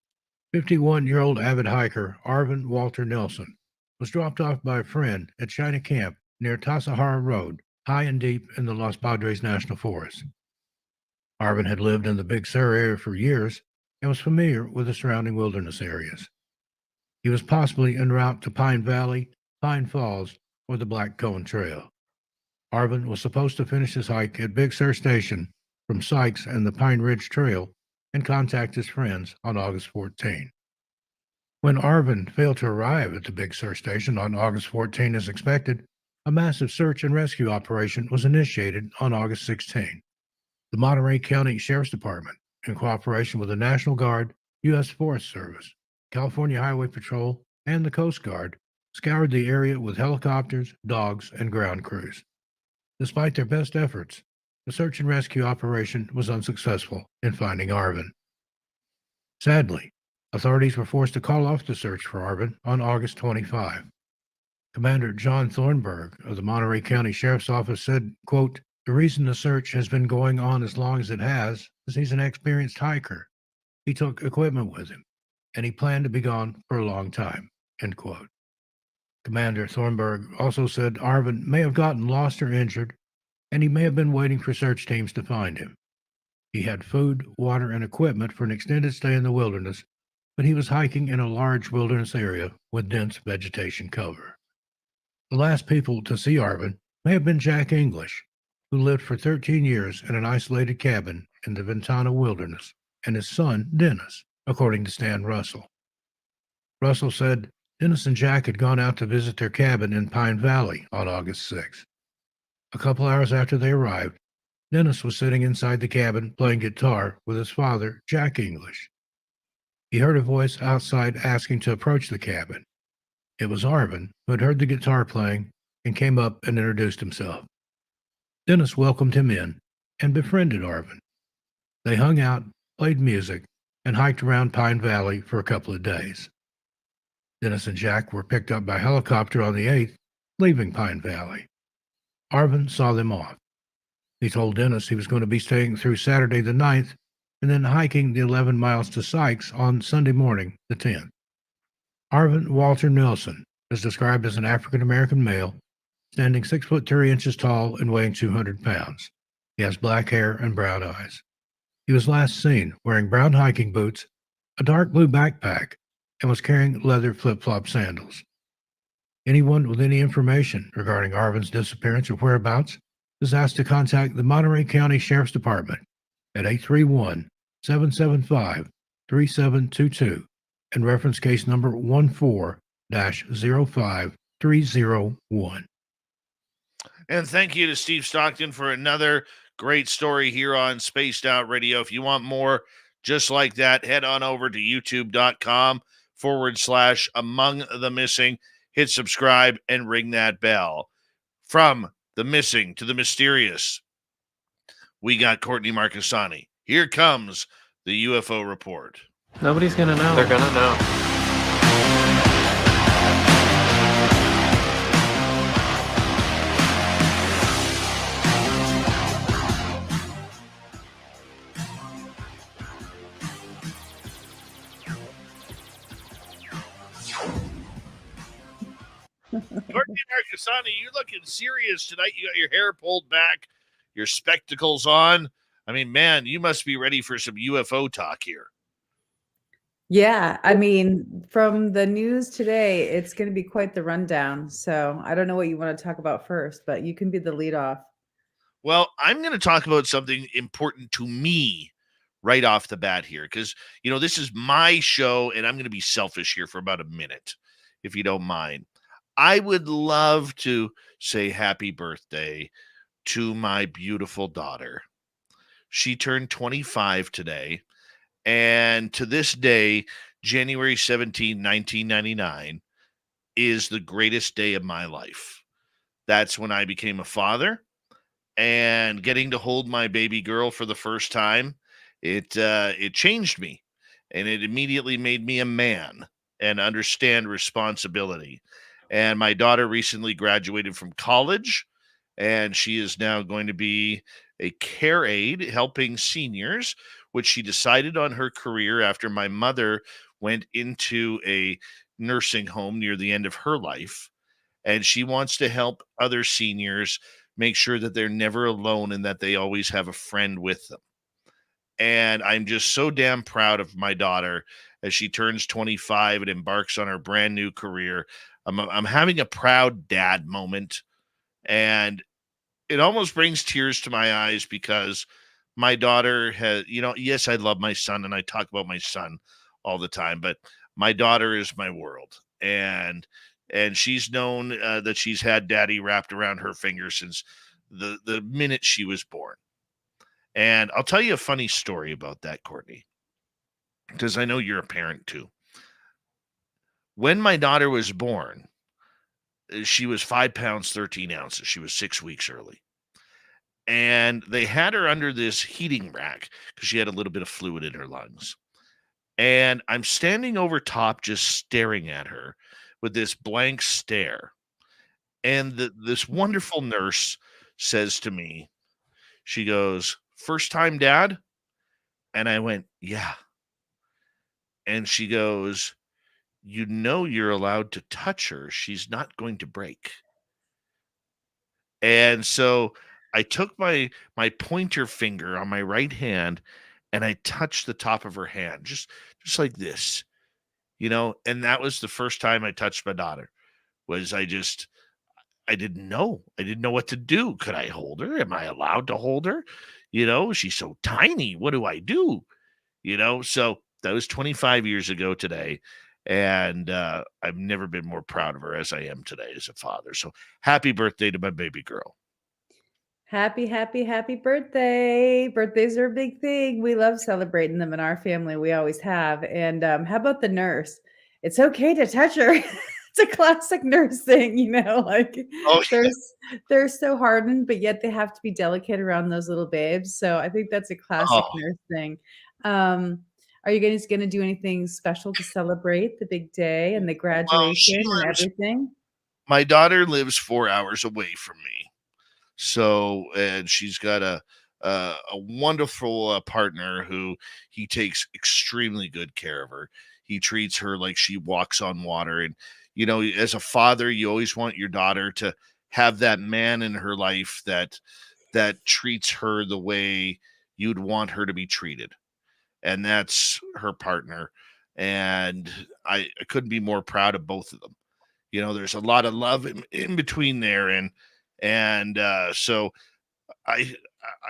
51-year-old avid hiker Arvin Walter Nelson was dropped off by a friend at China Camp near Tasahara Road, high and deep in the Los Padres National Forest. Arvin had lived in the Big Sur area for years and was familiar with the surrounding wilderness areas. He was possibly en route to Pine Valley, Pine Falls, or the Black Cone Trail. Arvin was supposed to finish his hike at Big Sur Station from Sykes and the Pine Ridge Trail and contact his friends on August 14. When Arvin failed to arrive at the Big Sur Station on August 14 as expected, a massive search and rescue operation was initiated on August 16. The Monterey County Sheriff's Department, in cooperation with the National Guard, U.S. Forest Service, California Highway Patrol, and the Coast Guard, scoured the area with helicopters, dogs, and ground crews. Despite their best efforts, the search and rescue operation was unsuccessful in finding Arvin. Sadly, authorities were forced to call off the search for Arvin on August 25. Commander John Thornburg of the Monterey County Sheriff's Office said, quote, "The reason the search has been going on as long as it has is he's an experienced hiker. He took equipment with him, and he planned to be gone for a long time," end quote. Commander Thornburg also said Arvin may have gotten lost or injured, and he may have been waiting for search teams to find him. He had food, water, and equipment for an extended stay in the wilderness, but he was hiking in a large wilderness area with dense vegetation cover. The last people to see Arvin may have been Jack English, who lived for 13 years in an isolated cabin in the Ventana wilderness, and his son, Dennis, according to Stan Russell. Russell said Dennis and Jack had gone out to visit their cabin in Pine Valley on August 6th. A couple hours after they arrived, Dennis was sitting inside the cabin playing guitar with his father, Jack English. He heard a voice outside asking to approach the cabin. It was Arvin, who had heard the guitar playing and came up and introduced himself. Dennis welcomed him in and befriended Arvin. They hung out, played music, and hiked around Pine Valley for a couple of days. Dennis and Jack were picked up by helicopter on the 8th, leaving Pine Valley. Arvin saw them off. He told Dennis he was going to be staying through Saturday the 9th and then hiking the 11 miles to Sykes on Sunday morning, the 10th. Arvin Walter Nelson is described as an African-American male, standing 6 foot 3 inches tall and weighing 200 pounds. He has black hair and brown eyes. He was last seen wearing brown hiking boots, a dark blue backpack, and was carrying leather flip-flop sandals. Anyone with any information regarding Arvin's disappearance or whereabouts is asked to contact the Monterey County Sheriff's Department at 831-775-3722 and reference case number 14-05301. And thank you to Steve Stockton for another great story here on Spaced Out Radio. If you want more just like that, head on over to youtube.com/Among the Missing. Hit subscribe and ring that bell. From the missing to the mysterious, we got Courtney Marcassani. Here comes the UFO report. Nobody's gonna know. They're gonna know. Courtney Marcassani, you're looking serious tonight. You got your hair pulled back, your spectacles on. I mean, man, you must be ready for some UFO talk here. Yeah, I mean, from the news today, it's going to be quite the rundown. So I don't know what you want to talk about first, but you can be the lead off. Well, I'm going to talk about something important to me right off the bat here because, you know, this is my show and I'm going to be selfish here for about a minute, if you don't mind. I would love to say happy birthday to my beautiful daughter. She turned 25 today. And to this day, January 17, 1999, is the greatest day of my life. That's when I became a father. And getting to hold my baby girl for the first time, it changed me. And it immediately made me a man and understand responsibility. And my daughter recently graduated from college, and she is now going to be a care aide helping seniors, which she decided on her career after my mother went into a nursing home near the end of her life. And she wants to help other seniors make sure that they're never alone and that they always have a friend with them. And I'm just so damn proud of my daughter as she turns 25 and embarks on her brand new career. I'm having a proud dad moment, and it almost brings tears to my eyes because my daughter has, you know, yes, I love my son and I talk about my son all the time, but my daughter is my world. And she's known that she's had daddy wrapped around her finger since the minute she was born. And I'll tell you a funny story about that, Courtney, because I know you're a parent too. When my daughter was born, she was 5 pounds, 13 ounces. She was 6 weeks early. And they had her under this heating rack because she had a little bit of fluid in her lungs. And I'm standing over top just staring at her with this blank stare. And this wonderful nurse says to me, she goes, "First time, Dad?" And I went, "Yeah." And she goes, "You know you're allowed to touch her. She's not going to break." And so I took my pointer finger on my right hand and I touched the top of her hand, just like this, and that was the first time I touched my daughter. Was I didn't know. I didn't know what to do. Could I hold her? Am I allowed to hold her? She's so tiny. What do I do? So that was 25 years ago today. And I've never been more proud of her as I am today as a father. So happy birthday to my baby girl. Happy, happy, happy birthday. Birthdays are a big thing. We love celebrating them in our family. We always have. And how about the nurse? It's okay to touch her. It's a classic nurse thing, like Oh, they're so hardened, but yet they have to be delicate around those little babes. So I think that's a classic oh, nurse thing. Are you guys going to do anything special to celebrate the big day and the well, graduation and everything? my daughter lives 4 hours away from me. So, and she's got a wonderful partner who he takes extremely good care of her. He treats her like she walks on water. And, as a father, you always want your daughter to have that man in her life that treats her the way you'd want her to be treated. And that's her partner. And I couldn't be more proud of both of them. There's a lot of love in between there. And so I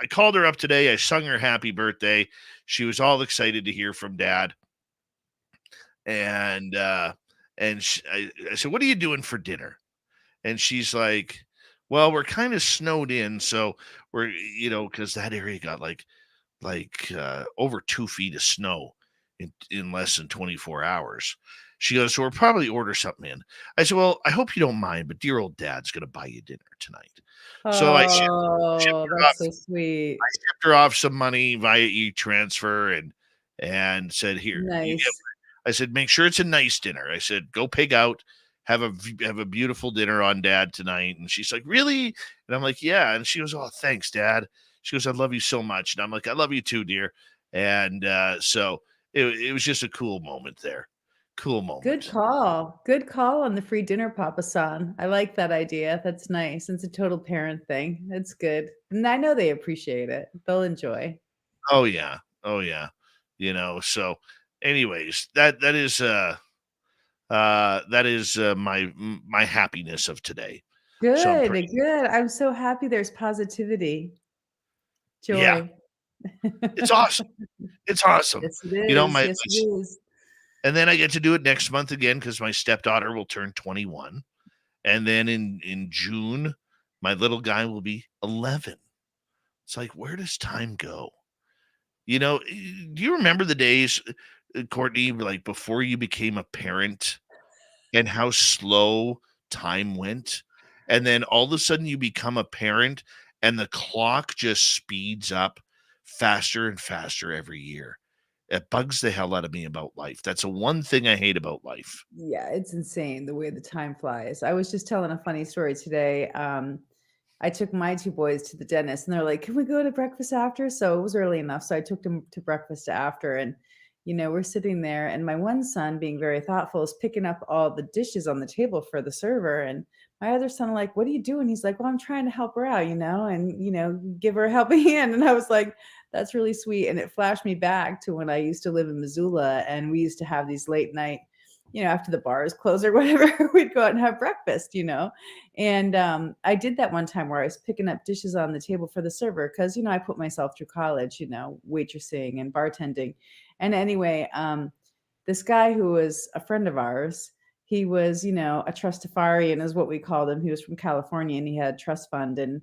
called her up today. I sung her happy birthday. She was all excited to hear from Dad. And I said, "What are you doing for dinner?" And she's like, "Well, we're kind of snowed in, so we're because that area got like over 2 feet of snow in less than 24 hours." She goes, "So we'll probably order something in." I said, "Well, I hope you don't mind, but dear old Dad's going to buy you dinner tonight." So I shipped Oh, her off. that's so sweet. I shipped her off some money via e-transfer and said, "Here." Nice. I said, "Make sure it's a nice dinner." I said, "Go pig out, have a beautiful dinner on Dad tonight." And she's like, "Really?" And I'm like, "Yeah." And she goes, "Oh, thanks, Dad." She goes, "I love you so much." And I'm like, "I love you too, dear." And so it was just a cool moment there. Cool moment. Good call. Good call on the free dinner, Papa San. I like that idea. That's nice. It's a total parent thing. It's good. And I know they appreciate it. They'll enjoy. Oh yeah. Oh yeah. So anyways, that is my happiness of today. So I'm Good. pretty Good. I'm so happy there's positivity, yeah, joy. it's awesome. It's awesome. Yes, it is. My Yes, it is. and then I get to do it next month again because my stepdaughter will turn 21. And then in June, my little guy will be 11. It's like, where does time go? Do you remember the days, Courtney, like before you became a parent and how slow time went? And then all of a sudden you become a parent and the clock just speeds up faster and faster every year. It bugs the hell out of me about life. That's the one thing I hate about life. Yeah, it's insane the way the time flies. I was just telling a funny story today. I took my two boys to the dentist and they're like, "Can we go to breakfast after?" So it was early enough. So I took them to breakfast after. And, we're sitting there. And my one son, being very thoughtful, is picking up all the dishes on the table for the server. And my other son, like, "What are you doing?" He's like, "Well, I'm trying to help her out, and, give her a helping hand." And I was like, "That's really sweet." And it flashed me back to when I used to live in Missoula and we used to have these late night, after the bars close or whatever, we'd go out and have breakfast, And I did that one time where I was picking up dishes on the table for the server because, I put myself through college, waitressing and bartending. And anyway, this guy who was a friend of ours, he was, a trustafarian is what we called him. He was from California and he had a trust fund. And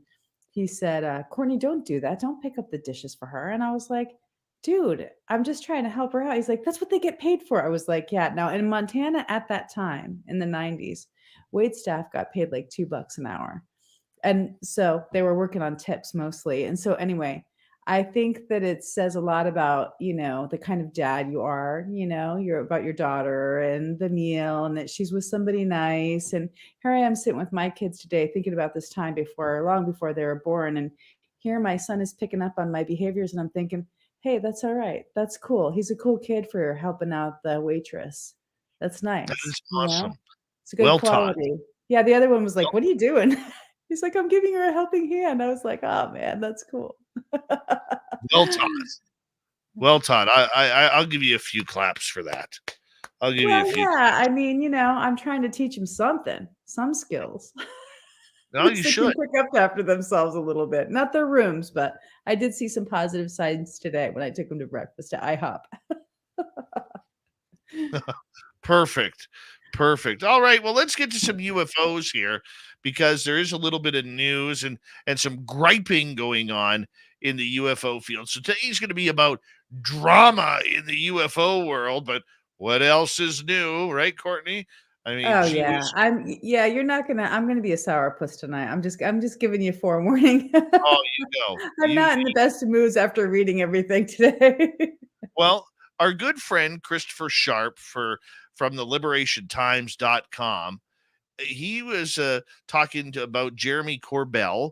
he said, "Courtney, don't do that. Don't pick up the dishes for her." And I was like, "Dude, I'm just trying to help her out." He's like, "That's what they get paid for." I was like, "Yeah." Now in Montana at that time in the 90s, wait staff got paid like $2 an hour. And so they were working on tips mostly. And so anyway, I think that it says a lot about, the kind of dad you are, you're about your daughter and the meal and that she's with somebody nice. And here I am sitting with my kids today thinking about this time long before they were born. And here my son is picking up on my behaviors and I'm thinking, hey, that's all right. That's cool. He's a cool kid for helping out the waitress. That's nice. That is awesome. It's a good Well taught. quality. Yeah, the other one was like, "What are you doing?" He's like, I'm giving her a helping hand. I was like, oh man, that's cool. Well taught. Well taught. I'll give you a few claps for that. I'll give you a Well, few. yeah. I mean, I'm trying to teach them something, some skills. No, you So they can should. pick up after themselves a little bit. Not their rooms, but I did see some positive signs today when I took them to breakfast at IHOP. Perfect. Perfect. All right. Well, let's get to some UFOs here because there is a little bit of news and some griping going on in the UFO field. So today's going to be about drama in the UFO world, but what else is new, right, Courtney? I mean, Oh gee yeah. whiz. I'm gonna be a sourpuss tonight. I'm just giving you forewarning. Oh, you go. I'm You not in the best of moods after reading everything today. Well, our good friend Christopher Sharp from the liberationtimes.com, he was talking about Jeremy Corbell,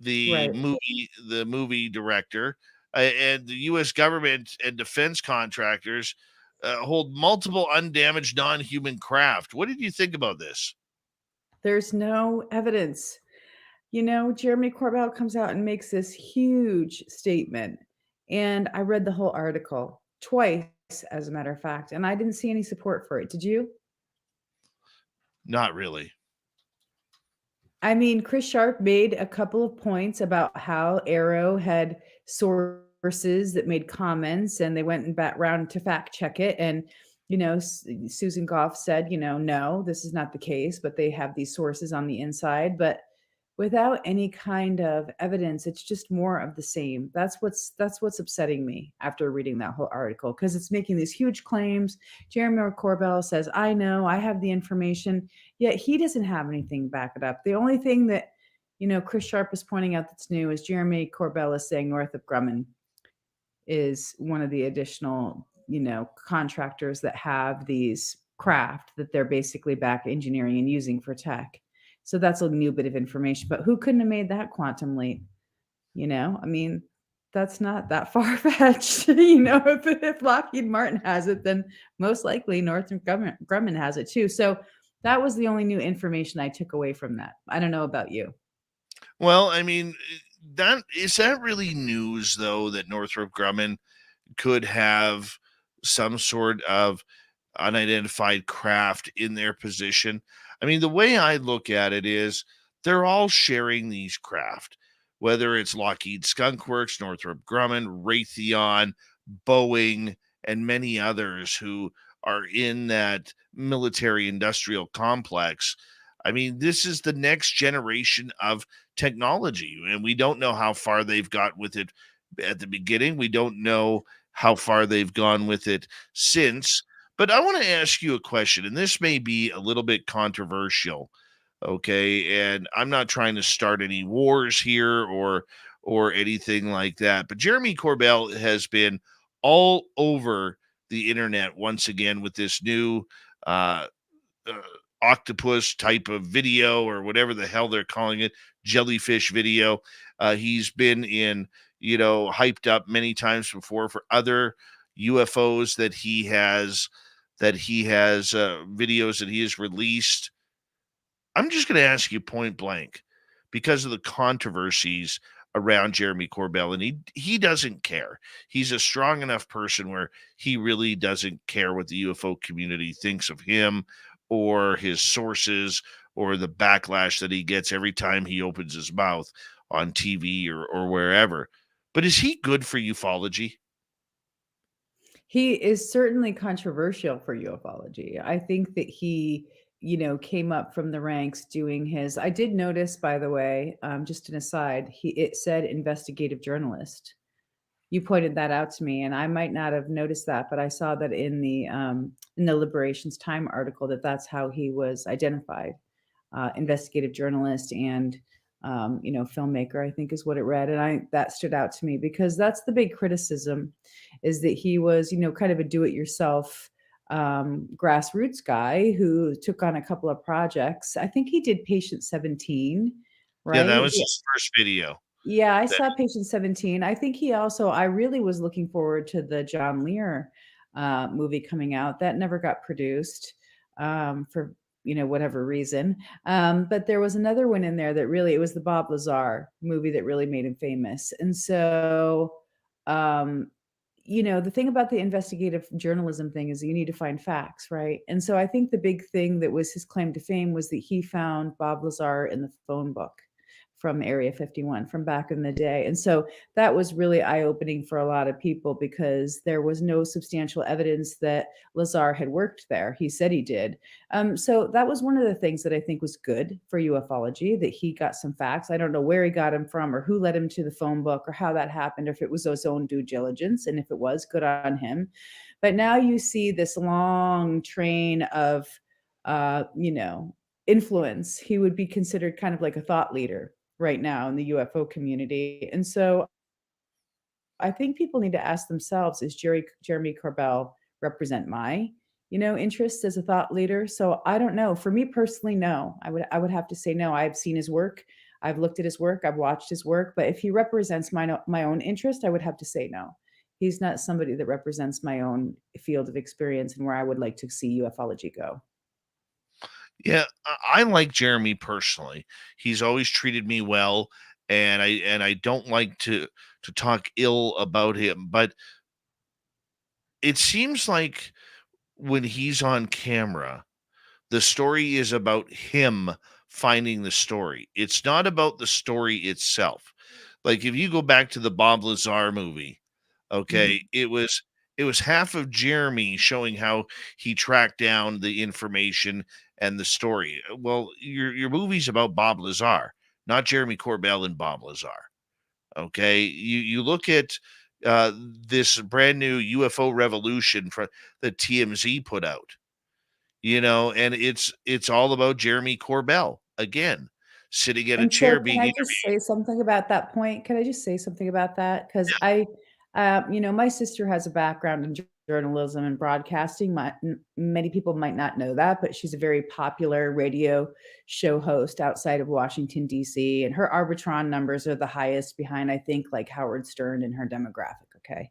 Right. the movie director, and the U.S. government and defense contractors hold multiple undamaged non-human craft. What did you think about this? There's no evidence. Jeremy Corbell comes out and makes this huge statement. And I read the whole article twice, as a matter of fact, and I didn't see any support for it. Did you? Not really. I mean, Chris Sharp made a couple of points about how Arrow had sources that made comments and they went and back round to fact check it. And, Susan Goff said, no, this is not the case, but they have these sources on the inside. But without any kind of evidence, it's just more of the same. That's what's upsetting me after reading that whole article, because it's making these huge claims. Jeremy Corbell says, I know, I have the information, yet he doesn't have anything to back it up. The only thing that Chris Sharp is pointing out that's new is Jeremy Corbell is saying Northrop Grumman is one of the additional contractors that have these craft that they're basically back engineering and using for tech. So that's a new bit of information. But who couldn't have made that quantum leap? I mean, that's not that far fetched. If Lockheed Martin has it, then most likely Northrop Grumman has it too. So that was the only new information I took away from that. I don't know about you. Well, I mean, that really news though that Northrop Grumman could have some sort of unidentified craft in their position. I mean, the way I look at it is they're all sharing these craft, whether it's Lockheed Skunk Works, Northrop Grumman, Raytheon, Boeing, and many others who are in that military industrial complex. I mean, this is the next generation of technology, and we don't know how far they've got with it at the beginning. We don't know how far they've gone with it since. But I want to ask you a question, and this may be a little bit controversial, okay? And I'm not trying to start any wars here or anything like that. But Jeremy Corbell has been all over the internet once again with this new uh, uh, octopus type of video or whatever the hell they're calling it, jellyfish video. He's been in, hyped up many times before for other UFOs that he has videos that he has released. I'm just going to ask you point blank because of the controversies around Jeremy Corbell, and he doesn't care. He's a strong enough person where he really doesn't care what the UFO community thinks of him or his sources or the backlash that he gets every time he opens his mouth on TV or wherever. But is he good for ufology? He is certainly controversial for ufology. I think that he, came up from the ranks doing his. I did notice, by the way, just an aside, it said investigative journalist. You pointed that out to me, and I might not have noticed that, but I saw that in the Liberation's Time article that's how he was identified, investigative journalist and filmmaker, I think is what it read. And that stood out to me because that's the big criticism, is that he was, kind of a do-it-yourself grassroots guy who took on a couple of projects. I think he did Patient 17, Yeah, right? that was his first video. Yeah, I saw Patient 17. I think I really was looking forward to the John Lear movie coming out. That never got produced for whatever reason. But there was another one in there that really, it was the Bob Lazar movie that really made him famous. And so, the thing about the investigative journalism thing is you need to find facts, right? And so I think the big thing that was his claim to fame was that he found Bob Lazar in the phone book from Area 51 from back in the day. And so that was really eye-opening for a lot of people because there was no substantial evidence that Lazar had worked there. He said he did. So that was one of the things that I think was good for ufology, that he got some facts. I don't know where he got them from or who led him to the phone book or how that happened, or if it was his own due diligence. And if it was, good on him. But now you see this long train of, influence. He would be considered kind of like a thought leader right now in the UFO community. And so I think people need to ask themselves, is Jeremy Corbell represent my, interests as a thought leader? So I don't know. For me personally, no. I would have to say no. I've seen his work. I've looked at his work. I've watched his work. But if he represents my own interest, I would have to say no. He's not somebody that represents my own field of experience and where I would like to see ufology go. Yeah, I like Jeremy personally. He's always treated me well, and I don't like to talk ill about him, but it seems like when he's on camera, the story is about him finding the story. It's not about the story itself. Like if you go back to the Bob Lazar movie, okay, it was half of Jeremy showing how he tracked down the information and the story. Well, your movie's about Bob Lazar, not Jeremy Corbell and Bob Lazar. Okay, you look at this brand new UFO revolution that TMZ put out, and it's all about Jeremy Corbell again, sitting at a And chair so being can I interviewed. just say something about that point? Can I just say something about that? Because my sister has a background in journalism and broadcasting. Many people might not know that, but she's a very popular radio show host outside of Washington, D.C. And her Arbitron numbers are the highest behind, I think, like Howard Stern in her demographic. Okay.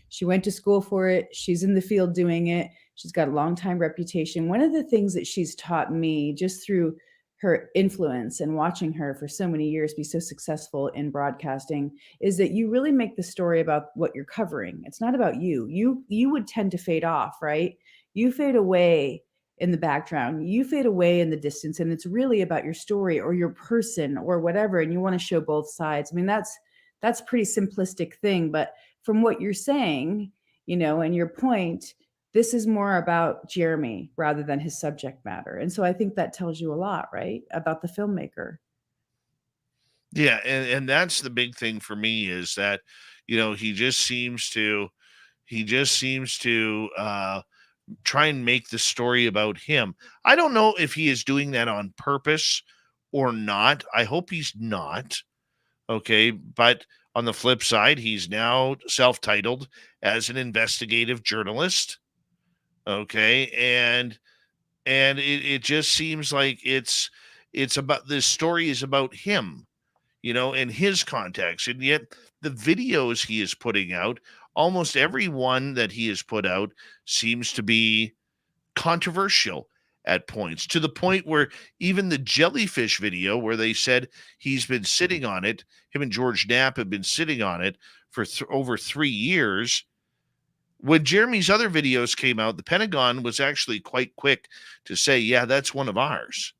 She went to school for it. She's in the field doing it. She's got a long time reputation. One of the things that she's taught me just through her influence and watching her for so many years be so successful in broadcasting is that you really make the story about what you're covering. It's not about you. You would tend to fade off, right? You fade away in the background. You fade away in the distance, and it's really about your story or your person or whatever, and you want to show both sides. I mean, that's a pretty simplistic thing, but from what you're saying, and your point, this is more about Jeremy rather than his subject matter. And so I think that tells you a lot, right, about the filmmaker. Yeah, and that's the big thing for me is that, he just seems to try and make the story about him. I don't know if he is doing that on purpose or not. I hope he's not. Okay, but on the flip side, he's now self-titled as an investigative journalist. Okay, and it just seems like it's about, this story is about him, in his context. And yet the videos he is putting out, almost every one that he has put out seems to be controversial at points, to the point where even the jellyfish video where they said he's been sitting on it, him and George Knapp have been sitting on it for over 3 years. When Jeremy's other videos came out, the Pentagon was actually quite quick to say, yeah, that's one of ours.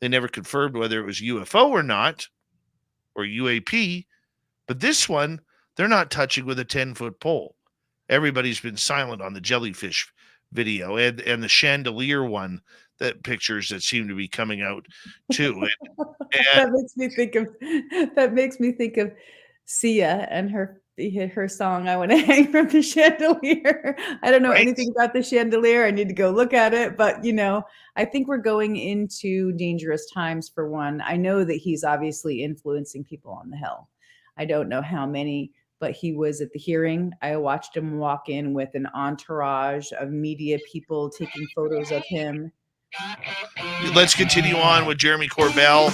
They never confirmed whether it was UFO or not, or UAP, but this one, they're not touching with a 10-foot pole. Everybody's been silent on the jellyfish video and the chandelier one, that pictures that seem to be coming out too. That makes me think of Sia and her song, I Want to Hang from the Chandelier. I don't know anything about the chandelier. I need to go look at it. But, I think we're going into dangerous times for one. I know that he's obviously influencing people on the Hill. I don't know how many, but he was at the hearing. I watched him walk in with an entourage of media people taking photos of him. Let's continue on with Jeremy Corbell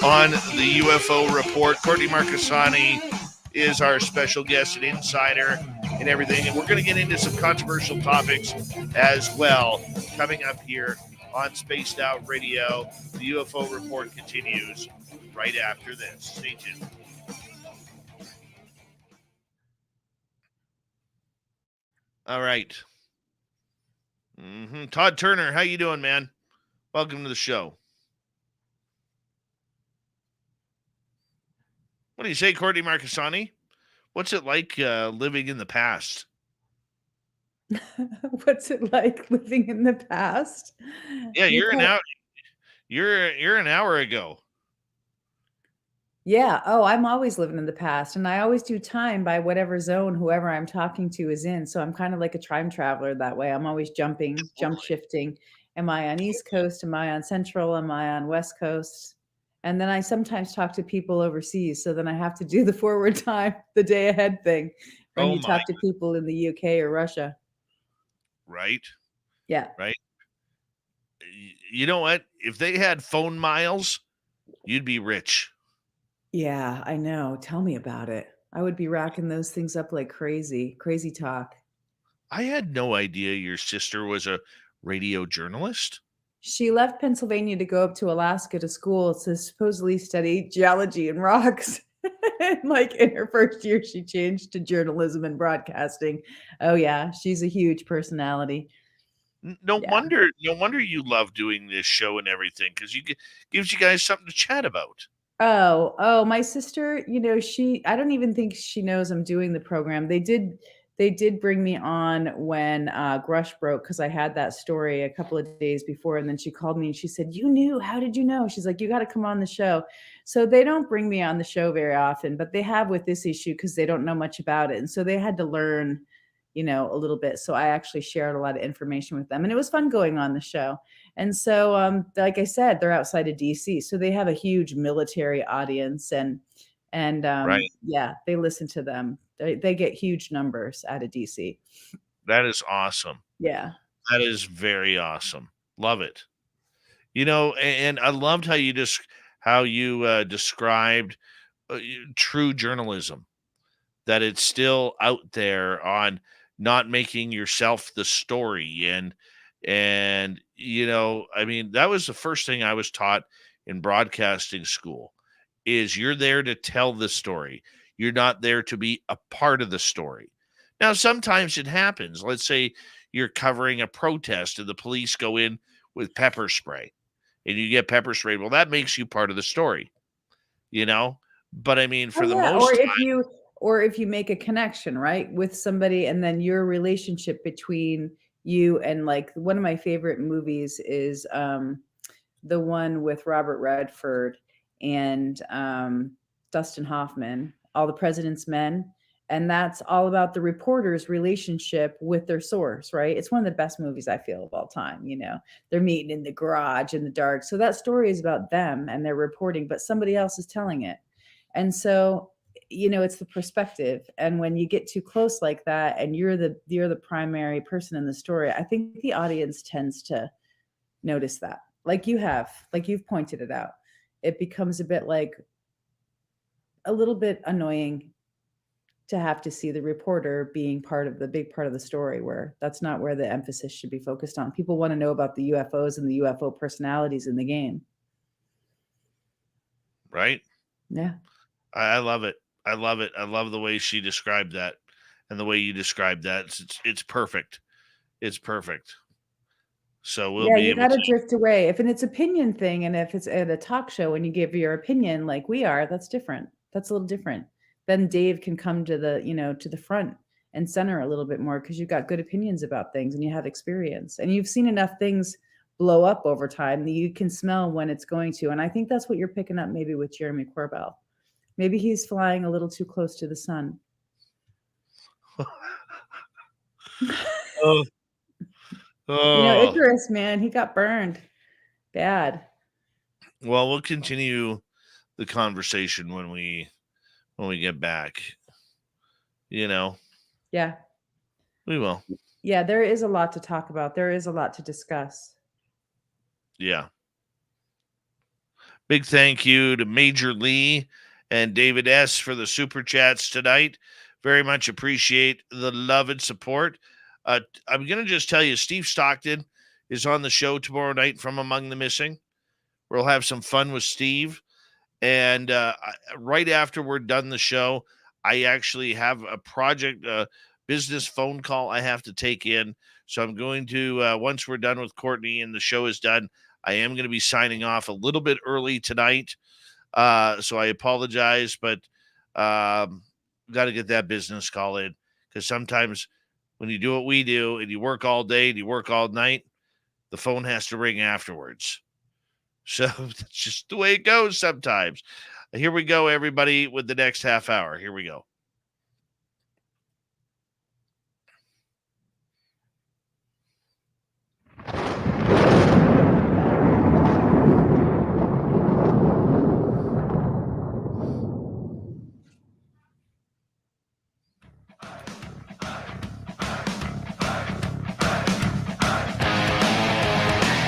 on the UFO Report. Courtney Marcassani is our special guest and insider and everything. And we're going to get into some controversial topics as well coming up here on Spaced Out Radio. The UFO report continues right after this. Stay tuned. All right. Todd Turner, how you doing, man? Welcome to the show. What do you say, Courtney Marcassani? What's it like living in the past? What's it like living in the past? Yeah, you're an hour ago. Yeah. Oh, I'm always living in the past, and I always do time by whatever zone whoever I'm talking to is in. So I'm kind of like a time traveler that way. I'm always jump shifting. Am I on East Coast? Am I on Central? Am I on West Coast? And then I sometimes talk to people overseas. So then I have to do the forward time, the day ahead thing when you talk to people in the UK or Russia. Right. Yeah. Right. You know what? If they had phone miles, you'd be rich. Yeah, I know. Tell me about it. I would be racking those things up like crazy. Crazy talk. I had no idea your sister was a radio journalist. She left Pennsylvania to go up to Alaska to school to supposedly study geology and rocks. Like in her first year, she changed to journalism and broadcasting. Oh yeah, she's a huge personality. No wonder you love doing this show and everything, because gives you guys something to chat about. Oh, my sister, I don't even think she knows I'm doing the program. They did bring me on when Grush broke, because I had that story a couple of days before, and then she called me and she said, "You knew? How did you know?" She's like, "You got to come on the show." So they don't bring me on the show very often, but they have with this issue because they don't know much about it, and so they had to learn, a little bit. So I actually shared a lot of information with them, and it was fun going on the show. And so, like I said, they're outside of DC, so they have a huge military audience, and Right. yeah, they listen to them. They get huge numbers out of DC. That is awesome. Yeah. That is very awesome. Love it. And I loved how you described true journalism, that it's still out there on not making yourself the story. And I mean, that was the first thing I was taught in broadcasting school, is you're there to tell the story. You're not there to be a part of the story. Now, sometimes it happens. Let's say you're covering a protest and the police go in with pepper spray and you get pepper sprayed. Well, that makes you part of the story, But I mean, for the most time, or if you make a connection, right, with somebody, and then your relationship between you and, like, one of my favorite movies is the one with Robert Redford and Dustin Hoffman, All the President's Men. And that's all about the reporter's relationship with their source, right? It's one of the best movies I feel of all time. They're meeting in the garage in the dark. So that story is about them and they're reporting, but somebody else is telling it. And so, it's the perspective. And when you get too close like that, and you're the primary person in the story, I think the audience tends to notice that. Like you've pointed it out. It becomes a little bit annoying to have to see the reporter being the big part of the story, where that's not where the emphasis should be focused on. People want to know about the UFOs and the UFO personalities in the game. Right? Yeah. I love it. I love it. I love the way she described that, and the way you described that. It's perfect. It's perfect. So you got to drift away. If it's opinion thing, and if it's at a talk show and you give your opinion like we are, that's different. That's a little different. Then Dave can come to the front and center a little bit more, because you've got good opinions about things and you have experience and you've seen enough things blow up over time that you can smell when it's going to. And I think that's what you're picking up maybe with Jeremy Corbell. Maybe he's flying a little too close to the sun. Oh. Icarus, man, he got burned bad. Well, we'll continue the conversation when we get back. Yeah, we will. Yeah, there is a lot to talk about. There is a lot to discuss. Yeah. Big thank you to Major Lee and David S. for the super chats tonight. Very much appreciate the love and support. I'm going to just tell you, Steve Stockton is on the show tomorrow night from Among the Missing. We'll have some fun with Steve. And right after we're done the show, I actually have a project, business phone call I have to take in. So I'm going to, once we're done with Courtney and the show is done, I am going to be signing off a little bit early tonight. So I apologize, but got to get that business call in, because sometimes when you do what we do and you work all day and you work all night, the phone has to ring afterwards. So that's just the way it goes sometimes. Here we go, everybody, with the next half hour. Here we go.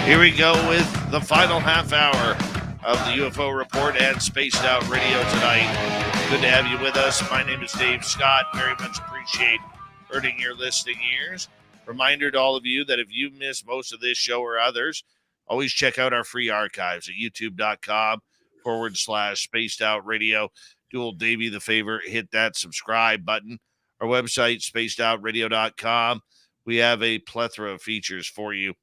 Here we go with the final half hour of the UFO Report and Spaced Out Radio tonight. Good to have you with us. My name is Dave Scott. Very much appreciate earning your listening ears. Reminder to all of you that if you missed most of this show or others, always check out our free archives at youtube.com/Spaced Out Radio. Do old Davey the favor, hit that subscribe button. Our website, spacedoutradio.com. We have a plethora of features for you.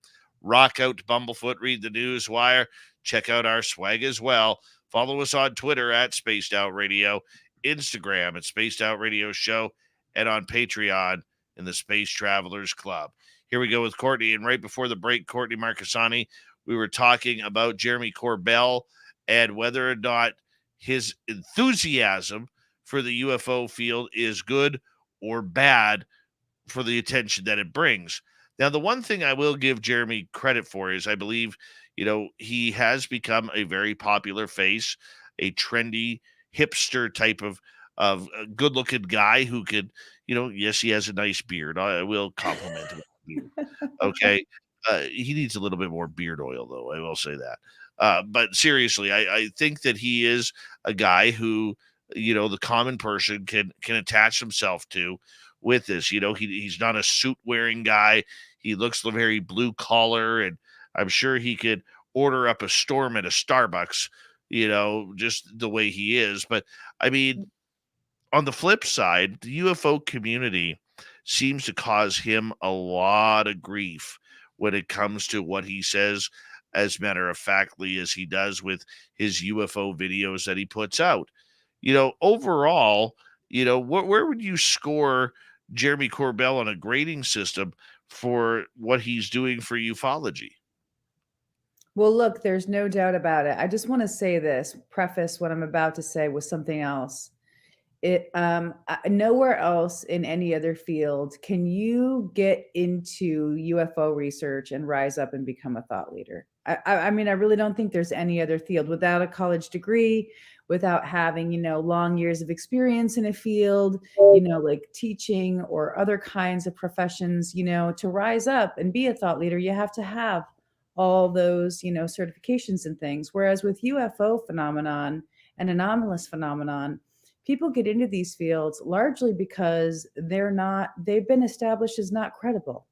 Rock out to Bumblefoot, read the news wire, check out our swag as well. Follow us on Twitter at Spaced Out Radio, Instagram at Spaced Out Radio Show, and on Patreon in the Space Travelers Club. Here we go with Courtney. And right before the break, Courtney Marcassani, we were talking about Jeremy Corbell and whether or not his enthusiasm for the UFO field is good or bad for the attention that it brings. Now, the one thing I will give Jeremy credit for is I believe, he has become a very popular face, a trendy hipster type of good-looking guy who could, yes, he has a nice beard. I will compliment him. Okay. He needs a little bit more beard oil, though. I will say that. But seriously, I think that he is a guy who, the common person can attach himself to with this. He's not a suit-wearing guy. He looks very blue collar, and I'm sure he could order up a storm at a Starbucks, just the way he is. But I mean, on the flip side, the UFO community seems to cause him a lot of grief when it comes to what he says, as matter of factly as he does with his UFO videos that he puts out. Overall, where would you score Jeremy Corbell on a grading system for what he's doing for ufology? Well, look, there's no doubt about it. I just want to say this, preface what I'm about to say with something else. Nowhere else in any other field can you get into UFO research and rise up and become a thought leader. I mean, I really don't think there's any other field without a college degree, without having, long years of experience in a field, like teaching or other kinds of professions, to rise up and be a thought leader, you have to have all those, certifications and things. Whereas with UFO phenomenon and anomalous phenomenon, people get into these fields largely because they've been established as not credible,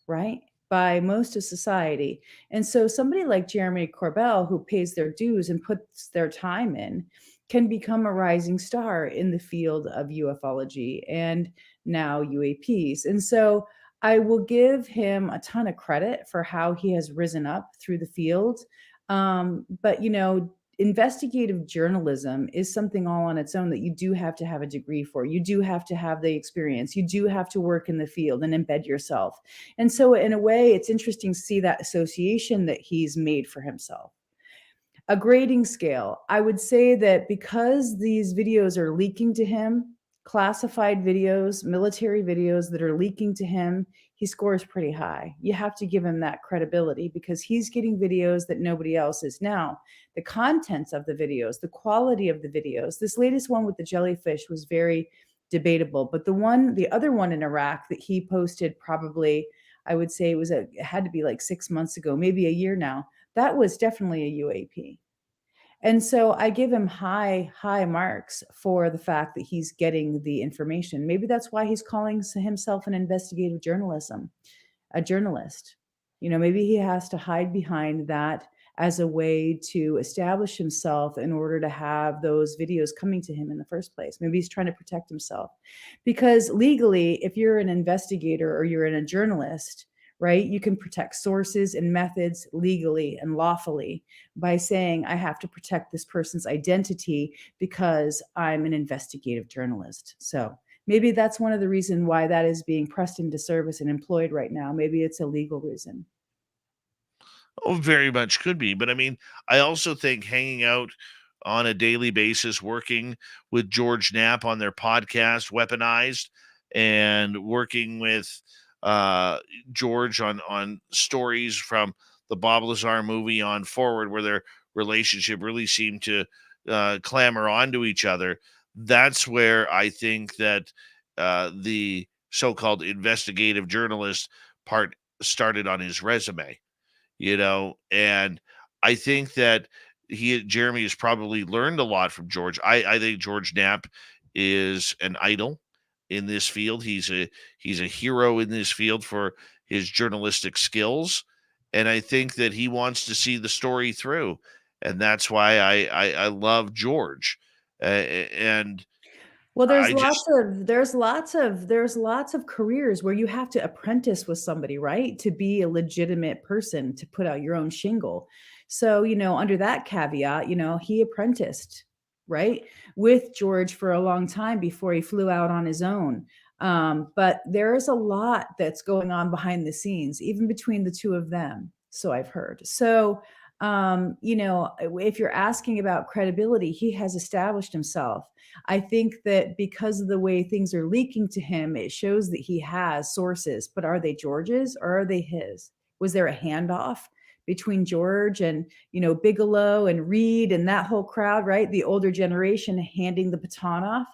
right? By most of society. And so somebody like Jeremy Corbell, who pays their dues and puts their time in, can become a rising star in the field of ufology and now UAPs. And so I will give him a ton of credit for how he has risen up through the field. But, investigative journalism is something all on its own that you do have to have a degree for. You do have to have the experience. You do have to work in the field and embed yourself. And so in a way, it's interesting to see that association that he's made for himself. A grading scale, I would say that because these videos are leaking to him, classified videos, military videos that are leaking to him, he scores pretty high. You have to give him that credibility because he's getting videos that nobody else is. Now, the contents of the videos, the quality of the videos, this latest one with the jellyfish was very debatable, but the other one in Iraq that he posted probably, I would say it had to be like 6 months ago, maybe a year now, that was definitely a UAP. And so I give him high marks for the fact that he's getting the information. Maybe that's why he's calling himself an investigative journalist. Maybe he has to hide behind that as a way to establish himself in order to have those videos coming to him in the first place. Maybe he's trying to protect himself. Because legally, if you're an investigator or you're a journalist, right, you can protect sources and methods legally and lawfully by saying, I have to protect this person's identity because I'm an investigative journalist. So maybe that's one of the reasons why that is being pressed into service and employed right now. Maybe it's a legal reason. Oh, very much could be. But I mean, I also think hanging out on a daily basis, working with George Knapp on their podcast, Weaponized, and working with George on stories from the Bob Lazar movie on forward, where their relationship really seemed to clamor onto each other. That's where I think that the so-called investigative journalist part started on his resume, and I think that Jeremy has probably learned a lot from George. I think George Knapp is an idol in this field. He's a hero in this field for his journalistic skills, and I think that he wants to see the story through, and that's why I love George, and Well, I just there's lots of careers where you have to apprentice with somebody, right? To be a legitimate person, to put out your own shingle. So, under that caveat, he apprenticed, right, with George for a long time before he flew out on his own. But there is a lot that's going on behind the scenes, even between the two of them. So I've heard. So, if you're asking about credibility, he has established himself. I think that because of the way things are leaking to him, it shows that he has sources, but are they George's or are they his? Was there a handoff between George and, Bigelow and Reed and that whole crowd, right? The older generation handing the baton off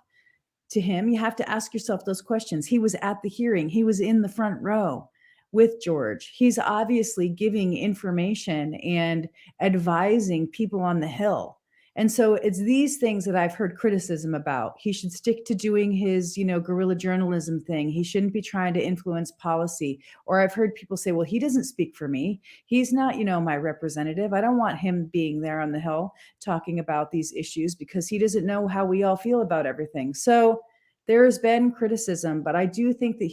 to him. You have to ask yourself those questions. He was at the hearing. He was in the front row with George. He's obviously giving information and advising people on the Hill. And so it's these things that I've heard criticism about. He should stick to doing his, guerrilla journalism thing. He shouldn't be trying to influence policy. Or I've heard people say, well, he doesn't speak for me. He's not, my representative. I don't want him being there on the Hill talking about these issues because he doesn't know how we all feel about everything. So there's been criticism, but I do think that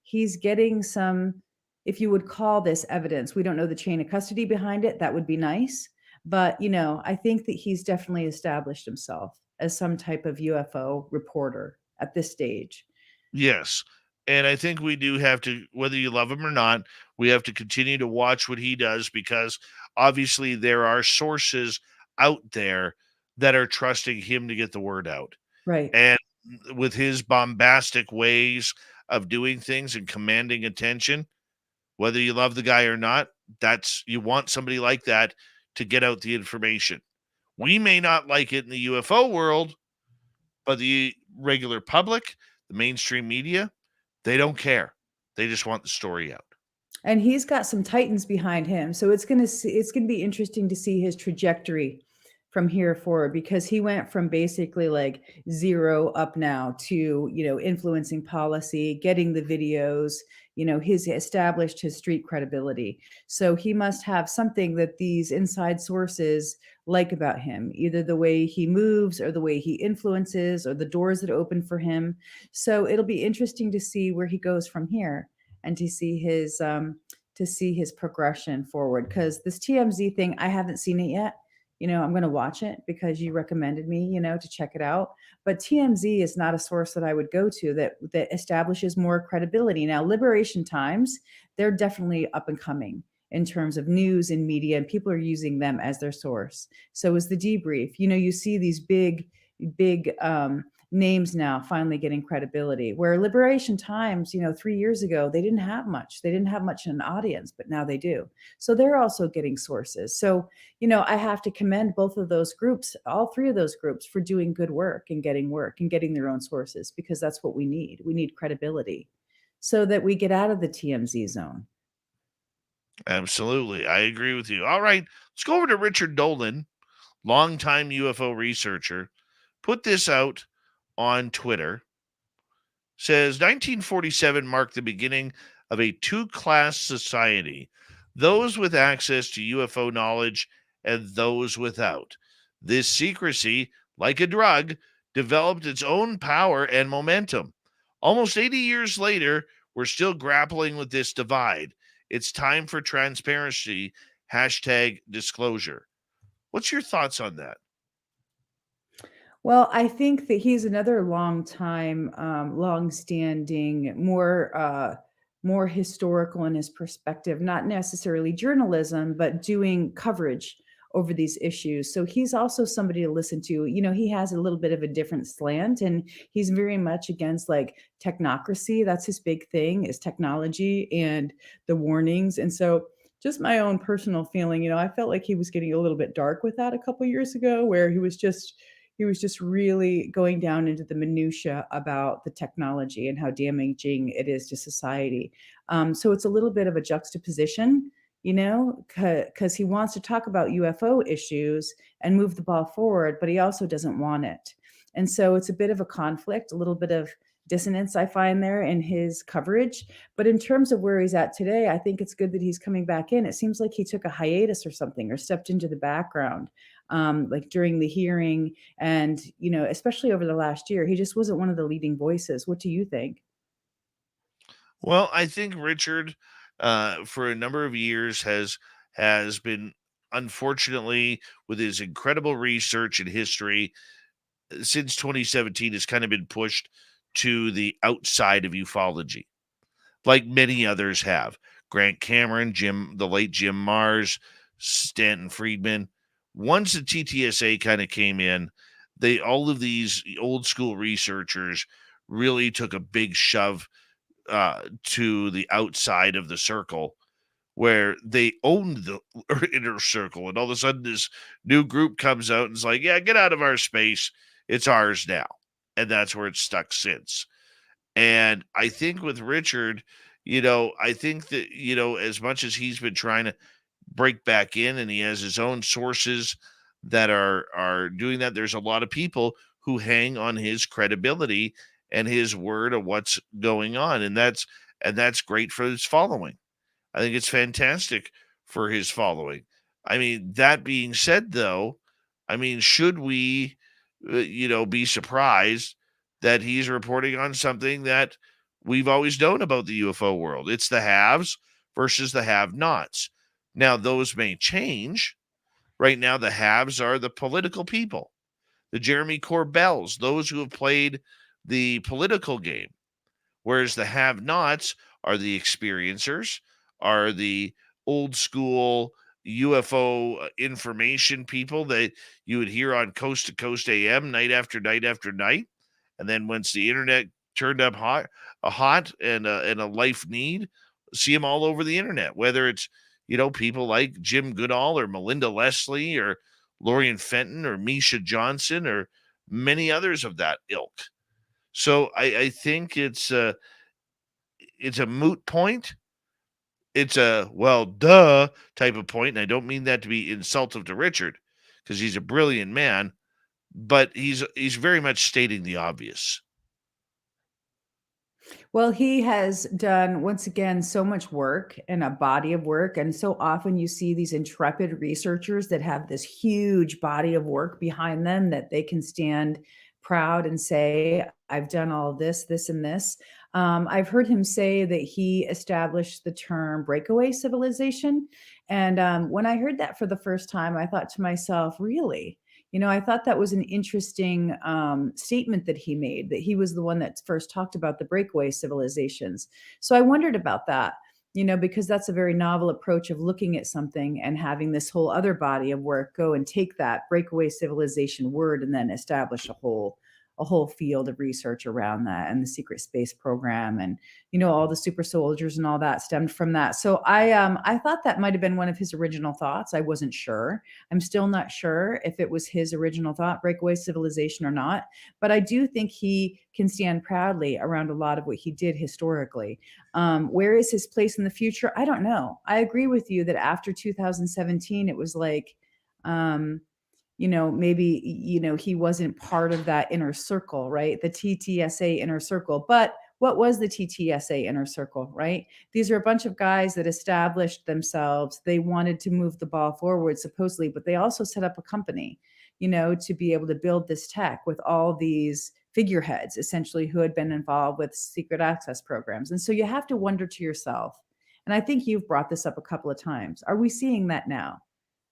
he's getting some, if you would call this evidence. We don't know the chain of custody behind it. That would be nice. But, I think that he's definitely established himself as some type of UFO reporter at this stage. Yes. And I think we do have to, whether you love him or not, we have to continue to watch what he does, because obviously there are sources out there that are trusting him to get the word out. Right. And with his bombastic ways of doing things and commanding attention, whether you love the guy or not, you want somebody like that to get out the information. We may not like it in the UFO world, but the regular public, the mainstream media, they don't care. They just want the story out. And he's got some titans behind him. So it's going to be interesting to see his trajectory from here forward, because he went from basically like zero up now to, influencing policy, getting the videos, he's established his street credibility. So he must have something that these inside sources like about him, either the way he moves or the way he influences or the doors that open for him. So it'll be interesting to see where he goes from here and to see his progression forward. Because this TMZ thing, I haven't seen it yet. I'm going to watch it because you recommended me, to check it out. But TMZ is not a source that I would go to that establishes more credibility. Now, Liberation Times, they're definitely up and coming in terms of news and media, and people are using them as their source. So is the Debrief. You see these big names now finally getting credibility, where Liberation Times, 3 years ago, they didn't have much. They didn't have much in an audience, but now they do. So they're also getting sources. So, I have to commend both of those groups, all three of those groups, for doing good work and getting their own sources, because that's what we need. We need credibility so that we get out of the TMZ zone. Absolutely. I agree with you. All right. Let's go over to Richard Dolan, longtime UFO researcher. Put this out on Twitter. Says 1947 marked the beginning of a two-class society, those with access to UFO knowledge and those without. This secrecy, like a drug, developed its own power and momentum. Almost 80 years later, we're still grappling with this divide. It's time for transparency, #disclosure. What's your thoughts on that? Well, I think that he's another long time, long-standing, more historical in his perspective, not necessarily journalism, but doing coverage over these issues. So he's also somebody to listen to. You know, he has a little bit of a different slant, and he's very much against like technocracy. That's his big thing, is technology and the warnings. And so just my own personal feeling, I felt like he was getting a little bit dark with that a couple years ago, where he was just really going down into the minutia about the technology and how damaging it is to society. So it's a little bit of a juxtaposition, because he wants to talk about UFO issues and move the ball forward, but he also doesn't want it. And so it's a bit of a conflict, a little bit of dissonance I find there in his coverage. But in terms of where he's at today, I think it's good that he's coming back in. It seems like he took a hiatus or something, or stepped into the background, like during the hearing. And, especially over the last year, he just wasn't one of the leading voices. What do you think? Well, I think Richard, for a number of years, has been, unfortunately, with his incredible research and history, since 2017, has kind of been pushed to the outside of ufology, like many others have. Grant Cameron, the late Jim Mars, Stanton Friedman. Once the TTSA kind of came in, all of these old school researchers really took a big shove to the outside of the circle, where they owned the inner circle. And all of a sudden, this new group comes out and is like, yeah, get out of our space. It's ours now. And that's where it's stuck since. And I think with Richard, I think that, as much as he's been trying to break back in, and he has his own sources that are doing that, there's a lot of people who hang on his credibility and his word of what's going on. And that's great for his following. I think it's fantastic for his following. I mean, that being said, though, I mean, should we, be surprised that he's reporting on something that we've always known about the UFO world? It's the haves versus the have-nots. Now, those may change. Right now, the haves are the political people, the Jeremy Corbells, those who have played the political game, whereas the have-nots are the experiencers, are the old school UFO information people that you would hear on Coast to Coast AM night after night after night. And then once the internet turned up hot and a life need, see them all over the internet, whether it's, people like Jim Goodall or Melinda Leslie or Lorian Fenton or Misha Johnson or many others of that ilk. So I think it's a moot point. It's a, well, duh type of point. And I don't mean that to be insultive to Richard, because he's a brilliant man, but he's very much stating the obvious. Well, he has done, once again, so much work and a body of work. And so often you see these intrepid researchers that have this huge body of work behind them that they can stand proud and say, I've done all this, this, and this. I've heard him say that he established the term breakaway civilization. And when I heard that for the first time, I thought to myself, really? I thought that was an interesting statement that he made, that he was the one that first talked about the breakaway civilizations. So I wondered about that, because that's a very novel approach of looking at something and having this whole other body of work go and take that breakaway civilization word and then establish a whole field of research around that, and the secret space program, and all the super soldiers and all that stemmed from that. So I thought that might have been one of his original thoughts. I wasn't sure. I'm still not sure if it was his original thought, breakaway civilization, or not. But I do think he can stand proudly around a lot of what he did historically. Where is his place in the future? I don't know. I agree with you that after 2017, it was like, maybe, he wasn't part of that inner circle, right? The TTSA inner circle. But what was the TTSA inner circle, right? These are a bunch of guys that established themselves. They wanted to move the ball forward, supposedly, but they also set up a company, to be able to build this tech with all these figureheads, essentially, who had been involved with secret access programs. And so you have to wonder to yourself, and I think you've brought this up a couple of times, are we seeing that now?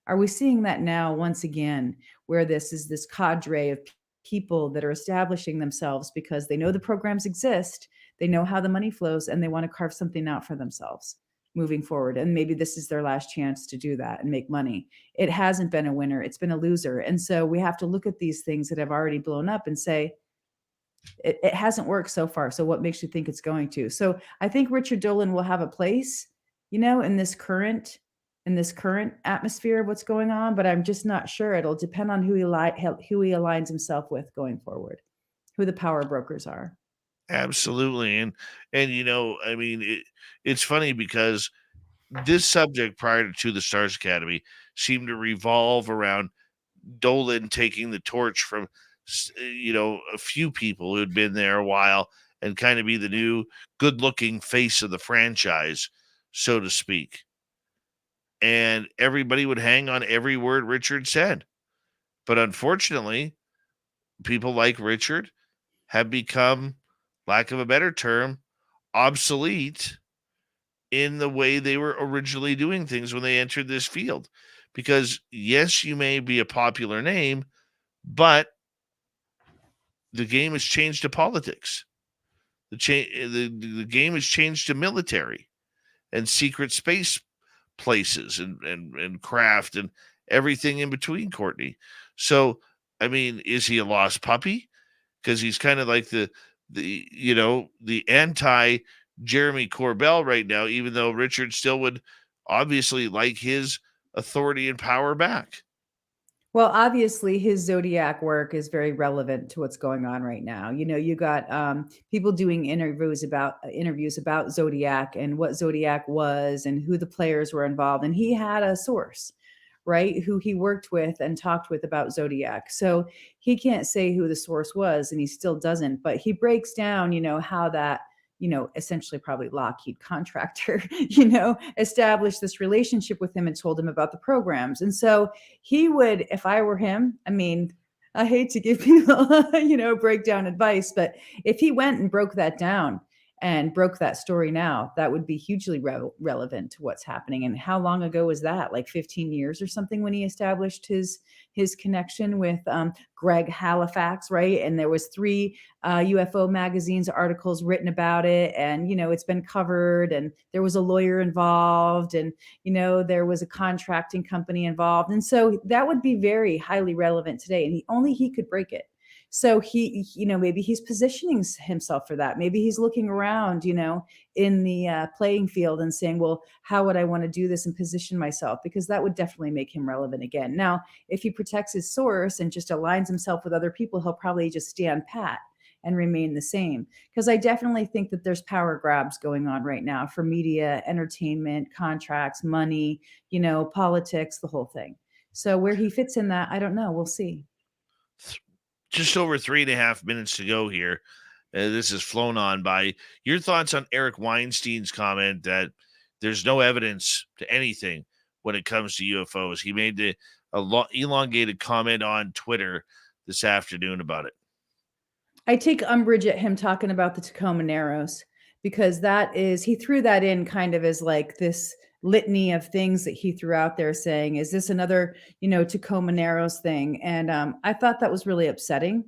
Are we seeing that now once again, where this cadre of people that are establishing themselves because they know the programs exist, they know how the money flows, and they want to carve something out for themselves moving forward? And maybe this is their last chance to do that and make money. It hasn't been a winner, it's been a loser. And so we have to look at these things that have already blown up and say, it hasn't worked so far. So what makes you think it's going to? So I think Richard Dolan will have a place, in this current atmosphere of what's going on, but I'm just not sure. It'll depend on who he aligns himself with going forward, who the power brokers are. Absolutely. And I mean, it's funny because this subject prior to the Stars Academy seemed to revolve around Dolan taking the torch from a few people who had been there a while and kind of be the new good-looking face of the franchise, so to speak. And everybody would hang on every word Richard said. But unfortunately, people like Richard have become, lack of a better term, obsolete in the way they were originally doing things when they entered this field. Because yes, you may be a popular name, but the game has changed to politics. The game has changed to military and secret space places and craft and everything in between, Courtney. So, I mean, is he a lost puppy? Because he's kind of like the anti Jeremy Corbell right now, even though Richard still would obviously like his authority and power back. Well, obviously, his Zodiac work is very relevant to what's going on right now. You got people doing interviews about Zodiac and what Zodiac was and who the players were involved. And he had a source, right, who he worked with and talked with about Zodiac. So he can't say who the source was, and he still doesn't. But he breaks down, how that, essentially probably Lockheed contractor, established this relationship with him and told him about the programs. And so he would, if I were him, I mean, I hate to give people, breakdown advice, but if he went and broke that down and broke that story now, that would be hugely relevant to what's happening. And how long ago was that? Like 15 years or something, when he established his connection with Greg Halifax, right? And there was 3 UFO magazines articles written about it, and it's been covered, and there was a lawyer involved, and there was a contracting company involved, and so that would be very highly relevant today, and only he could break it. So he, maybe he's positioning himself for that. Maybe he's looking around, in the playing field and saying, well, how would I want to do this and position myself? Because that would definitely make him relevant again. Now, if he protects his source and just aligns himself with other people, he'll probably just stand pat and remain the same. Because I definitely think that there's power grabs going on right now for media, entertainment, contracts, money, politics, the whole thing. So where he fits in that, I don't know. We'll see. Just over 3.5 minutes to go here. This has flown on by. Your thoughts on Eric Weinstein's comment that there's no evidence to anything when it comes to UFOs? He made a elongated comment on Twitter this afternoon about it. I take umbrage at him talking about the Tacoma Narrows, because he threw that in kind of as like this litany of things that he threw out there saying, is this another, Tacoma Narrows thing? And I thought that was really upsetting,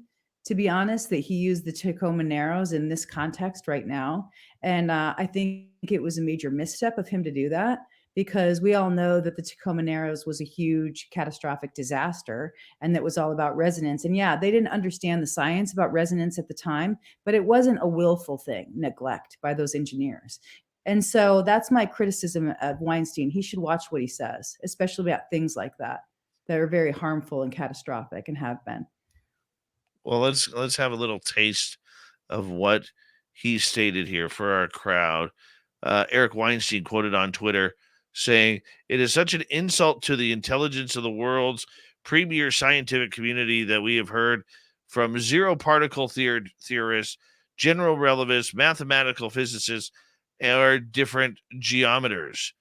to be honest, that he used the Tacoma Narrows in this context right now. And I think it was a major misstep of him to do that, because we all know that the Tacoma Narrows was a huge catastrophic disaster, and that was all about resonance. And yeah, they didn't understand the science about resonance at the time, but it wasn't a willful thing, neglect by those engineers. And so that's my criticism of Weinstein. He should watch what he says, especially about things like that are very harmful and catastrophic and have been. Well, let's have a little taste of what he stated here for our crowd. Eric Weinstein quoted on Twitter saying, "It is such an insult to the intelligence of the world's premier scientific community that we have heard from zero particle theorists general relativists, mathematical physicists, or different geometers.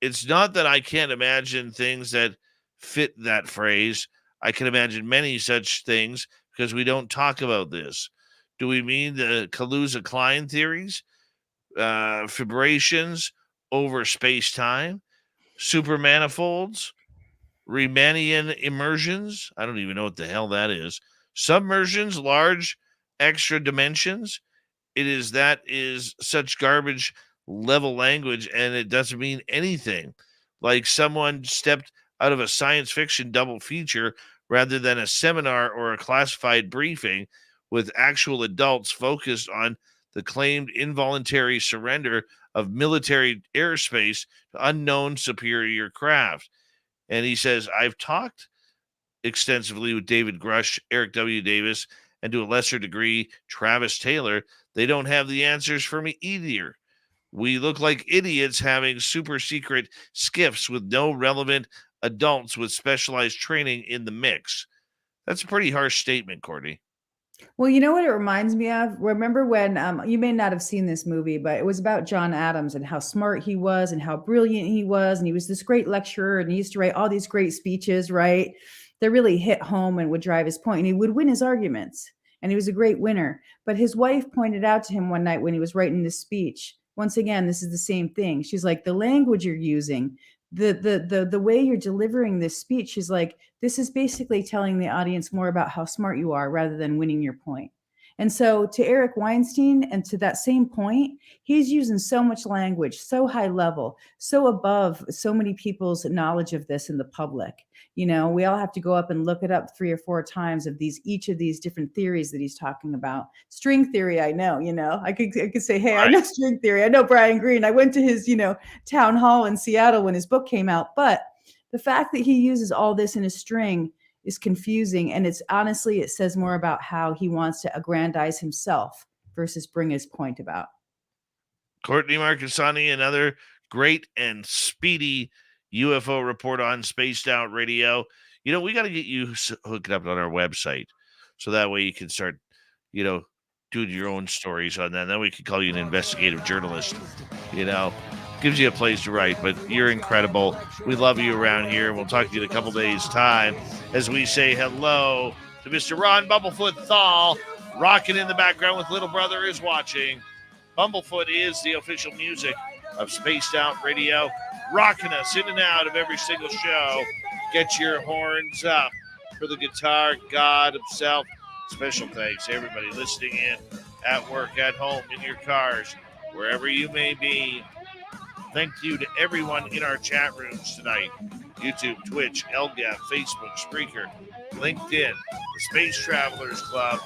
It's not that I can't imagine things that fit that phrase. I can imagine many such things because we don't talk about this. Do we mean the Kaluza-Klein theories, fibrations over space-time, supermanifolds, Riemannian immersions? I don't even know what the hell that is. Submersions, large extra dimensions. That is such garbage level language, and it doesn't mean anything. Like someone stepped out of a science fiction double feature rather than a seminar or a classified briefing with actual adults focused on the claimed involuntary surrender of military airspace to unknown superior craft. And he says, I've talked extensively with David Grush, Eric W. Davis, and to a lesser degree, Travis Taylor. They don't have the answers for me either. We look like idiots having super secret skiffs with no relevant adults with specialized training in the mix. That's a pretty harsh statement, Courtney. Well, you know what it reminds me of? Remember when you may not have seen this movie, but it was about John Adams and how smart he was and how brilliant he was. And he was this great lecturer and he used to write all these great speeches, right? That really hit home and would drive his point. And he would win his arguments. And he was a great winner. But his wife pointed out to him one night when he was writing this speech, once again, this is the same thing. She's like, the language you're using, the way you're delivering this speech is like, this is basically telling the audience more about how smart you are rather than winning your point. And so to Eric Weinstein, and to that same point, he's using so much language, so high level, so above so many people's knowledge of this in the public. You know, we all have to go up and look it up 3 or 4 times of each of these different theories that he's talking about. String theory, I know, I could say, hey, I know string theory. I know Brian Greene. I went to his, town hall in Seattle when his book came out. But the fact that he uses all this in a string is confusing. And it's honestly, it says more about how he wants to aggrandize himself versus bring his point about. Courtney Marcassani, another great and speedy UFO report on Spaced Out Radio. We got to get you hooked up on our website so that way you can start, doing your own stories on that. Then we can call you an investigative journalist, gives you a place to write. But you're incredible. We love you around here. We'll talk to you in a couple days' time as we say hello to Mr. Ron Bumblefoot Thal, rocking in the background with Little Brother is Watching. Bumblefoot is the official music of Spaced Out Radio, rocking us in and out of every single show. Get your horns up for the guitar god himself. Special thanks to everybody listening in at work, at home, in your cars, wherever you may be. Thank you to everyone in our chat rooms tonight. YouTube, Twitch, LGAF, Facebook, Spreaker, LinkedIn, the Space Travelers Club,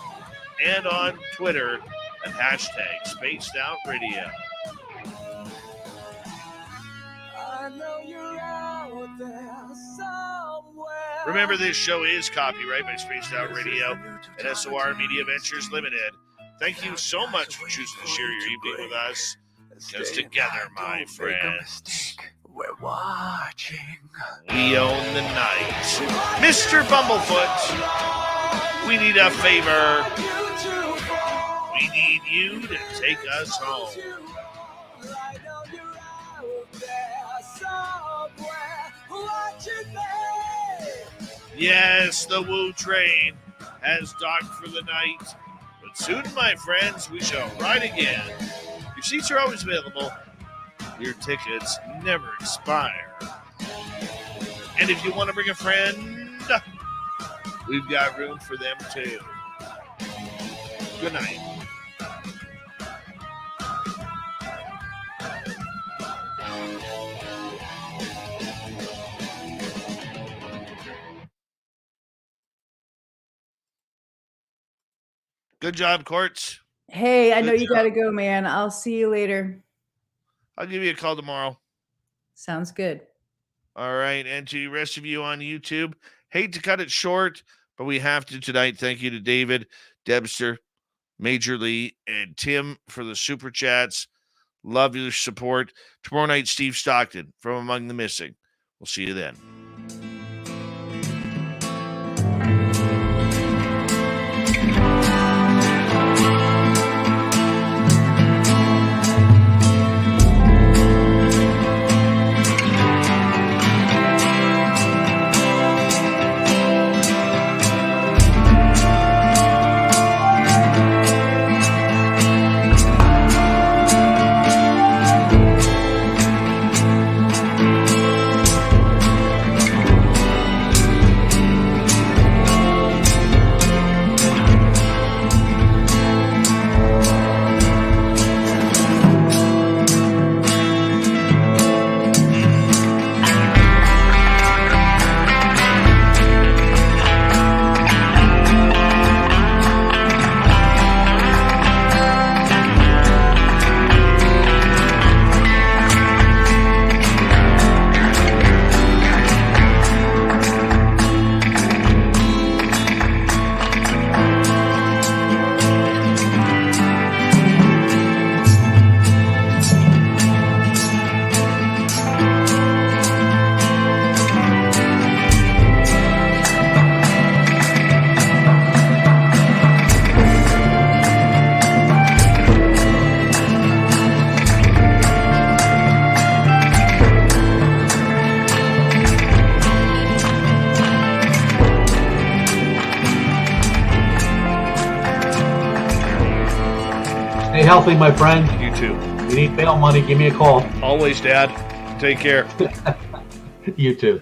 and on Twitter at hashtag Spaced Out Radio. Remember, this show is copyright by Spaced Out Radio and SOR Media Ventures Limited. Thank you so much for choosing to share your evening with us. Because together, my friends, we're watching. We own the night. Mr. Bumblefoot, we need a favor. We need you to take us home. Yes, the Woo train has docked for the night. But soon, my friends, we shall ride again. Your seats are always available. Your tickets never expire. And if you want to bring a friend, we've got room for them too. Good night. Good job, Courts. Hey, I know you got to go, man. I'll see you later. I'll give you a call tomorrow. Sounds good. All right. And to the rest of you on YouTube, hate to cut it short, but we have to tonight. Thank you to David, Debster, Major Lee, and Tim for the super chats. Love your support. Tomorrow night, Steve Stockton from Among the Missing. We'll see you then. Stay healthy, my friend. You too. If you need bail money, give me a call. Always, Dad. Take care. You too.